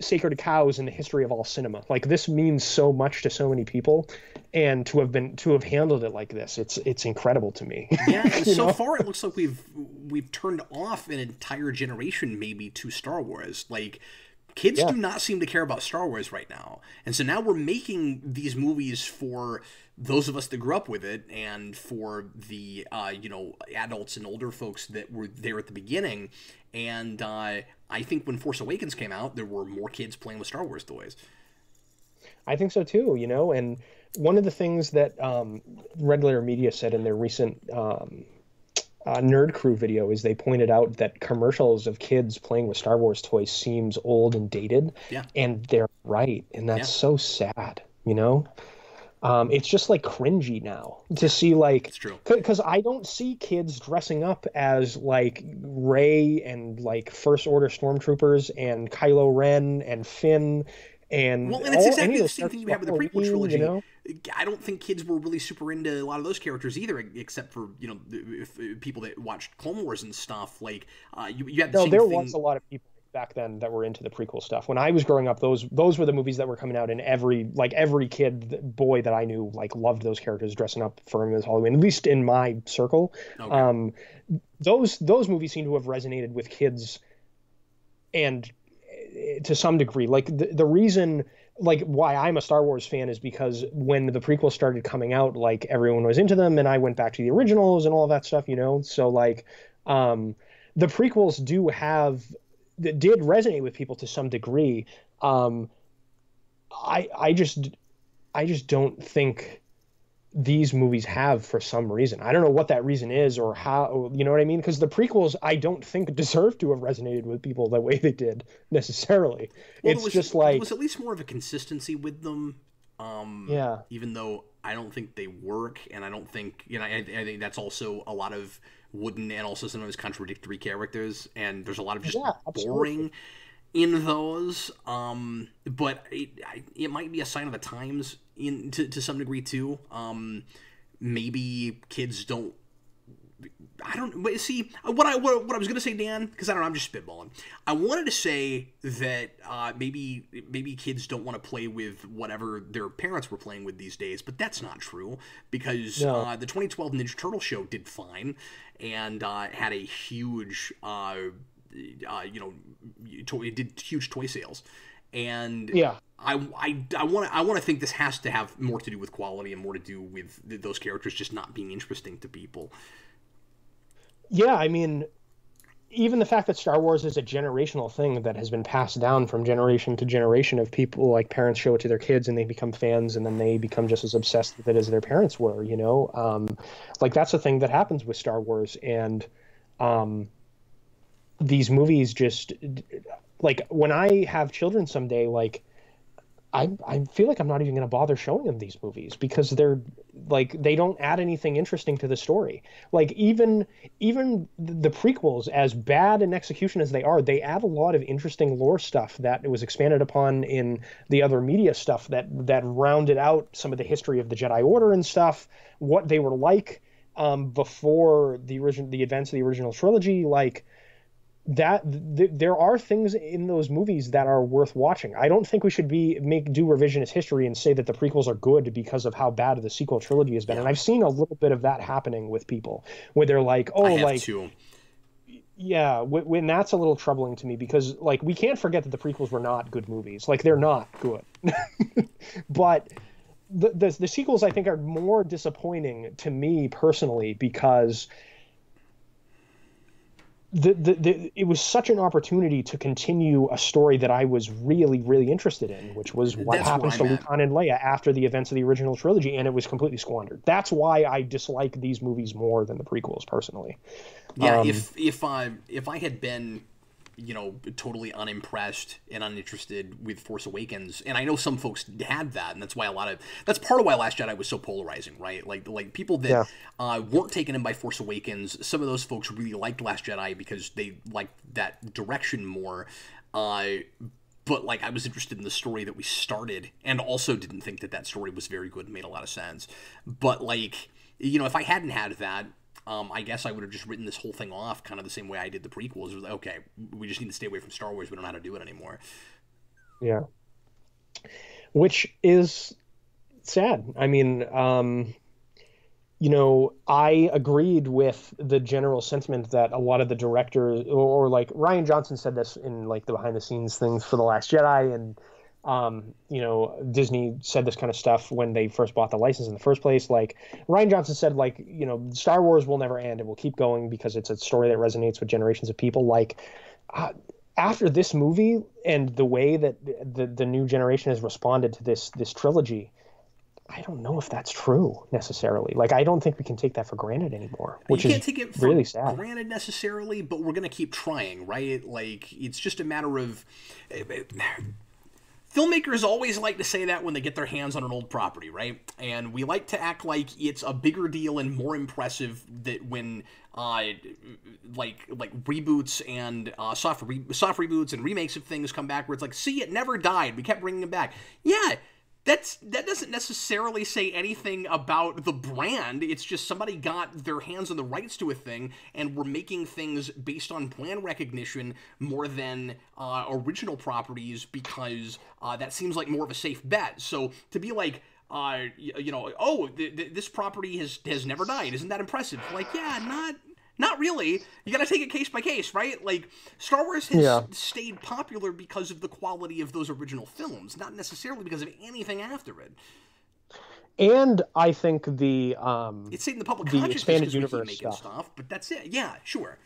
A: sacred cows in the history of all cinema. Like this means so much to so many people, and to have handled it like this, it's incredible to me.
B: Yeah, so far it looks like we've turned off an entire generation maybe to Star Wars. Like kids do not seem to care about Star Wars right now. And so now we're making these movies for those of us that grew up with it, and for the adults and older folks that were there at the beginning. And I think when Force Awakens came out, there were more kids playing with Star Wars toys.
A: I think so too, and one of the things that Red Letter Media said in their recent Nerd Crew video is they pointed out that commercials of kids playing with Star Wars toys seems old and dated.
B: Yeah.
A: And they're right. And that's so sad, It's just like cringy now to see like,
B: it's true.
A: Because I don't see kids dressing up as like Rey and like First Order Stormtroopers and Kylo Ren and Finn. And
B: it's exactly the same thing you have with the prequel trilogy. I don't think kids were really super into a lot of those characters either, except for people that watched Clone Wars and stuff. Like you had the same thing.
A: There was a lot of people back then that were into the prequel stuff. When I was growing up, those were the movies that were coming out, and every kid boy that I knew like loved those characters, dressing up for him as Halloween. At least in my circle, okay. Those movies seem to have resonated with kids, and to some degree, like the reason, like why I'm a Star Wars fan is because when the prequels started coming out, like everyone was into them, and I went back to the originals and all of that stuff, So like, the prequels that did resonate with people to some degree. I just don't think these movies have, for some reason. I don't know what that reason is or how, you know what I mean? Because the prequels, I don't think deserve to have resonated with people the way they did necessarily. Well, it's just like,
B: there was at least more of a consistency with them. Even though I don't think they work, and I don't think, I think that's also a lot of wooden and also sometimes contradictory characters, and there's a lot of just boring in those. But it might be a sign of the times to some degree too. Maybe kids don't. I don't. But see, what I was gonna say, Dan, because I don't know, I'm just spitballing. I wanted to say that maybe kids don't want to play with whatever their parents were playing with these days, but that's not true, because the 2012 Ninja Turtle show did fine, and had a huge it did huge toy sales, and I want to think this has to have more to do with quality and more to do with those characters just not being interesting to people.
A: Yeah, I mean, even the fact that Star Wars is a generational thing that has been passed down from generation to generation of people, like parents show it to their kids and they become fans, and then they become just as obsessed with it as their parents were, like that's a thing that happens with Star Wars. And these movies just, like, when I have children someday, like, I feel like I'm not even going to bother showing them these movies, because they're like, they don't add anything interesting to the story. Like even the prequels, as bad in execution as they are, they add a lot of interesting lore stuff that was expanded upon in the other media stuff that rounded out some of the history of the Jedi Order and stuff, what they were like before the events of the original trilogy. Like, there are things in those movies that are worth watching. I don't think we should do revisionist history and say that the prequels are good because of how bad the sequel trilogy has been.
B: Yeah,
A: And I've seen a little bit of that happening with people where they're like,
B: I
A: oh,
B: have
A: like,
B: too.
A: yeah, when that's a little troubling to me because like we can't forget that the prequels were not good movies. Like they're not good. But the sequels I think are more disappointing to me personally because it was such an opportunity to continue a story that I was really, really interested in, which was what
B: That's where
A: happens to
B: I'm at.
A: Luke and Leia after the events of the original trilogy, and it was completely squandered. That's why I dislike these movies more than the prequels, personally.
B: Yeah, if I had been, totally unimpressed and uninterested with Force Awakens, and I know some folks had that, and that's part of why Last Jedi was so polarizing, right? Like people that weren't taken in by Force Awakens, some of those folks really liked Last Jedi because they liked that direction more. But like I was interested in the story that we started, and also didn't think that story was very good and made a lot of sense. But like, if I hadn't had that, I guess I would have just written this whole thing off kind of the same way I did the prequels. It was like, okay, we just need to stay away from Star Wars. We don't know how to do it anymore.
A: Yeah, which is sad. I mean, I agreed with the general sentiment that a lot of the directors, or like Ryan Johnson said this in like the behind the scenes things for The Last Jedi, and Disney said this kind of stuff when they first bought the license in the first place. Like Ryan Johnson said, like, Star Wars will never end. It will keep going because it's a story that resonates with generations of people. Like, after this movie and the way that the new generation has responded to this trilogy, I don't know if that's true necessarily. Like, I don't think we can take that for granted anymore, which
B: you can't
A: is
B: take it for
A: really sad.
B: granted necessarily, but we're going to keep trying, right? Like, it's just a matter of... Filmmakers always like to say that when they get their hands on an old property, right? And we like to act like it's a bigger deal and more impressive that when like reboots and soft reboots and remakes of things come back where it's like, see, it never died. We kept bringing it back. Yeah, that doesn't necessarily say anything about the brand. It's just somebody got their hands on the rights to a thing, and we're making things based on brand recognition more than original properties because that seems like more of a safe bet. So to be like, this property has never died. Isn't that impressive? Like, yeah, not really. You gotta take it case by case, right? Like, Star Wars has stayed popular because of the quality of those original films, not necessarily because of anything after it.
A: And I think
B: It's in the public
A: the
B: consciousness
A: expanded
B: because we keep
A: universe
B: making stuff, but that's it. Yeah, sure.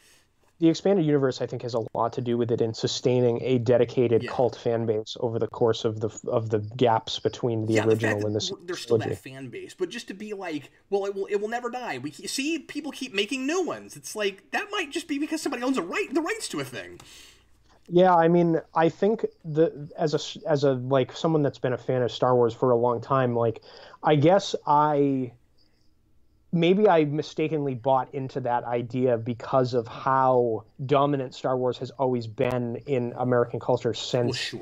A: The expanded universe, I think, has a lot to do with it in sustaining a dedicated cult fan base over the course of the gaps between the original and the
B: there's still that fan base, but just to be like, well, it will never die. We see people keep making new ones. It's like that might just be because somebody owns the rights to a thing.
A: Yeah, I mean, I think as a like someone that's been a fan of Star Wars for a long time, like I guess maybe I mistakenly bought into that idea because of how dominant Star Wars has always been in American culture since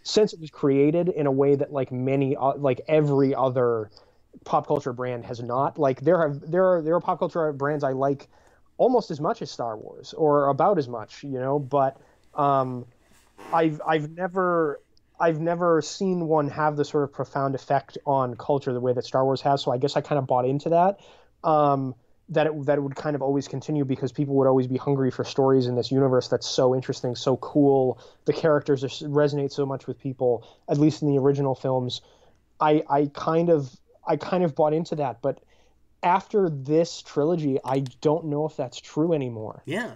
A: since it was created, in a way that like like every other pop culture brand has not. Like there are pop culture brands I like almost as much as Star Wars, or about as much, but I've never seen one have the sort of profound effect on culture the way that Star Wars has. So I guess I kind of bought into that, that it would kind of always continue because people would always be hungry for stories in this universe that's so interesting, so cool. The characters resonate so much with people, at least in the original films. I kind of bought into that, but after this trilogy, I don't know if that's true anymore.
B: Yeah.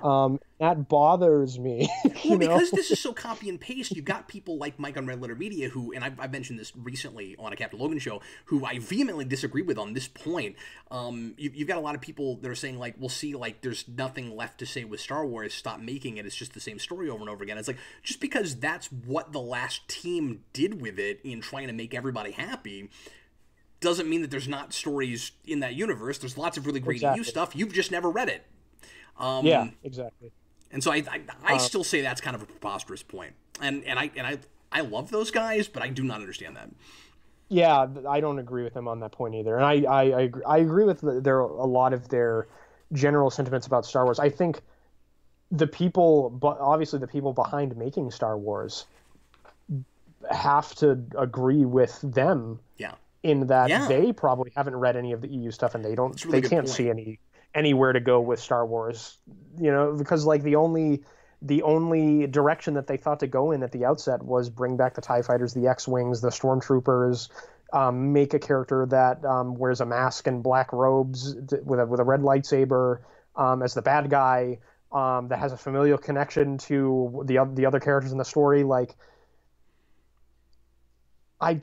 A: That bothers me.
B: Well, because this is so copy and paste, you've got people like Mike on Red Letter Media who, and I've mentioned this recently on a Captain Logan show, who I vehemently disagree with on this point. You've got a lot of people that are saying, like, we'll see, like, there's nothing left to say with Star Wars, stop making it, it's just the same story over and over again. It's like, just because that's what the last team did with it in trying to make everybody happy doesn't mean that there's not stories in that universe. There's lots of really great EU stuff. You've just never read it.
A: Yeah, exactly.
B: And so I still say that's kind of a preposterous point. And I love those guys, but I do not understand that.
A: Yeah, I don't agree with them on that point either. And I agree with a lot of their general sentiments about Star Wars. I think the people, but obviously the people behind making Star Wars have to agree with them
B: Yeah.
A: in that
B: Yeah.
A: they probably haven't read any of the EU stuff and
B: That's a really
A: they
B: good
A: can't
B: point.
A: see anywhere to go with Star Wars, because like the only direction that they thought to go in at the outset was bring back the TIE fighters, the X-Wings, the Stormtroopers, make a character that wears a mask and black robes with a red lightsaber as the bad guy, that has a familial connection to the other characters in the story. Like I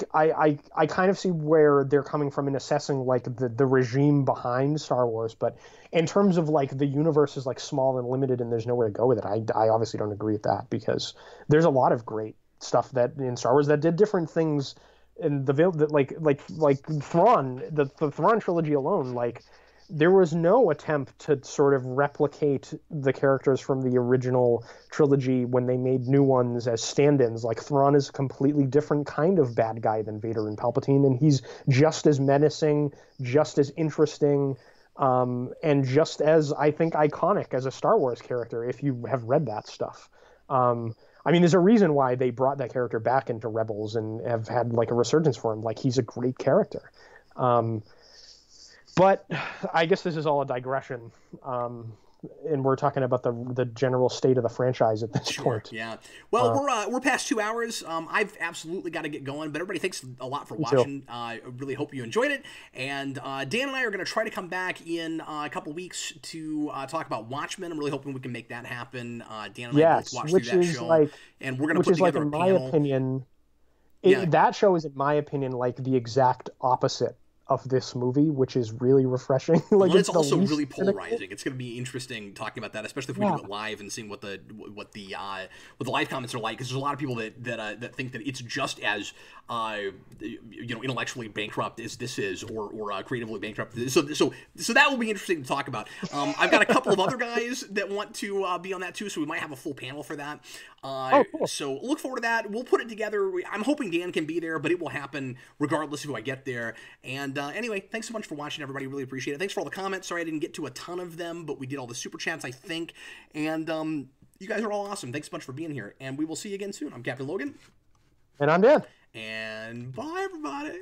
A: kind of see where they're coming from in assessing like the regime behind Star Wars, but in terms of like the universe is like small and limited and there's nowhere to go with it, I obviously don't agree with that, because there's a lot of great stuff that in Star Wars that did different things in that like Thrawn, the Thrawn trilogy alone, like there was no attempt to sort of replicate the characters from the original trilogy when they made new ones as stand-ins. Like Thrawn is a completely different kind of bad guy than Vader and Palpatine, and he's just as menacing, just as interesting, and just as, I think, iconic as a Star Wars character if you have read that stuff. I mean, there's a reason why they brought that character back into Rebels and have had like a resurgence for him. Like he's a great character. But I guess this is all a digression, and we're talking about the general state of the franchise at this
B: Sure.
A: point.
B: Yeah. Well, we're past 2 hours. I've absolutely got to get going, but everybody, thanks a lot for
A: Me too.
B: watching. I really hope you enjoyed it. And Dan and I are going to try to come back in a couple weeks to talk about Watchmen. I'm really hoping we can make that happen. Dan and I both
A: Yes,
B: watched through that show, and we're going to
A: which
B: put
A: is like,
B: together a
A: in my
B: panel.
A: opinion,
B: Yeah.
A: that show is, in my opinion, like the exact opposite of this movie, which is really refreshing. Like
B: Well, it's
A: it's the
B: also
A: least
B: really
A: cynical.
B: polarizing. It's going to be interesting talking about that, especially if we
A: Yeah,
B: do it live and seeing what the live comments are like. Because there's a lot of people that think that it's just as intellectually bankrupt as this is, or creatively bankrupt. So that will be interesting to talk about. I've got a couple of other guys that want to be on that too, so we might have a full panel for that.
A: oh, cool.
B: So look forward to that. We'll put it together. I'm hoping Dan can be there, but it will happen regardless of who I get there. And anyway, thanks so much for watching, everybody. Really appreciate it. Thanks for all the comments. Sorry I didn't get to a ton of them, but we did all the super chats, I think. And you guys are all awesome. Thanks so much for being here, and we will see you again soon. I'm Captain Logan.
A: And I'm Dan.
B: And bye, everybody.